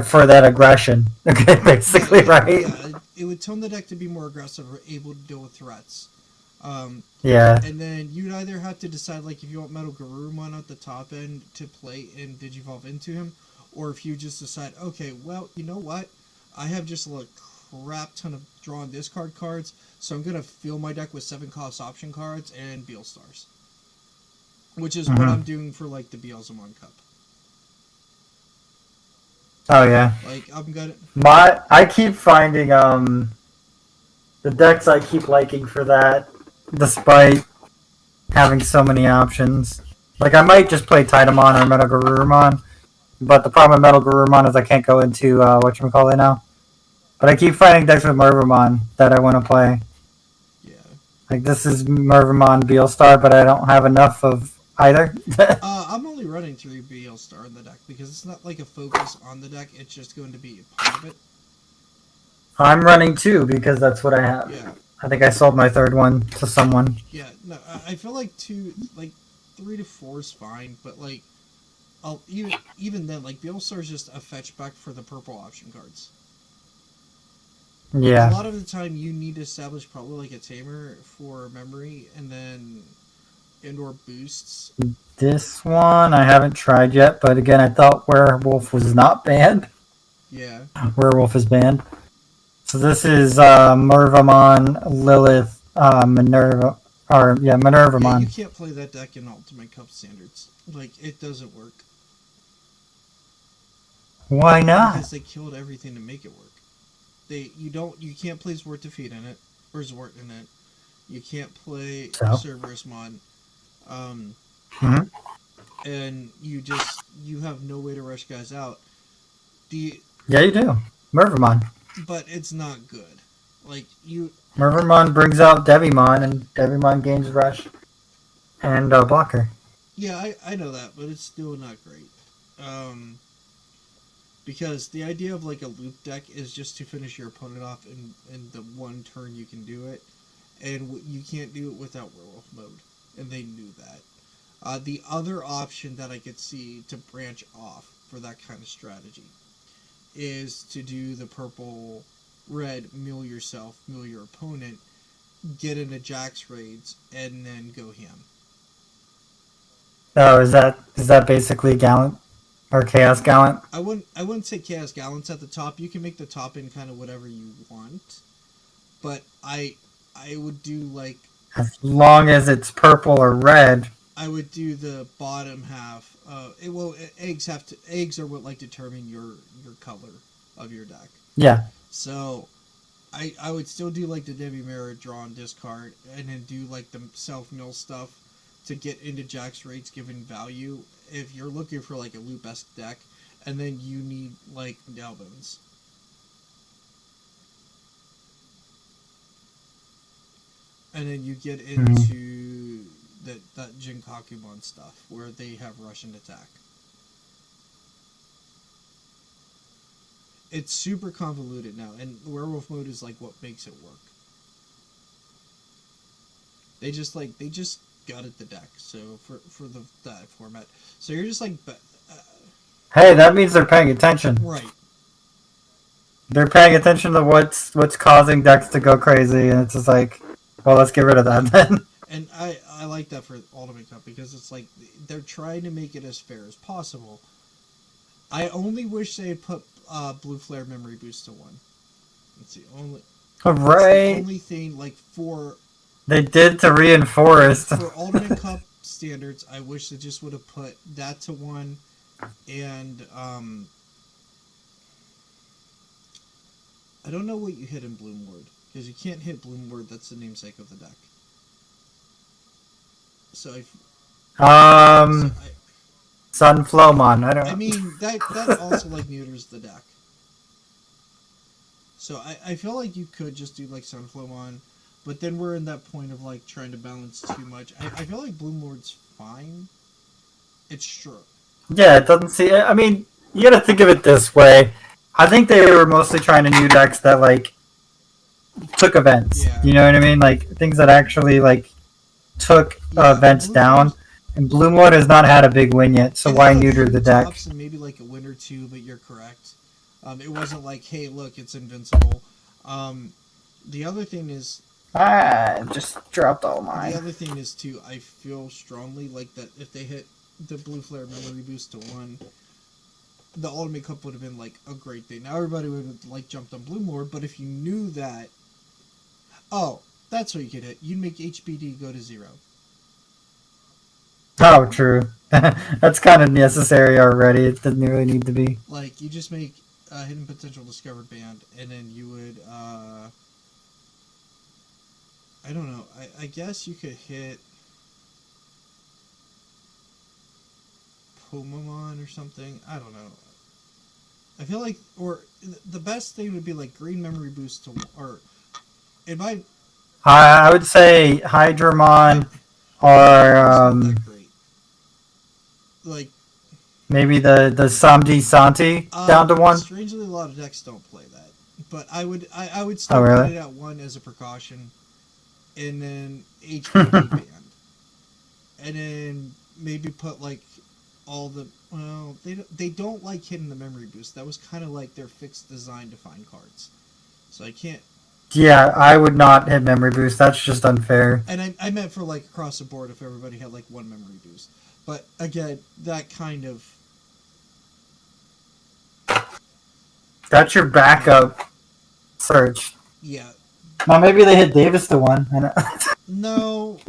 Speaker 1: for that aggression. Okay, basically, right?
Speaker 2: Yeah, it would tone the deck to be more aggressive or able to deal with threats.
Speaker 1: Yeah.
Speaker 2: And then you'd either have to decide like if you want Metal Garurumon at the top end to play and Digivolve into him, or if you just decide, okay, well, you know what, I have just a crap ton of drawn discard cards, so I'm gonna fill my deck with 7-cost option cards and Beelstars, which is what
Speaker 1: Mm-hmm.
Speaker 2: I'm doing for like the Beelzemon Cup.
Speaker 1: Oh yeah.
Speaker 2: Like I'm gonna,
Speaker 1: I keep finding the decks I keep liking for that, despite having so many options. Like I might just play Titamon or Metal Garurumon, but the problem with Metal Garurumon is I can't go into whatchamacallit now. But I keep finding decks with Mervamon that I want to play.
Speaker 2: yeah.
Speaker 1: Like this is Mervamon Beelstar, but I don't have enough of either.
Speaker 2: I'm only running 3 Beelstar in the deck because it's not like a focus on the deck; it's just going to be a part of it.
Speaker 1: I'm running 2 because that's what I have.
Speaker 2: Yeah.
Speaker 1: I think I sold my 3rd one to someone.
Speaker 2: Yeah, no, I feel like 3 to 4 is fine, but like, I'll even then, like Beelstar is just a fetch back for the purple option cards.
Speaker 1: Yeah.
Speaker 2: A lot of the time, you need to establish probably like a tamer for memory, and then and/or boosts.
Speaker 1: This one I haven't tried yet, but again, I thought Werewolf was not banned.
Speaker 2: Yeah.
Speaker 1: Werewolf is banned. So this is Mervamon, Lilith, Minerva, or yeah,
Speaker 2: Yeah,
Speaker 1: Minervamon.
Speaker 2: you can't play that deck in Ultimate Cup standards. Like it doesn't work
Speaker 1: Why not?
Speaker 2: because they killed everything to make it work. You can't play Zwart Defeat in it or Zwart in it. You can't play
Speaker 1: So?
Speaker 2: Cerberusmon. Um,
Speaker 1: Mhm.
Speaker 2: and you have no way to rush guys out. The
Speaker 1: Yeah, you do. Mervamon.
Speaker 2: but it's not good. Like you,
Speaker 1: Mervamon brings out Devimon, and Devimon gains Rush and Blocker.
Speaker 2: yeah, I know that, but it's still not great. Because the idea of like a loop deck is just to finish your opponent off in the one turn you can do it, and you can't do it without Werewolf mode, and they knew that. The other option that I could see to branch off for that kind of strategy is to do the purple red, mill yourself, mill your opponent, get into Jax raids, and then go ham.
Speaker 1: Oh, is that basically Gallant or Chaos Gallant?
Speaker 2: I wouldn't say Chaos Gallant's at the top. You can make the top end kind of whatever you want, but I would do like
Speaker 1: As long as it's purple or red.
Speaker 2: I would do the bottom half. Eggs are what like determine your color of your deck.
Speaker 1: Yeah.
Speaker 2: So I would still do like the Debbie Mirror draw and discard, and then do like the self mill stuff to get into Jack's rates given value. If you're looking for like a loop-esque deck, and then you need like Delvins. And then you get into that Jinkakumon stuff where they have Russian attack. It's super convoluted now, and werewolf mode is like what makes it work. They just gutted the deck, so for that format, so you're just like,
Speaker 1: Hey, that means they're paying attention.
Speaker 2: right?
Speaker 1: They're paying attention to what's causing decks to go crazy, and it's just like, well, let's get rid of that then.
Speaker 2: And I like that for Ultimate Cup because it's like they're trying to make it as fair as possible. I only wish they had put Blue Flare Memory Boost to 1. It's the only.
Speaker 1: Right.
Speaker 2: It's the only thing like for
Speaker 1: They did to reinforce.
Speaker 2: for Ultimate Cup standards. I wish they just would have put that to 1, and I don't know what you hit in Bloomward because you can't hit Bloomward. That's the namesake of the deck. So
Speaker 1: Sunflowmon. I don't know.
Speaker 2: I mean that also like neuters the deck. So I feel like you could just do like Sunflowmon, but then we're in that point of like trying to balance too much. I feel like Bloomward's fine. It's true.
Speaker 1: Yeah, it doesn't see. I mean, you got to think of it this way. I think they were mostly trying to new decks that like took events.
Speaker 2: Yeah.
Speaker 1: You know what I mean? Like things that actually like took events down. And Bloomwood has not had a big win yet, so why neuter the deck?
Speaker 2: And maybe like a win or two, but you're correct. It wasn't like, hey, look, it's invincible. The other thing is,
Speaker 1: I just dropped all
Speaker 2: The
Speaker 1: mine.
Speaker 2: other thing is too, I feel strongly like that if they hit the Blue Flare memory boost to 1, the Ultimate Cup would have been like a great thing. Now everybody would have like jumped on Blue more, but if you knew that, oh, that's what you could hit. You'd make HBD go to 0.
Speaker 1: Oh, true. That's kind of necessary already. It doesn't really need to be.
Speaker 2: Like you just make a hidden potential discovered band, and then you would I don't know. I guess you could hit Pokemon or something. I don't know. I feel like, or the best thing would be like green memory boost to, or it might.
Speaker 1: I would say Hydramon or
Speaker 2: Hydramon's not that great. Like,
Speaker 1: maybe the Samdi Santi down to 1.
Speaker 2: strangely, a lot of decks don't play that, but I would
Speaker 1: Oh,
Speaker 2: still put
Speaker 1: really?
Speaker 2: it at 1 as a precaution, and then HPD band, and then maybe put like all the they don't like hitting the memory boost. That was kind of like their fixed design to find cards. So I can't.
Speaker 1: Yeah, I would not hit Memory Boost. That's just unfair.
Speaker 2: And I meant for like across the board if everybody had like 1 memory boost. But again, that kind of
Speaker 1: That's your backup search.
Speaker 2: yeah.
Speaker 1: Now maybe they hit Davis to 1. I don't-
Speaker 2: No,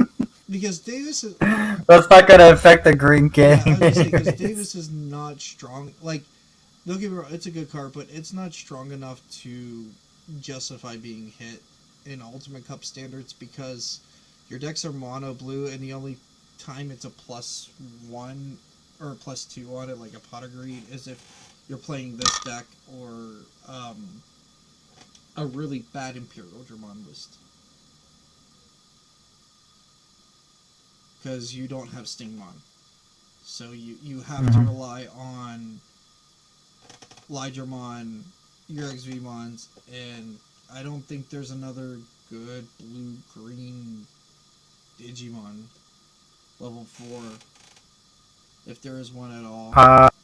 Speaker 2: because Davis is
Speaker 1: That's not going to affect the green game.
Speaker 2: yeah. I was gonna say because Davis is not strong. Like don't get me wrong, it's a good card, but it's not strong enough to justify being hit in Ultimate Cup standards because your decks are mono blue, and the only time it's a +1 or a +2 on it, like a pot of greed, is if you're playing this deck or a really bad Imperial Dramon list. Because you don't have Stingmon. So you have to rely on Lydramon, your XVmons, and I don't think there's another good blue-green Digimon level 4, if there is one at all.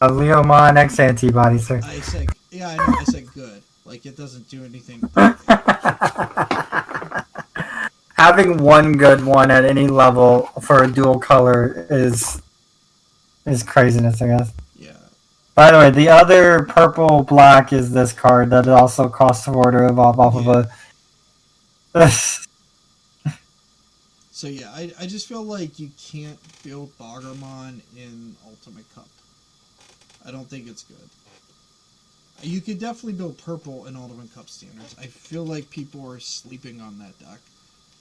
Speaker 1: Leomon X antibody, sir.
Speaker 2: I said, yeah, I know, I said good. Like, it doesn't do anything.
Speaker 1: Having one good one at any level for a dual color is craziness, I guess.
Speaker 2: Yeah.
Speaker 1: By the way, the other purple black is this card that also costs 4 to evolve off of a.
Speaker 2: So yeah, I just feel like you can't build Boggermon in Ultimate Cup. I don't think it's good. You could definitely build purple in Ultimate Cup standards. I feel like people are sleeping on that deck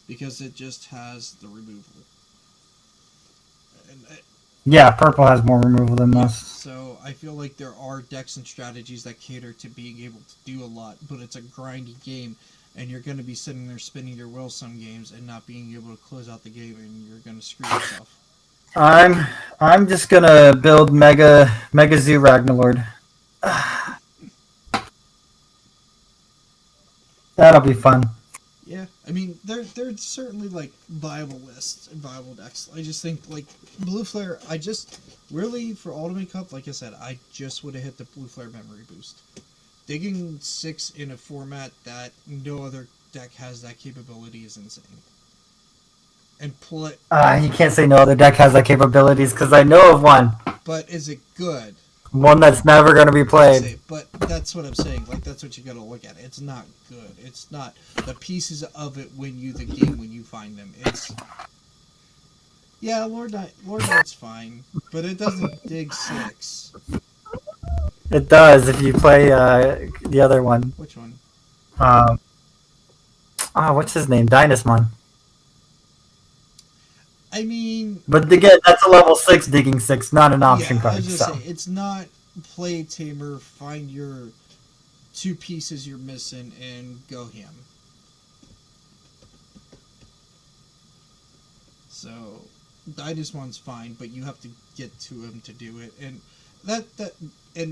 Speaker 2: because it just has the removal. And
Speaker 1: Yeah, purple has more removal than most.
Speaker 2: so I feel like there are decks and strategies that cater to being able to do a lot, but it's a grindy game, and you're going to be sitting there spinning your wheel some games and not being able to close out the game, and you're going to screw yourself.
Speaker 1: I'm just gonna build Mega Zoo Ragnarlord. That'll be fun.
Speaker 2: Yeah, I mean, there's certainly like viable lists and viable decks. I just think like Blue Flare. I just really for Ultimate Cup, like I said, I just would have hit the Blue Flare memory boost. Digging 6 in a format that no other deck has that capability is insane. And play,
Speaker 1: You can't say no other deck has that capabilities because I know of one.
Speaker 2: but is it good?
Speaker 1: One that's never gonna be played.
Speaker 2: But that's what I'm saying. Like that's what you got to look at. It's not good. It's not the pieces of it win you the game when you find them. It's yeah, Lord Knight's fine, but it doesn't dig 6.
Speaker 1: It does if you play the other one.
Speaker 2: Which one?
Speaker 1: What's his name? Dynasmon.
Speaker 2: I mean,
Speaker 1: But again, that's a level 6 digging 6, not an option
Speaker 2: yeah, I
Speaker 1: card.
Speaker 2: was just
Speaker 1: So.
Speaker 2: saying, it's not play tamer. Find your 2 pieces you're missing and go ham. So, Dynasmon's fine, but you have to get to him to do it, and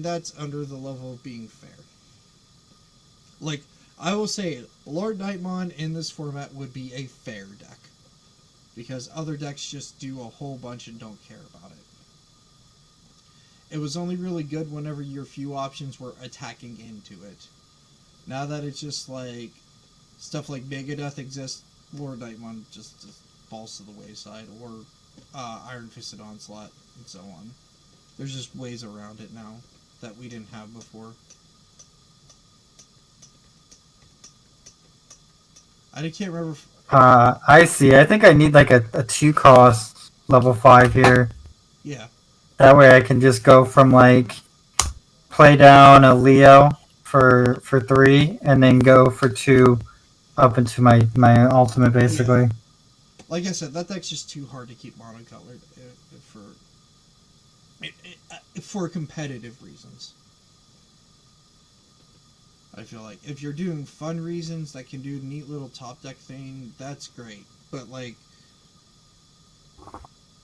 Speaker 2: that's under the level of being fair. Like I will say, Lord Nightmon in this format would be a fair deck. Because other decks just do a whole bunch and don't care about it. It was only really good whenever your few options were attacking into it. Now that it's just like stuff like Megadeth exists, Lord Nightmon just falls to the wayside, or Iron Fisted Onslaught, and so on. There's just ways around it now that we didn't have before. I can't remember.
Speaker 1: I see. I think I need like a 2-cost level 5 here.
Speaker 2: Yeah.
Speaker 1: That way I can just go from like play down a Leo for 3 and then go for 2 up into my ultimate basically.
Speaker 2: Yeah. Like I said, that deck's just too hard to keep monocolored for competitive reasons. I feel like if you're doing fun reasons that can do a neat little top deck thing, that's great. But like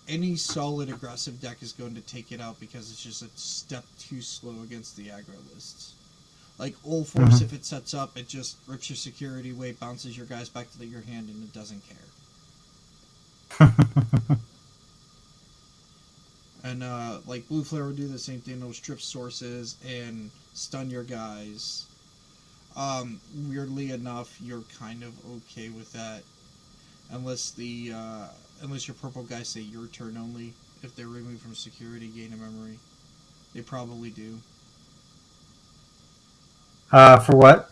Speaker 2: any solid aggressive deck is going to take it out because it's just a step too slow against the aggro lists. Like Old Force, if it sets up, it just rips your security away, bounces your guys back to your hand, and it doesn't care. And like Blue Flare will do the same thing. It'll strip sources and stun your guys. Weirdly enough, you're kind of okay with that, unless your purple guys say your turn only. If they're removed from security, gain a memory. They probably do.
Speaker 1: For what?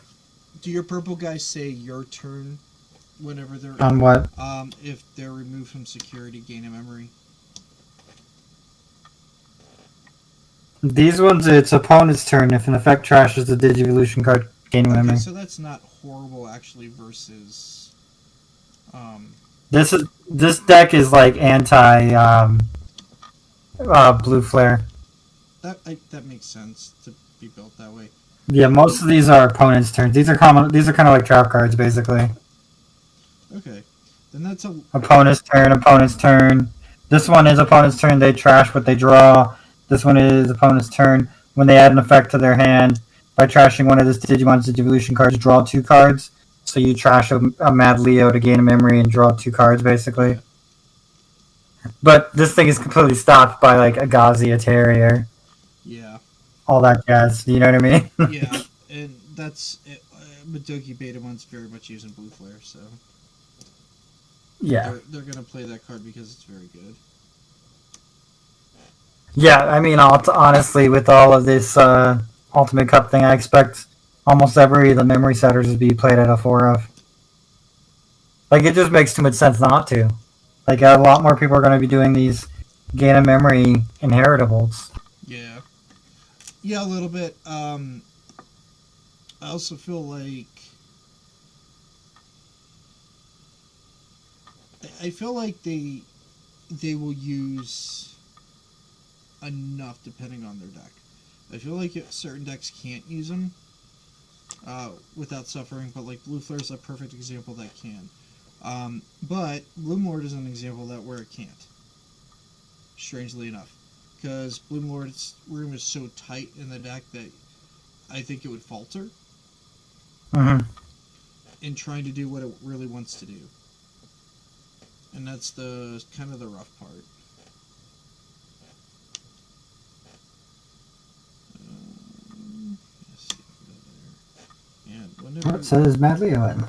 Speaker 2: Do your purple guys say your turn whenever they're
Speaker 1: on what?
Speaker 2: If they're removed from security, gain a memory.
Speaker 1: These ones, it's opponent's turn. If an effect trashes the Digivolution card, gain memory.
Speaker 2: Okay, so that's not horrible actually. Versus,
Speaker 1: this deck is like anti Blue Flare.
Speaker 2: That makes sense to be built that way.
Speaker 1: Yeah, most of these are opponent's turns. These are common. These are kind of like trap cards, basically.
Speaker 2: Okay, then that's a
Speaker 1: opponent's turn. Opponent's turn. This one is opponent's turn. They trash what they draw. This one is opponent's turn. When they add an effect to their hand by trashing one of this Digimon's Digivolution cards, draw 2 cards. So you trash a Mad Leo to gain a memory and draw 2 cards, basically. But this thing is completely stopped by like a Gauzy, a Terrier.
Speaker 2: Yeah.
Speaker 1: All that jazz. You know what I mean?
Speaker 2: Yeah, and that's Madoki Betamon's very much using Blue Flare, so
Speaker 1: yeah,
Speaker 2: they're gonna play that card because it's very good.
Speaker 1: Yeah, I mean, honestly, with all of this Ultimate Cup thing, I expect almost every of the memory setters to be played at a 4 of. Like, it just makes too much sense not to. Like, a lot more people are going to be doing these gain of memory inheritables.
Speaker 2: Yeah. Yeah, a little bit. I also feel like they will use enough depending on their deck. I feel like certain decks can't use them without suffering, but like Blue Flare's a perfect example that can. But Bloom Lord is an example that where it can't. Strangely enough, because Bloom Lord's room is so tight in the deck that I think it would falter in trying to do what it really wants to do, and that's the kind of the rough part.
Speaker 1: What says Mad Leo in?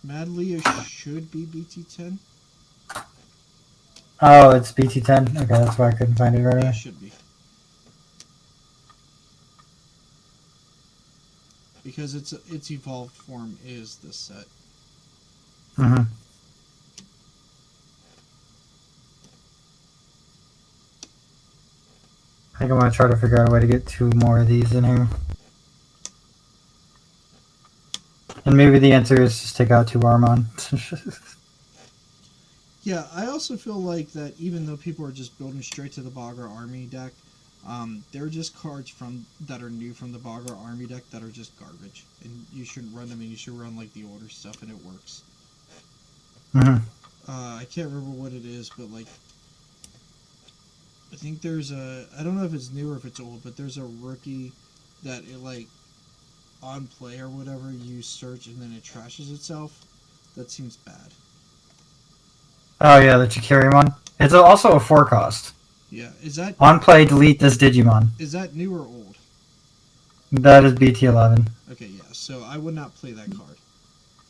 Speaker 2: Mad Leo should be BT10.
Speaker 1: Oh, it's BT10? Okay, that's why I couldn't find it right away.
Speaker 2: It should be. Because its evolved form is this set.
Speaker 1: I think I'm going to try to figure out a way to get 2 more of these in here. And maybe the answer is just take out 2 Armon.
Speaker 2: Yeah, I also feel like that even though people are just building straight to the Bagra Army deck, there are just cards that are new from the Bagra Army deck that are just garbage. And you shouldn't run them, and you should run like the older stuff, and it works. I can't remember what it is, but like, I think there's I don't know if it's new or if it's old, but there's a rookie that it like, on play or whatever, you search and then it trashes itself. That seems bad.
Speaker 1: Oh yeah, the Chikiri one. It's also a 4 cost.
Speaker 2: Yeah, is that...
Speaker 1: On play, delete this Digimon.
Speaker 2: Is that new or old?
Speaker 1: That is BT11.
Speaker 2: Okay, yeah, so I would not play that card.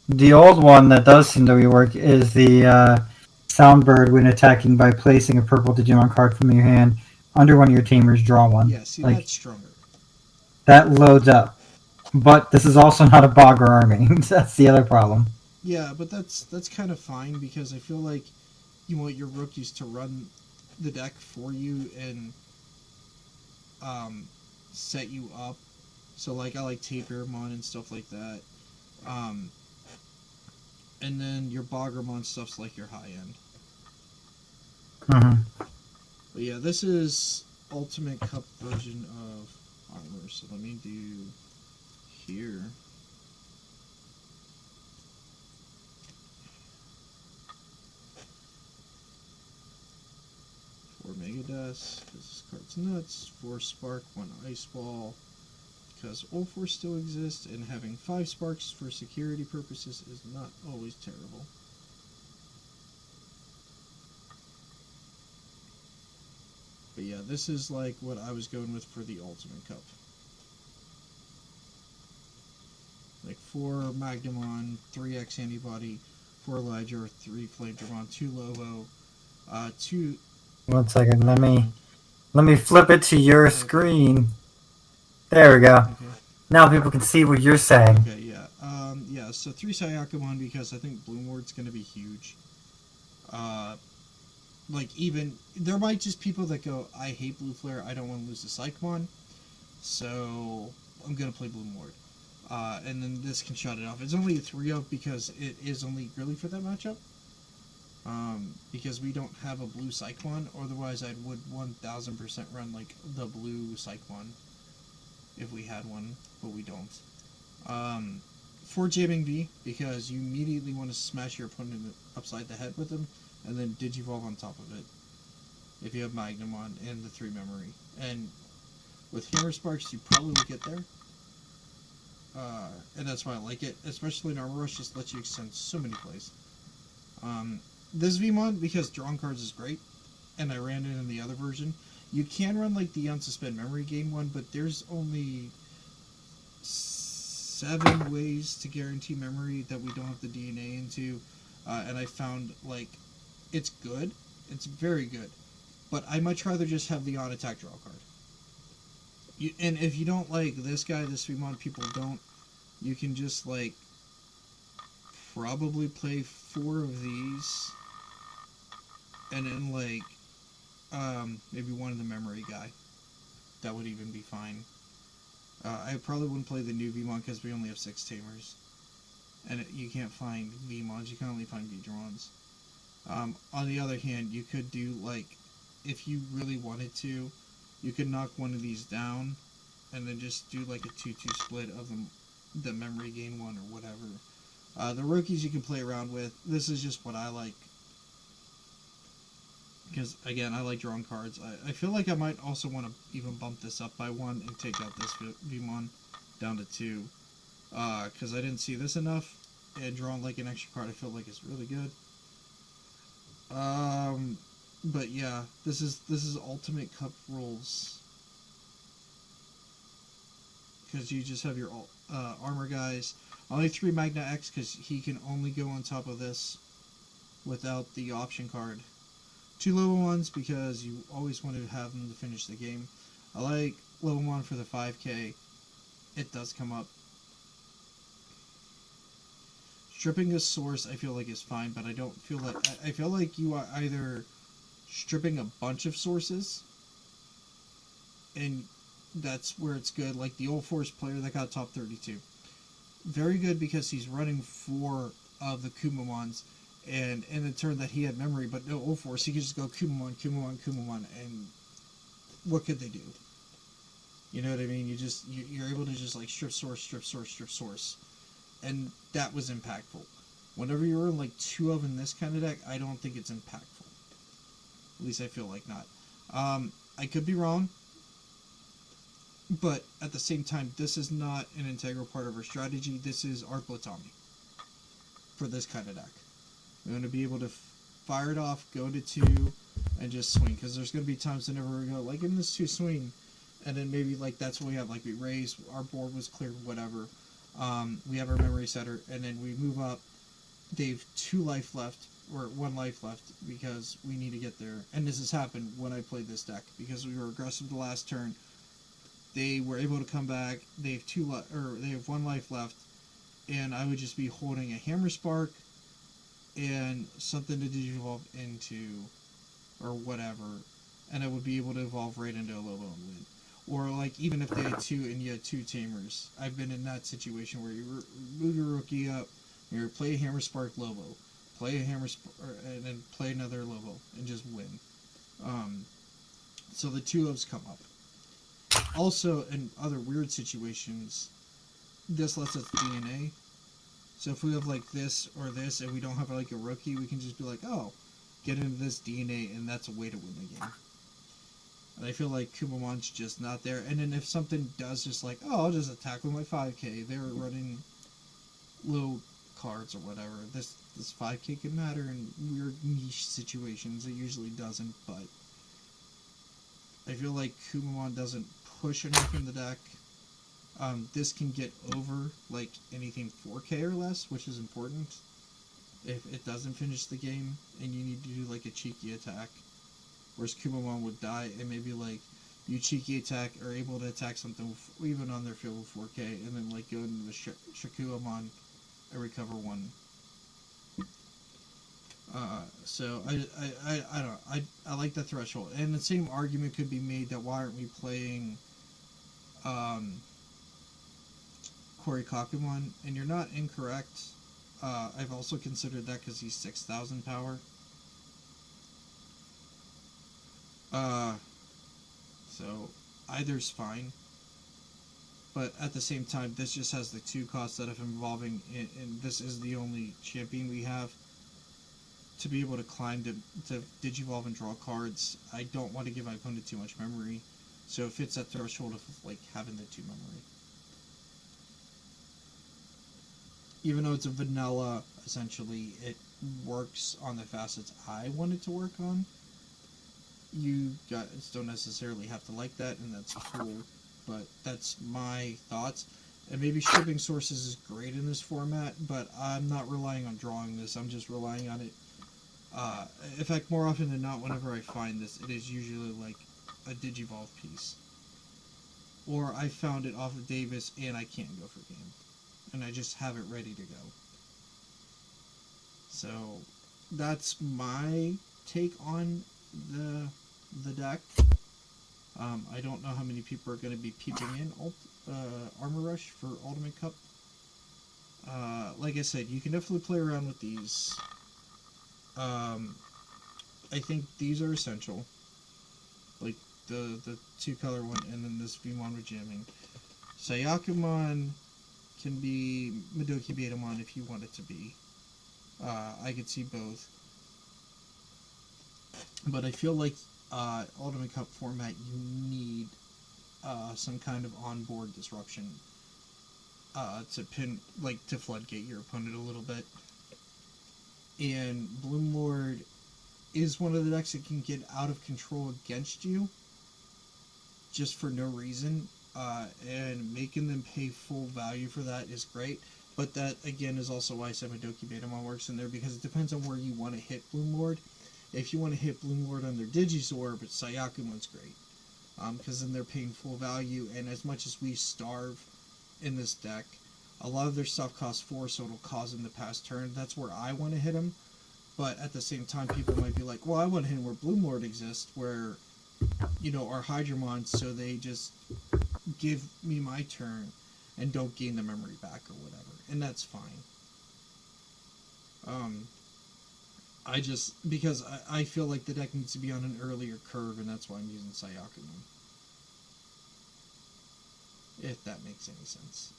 Speaker 1: The old one that does seem to rework is the Soundbird when attacking by placing a purple Digimon card from your hand under one of your teamers, draw one.
Speaker 2: Yeah, see,
Speaker 1: Like,
Speaker 2: that's stronger.
Speaker 1: that loads up. But this is also not a Bogger army. That's the other problem.
Speaker 2: Yeah, but that's kind of fine because I feel like you want your rookies to run the deck for you and um, set you up. So like I like Tapermon and stuff like that. Um, and then your Boggermon stuff's like your high end.
Speaker 1: Mm-hmm.
Speaker 2: But yeah, this is Ultimate Cup version of armor. So let me do here. Four Mega Dust, because this card's nuts. 4 Spark, 1 Ice Ball, because Ulfor still exists, and having 5 Sparks for security purposes is not always terrible. But yeah, this is like what I was going with for the Ultimate Cup. Like 4 Magnamon, 3X Antibody, 4 Elijah, 3 Flame Dramon, 2 Lobo, 2...
Speaker 1: 1 second. Let me flip it to your screen. There we go.
Speaker 2: Okay.
Speaker 1: Now people can see what you're saying.
Speaker 2: Okay, yeah. Yeah, so 3 Sayakamon because I think Bloomward's going to be huge. Like, even... There might just people that go, I hate Blue Flare, I don't want to lose to Psychmon, so I'm going to play Bloomward. And then this can shut it off. It's only a 3-up because it is only really for that matchup. Because we don't have a blue Psychmon, otherwise I would 1000% run, like, the blue Psychmon if we had one, but we don't. For jamming V, because you immediately want to smash your opponent upside the head with them, and then Digivolve on top of it, if you have Magnamon and the 3 memory. And with Hammer Sparks, you probably will get there. And that's why I like it, especially in Armor Rush, just lets you extend so many plays. This VMon, because drawing cards is great, and I ran it in the other version, you can run like the Unsuspend Memory game one, but there's only 7 ways to guarantee memory that we don't have the DNA into, and I found, like, it's good, it's very good, but I much rather just have the on-attack draw card. And if you don't like this guy, this VMon, people don't, you can just, like, probably play 4 of these, and then, like, maybe one of the memory guy. That would even be fine. I probably wouldn't play the new VMon because we only have 6 Tamers. And you can't find VMons, you can only find V-Drons. On the other hand, you could do, like, if you really wanted to, you could knock one of these down, and then just do, like, a 2-2 split of the memory gain one or whatever. The rookies you can play around with. This is just what I like. Because, again, I like drawing cards. I feel like I might also want to even bump this up by 1 and take out this VMon down to 2. Because I didn't see this enough. And drawing, like, an extra card I feel like is really good. But yeah, this is Ultimate Cup rules. Because you just have your armor guys. Only 3 Magna X because he can only go on top of this without the option card. 2 level 1s because you always want to have them to finish the game. I like level 1 for the 5k. It does come up. Stripping a source I feel like is fine, but I don't feel like... I feel like you are either stripping a bunch of sources, and that's where it's good. Like the Old Force player that got top 32. Very good because he's running 4 of the Kumamons, and in the turn that he had memory but no Old Force, he could just go Kumamon, Kumamon, Kumamon, and what could they do? You know what I mean? You're able to just like strip source, strip source, strip source. And that was impactful. Whenever you're in like 2 of in this kind of deck, I don't think it's impactful. At least I feel like not. I could be wrong, but at the same time, this is not an integral part of our strategy. This is our Blitzombie for this kind of deck. We want to be able to fire it off, go to 2, and just swing. Because there's going to be times whenever we go, like in this 2 swing, and then maybe like that's what we have. Like we raise, our board was cleared, whatever. We have our memory setter, and then we move up. They have 2 life left, or 1 life left, because we need to get there. And this has happened when I played this deck, because we were aggressive the last turn. They were able to come back. They have they have 1 life left, and I would just be holding a Hammer Spark and something to digivolve into, or whatever, and I would be able to evolve right into a Lobo and win. Or like even if they had 2 and you had 2 Tamers, I've been in that situation where you move your rookie up, you play a Hammer Spark Lobo, play a and then play another Lobo and just win. So the 2-ofs come up. Also, in other weird situations, this lets us DNA. So if we have like this or this, and we don't have like a rookie, we can just be like, oh, get into this DNA, and that's a way to win the game. And I feel like Kumamon's just not there. And then if something does just like, oh, I'll just attack with my 5k, they're running low cards or whatever. This 5k can matter in weird niche situations. It usually doesn't, but I feel like Kumamon doesn't push enough in the deck. This can get over like anything 4k or less, which is important if it doesn't finish the game and you need to do like a cheeky attack. Whereas Kumamon would die, and maybe like you cheeky attack are able to attack something even on their field with 4k, and then like go into the Shakuamon and recover 1. So I don't know. I like the threshold, and the same argument could be made that why aren't we playing Korikakumon, and you're not incorrect. I've also considered that because he's 6,000 power. So either's fine, but at the same time, this just has the 2 costs that of evolving, and this is the only champion we have to be able to climb to Digivolve and draw cards. I don't want to give my opponent too much memory, so it fits that threshold of like having the 2 memory. Even though it's a vanilla, essentially, it works on the facets I want it to work on. You guys don't necessarily have to like that, and that's cool, but that's my thoughts. And maybe shipping sources is great in this format, but I'm not relying on drawing this. I'm just relying on it. In fact, more often than not, whenever I find this, it is usually like a Digivolve piece. Or I found it off of Davis and I can't go for game. And I just have it ready to go. So that's my take on the deck. I don't know how many people are going to be peeping in Armor Rush for Ultimate Cup. Like I said, you can definitely play around with these. I think these are essential. Like the 2-color one, and then this Vmon with jamming. Sayakumon can be Madoki Betamon if you want it to be. I could see both. But I feel like Ultimate Cup format, you need some kind of onboard disruption to floodgate your opponent a little bit. And Bloom Lord is one of the decks that can get out of control against you just for no reason, and making them pay full value for that is great. But that, again, is also why Semidoki Betamon works in there, because it depends on where you want to hit Bloom Lord. If you want to hit Bloom Lord on their Digizorb, Sayakumon's great, because then they're paying full value, and as much as we starve in this deck, a lot of their stuff costs 4, so it'll cause them to pass turn. That's where I want to hit them. But at the same time, people might be like, well, I want to hit him where Bloom Lord exists, where, our Hydramon, so they just give me my turn and don't gain the memory back or whatever. And that's fine. Because I feel like the deck needs to be on an earlier curve, and that's why I'm using Sayakumon. If that makes any sense.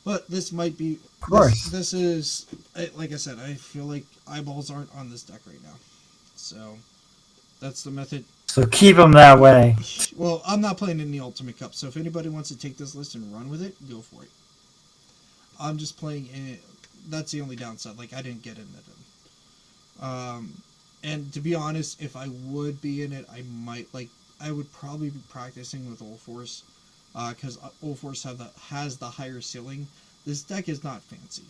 Speaker 2: But this might be...
Speaker 1: Of course.
Speaker 2: This is... Like I said, I feel like eyeballs aren't on this deck right now. So, that's the method.
Speaker 1: So keep them that way.
Speaker 2: Well, I'm not playing in the Ultimate Cup, so if anybody wants to take this list and run with it, go for it. I'm just playing in it. That's the only downside. Like, I didn't get in it. And to be honest, if I would be in it, I would probably be practicing with All Force. because Old Force has the higher ceiling. This deck is not fancy.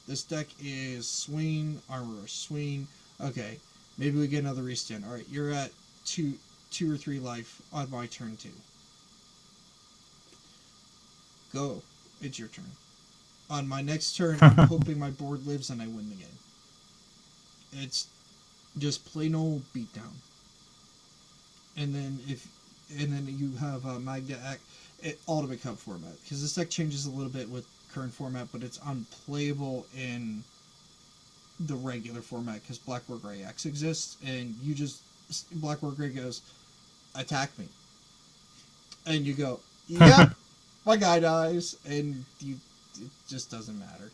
Speaker 2: This deck is Swain, Armorer, Swain. Okay, maybe we get another restand. All right, you're at two or three life on my turn 2. Go. It's your turn. On my next turn, I'm hoping my board lives and I win the game. It's just plain old beatdown. And then you have Magna Ultimate Cup format, because this deck changes a little bit with current format, but it's unplayable in the regular format because Black War Gray X exists, and you just Black War Gray goes, attack me, and you go, yeah, my guy dies, and it just doesn't matter.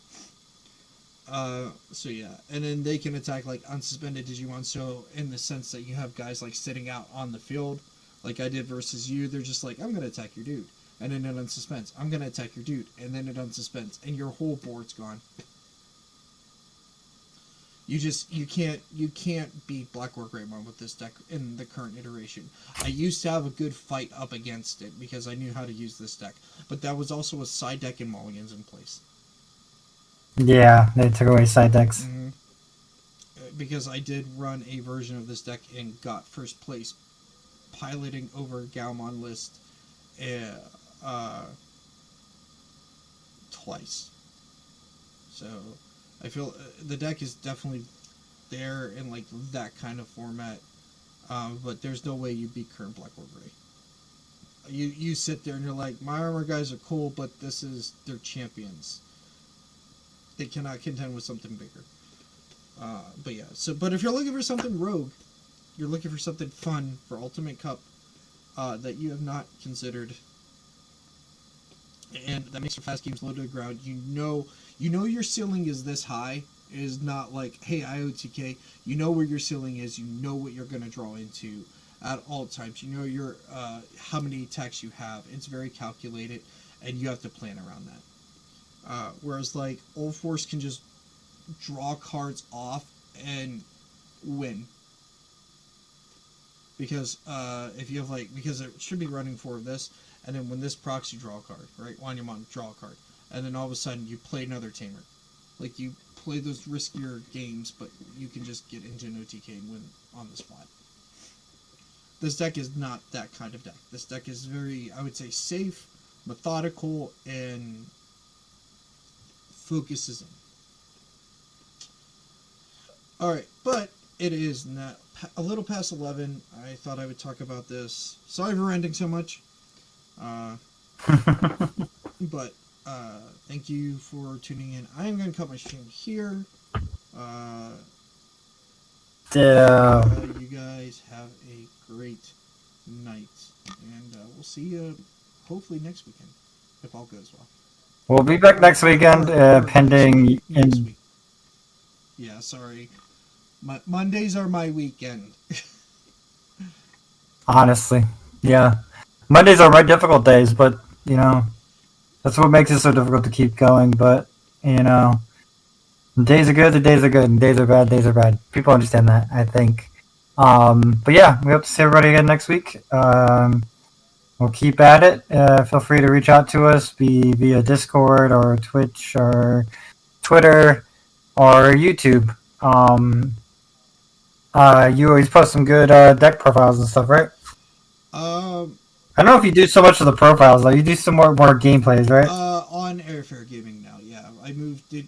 Speaker 2: So yeah, and then they can attack like unsuspended Digimon. So in the sense that you have guys like sitting out on the field, like I did versus you, they're just like, I'm gonna attack your dude, and then it unsuspends. I'm gonna attack your dude, and then it unsuspends, and your whole board's gone. You can't beat Black War Greymon with this deck in the current iteration. I used to have a good fight up against it because I knew how to use this deck, but that was also a side deck and mulligans in place.
Speaker 1: Yeah, they took away side decks.
Speaker 2: Mm-hmm. Because I did run a version of this deck and got first place, piloting over Gaomon list twice. So I feel the deck is definitely there in like that kind of format, but there's no way you beat current Black War Gray. You sit there and you're like, my armor guys are cool, but they're champions. They cannot contend with something bigger. But yeah, but if you're looking for something rogue, you're looking for something fun for Ultimate Cup that you have not considered, and that makes your fast games low to the ground. You know your ceiling is this high. It is not like, hey, IOTK. You know where your ceiling is. You know what you're going to draw into at all times. You know your how many attacks you have. It's very calculated, and you have to plan around that. Whereas like Old Force can just draw cards off and win, because if you have because it should be running 4 of this, and then when this procs you draw a card, right? Wanyamon, draw a card, and then all of a sudden you play another Tamer. Like you play those riskier games, but you can just get into an OTK and win on the spot. This deck is not that kind of deck. This deck is very, I would say, safe, methodical, and focuses in. Alright, but it is now a little past 11. I thought I would talk about this. Sorry for ranting so much. But thank you for tuning in. I am going to cut my stream here. You guys have a great night. And we'll see you hopefully next weekend, if all goes well.
Speaker 1: We'll be back next weekend, pending.
Speaker 2: Next week. Yeah, sorry. Mondays are my weekend.
Speaker 1: Honestly, yeah. Mondays are my difficult days, but, that's what makes it so difficult to keep going. But, the days are good, the days are good, and days are bad, days are bad. People understand that, I think. But yeah, we hope to see everybody again next week. We'll keep at it. Feel free to reach out to us via Discord or Twitch or Twitter or YouTube. You always post some good deck profiles and stuff, right? I don't know if you do so much of the profiles, though. You do some more gameplays, right?
Speaker 2: On Airfare Gaming now, yeah. I moved it.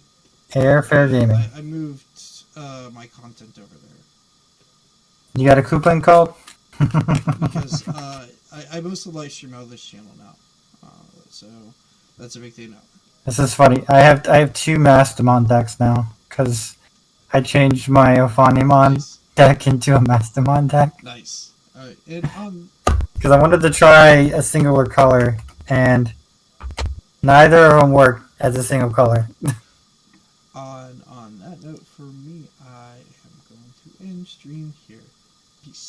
Speaker 1: Airfare Gaming.
Speaker 2: I moved my content over there.
Speaker 1: You got a coupon code?
Speaker 2: Because I mostly live stream out of this channel now, so that's a big thing now.
Speaker 1: This is funny. I have 2 Mastamon decks now because I changed my Ophanimon deck into a Mastamon deck.
Speaker 2: Nice. All right, and
Speaker 1: because I wanted to try a singular color, and neither of them worked as a single color.
Speaker 2: on that note, for me, I am going to end stream here. Peace.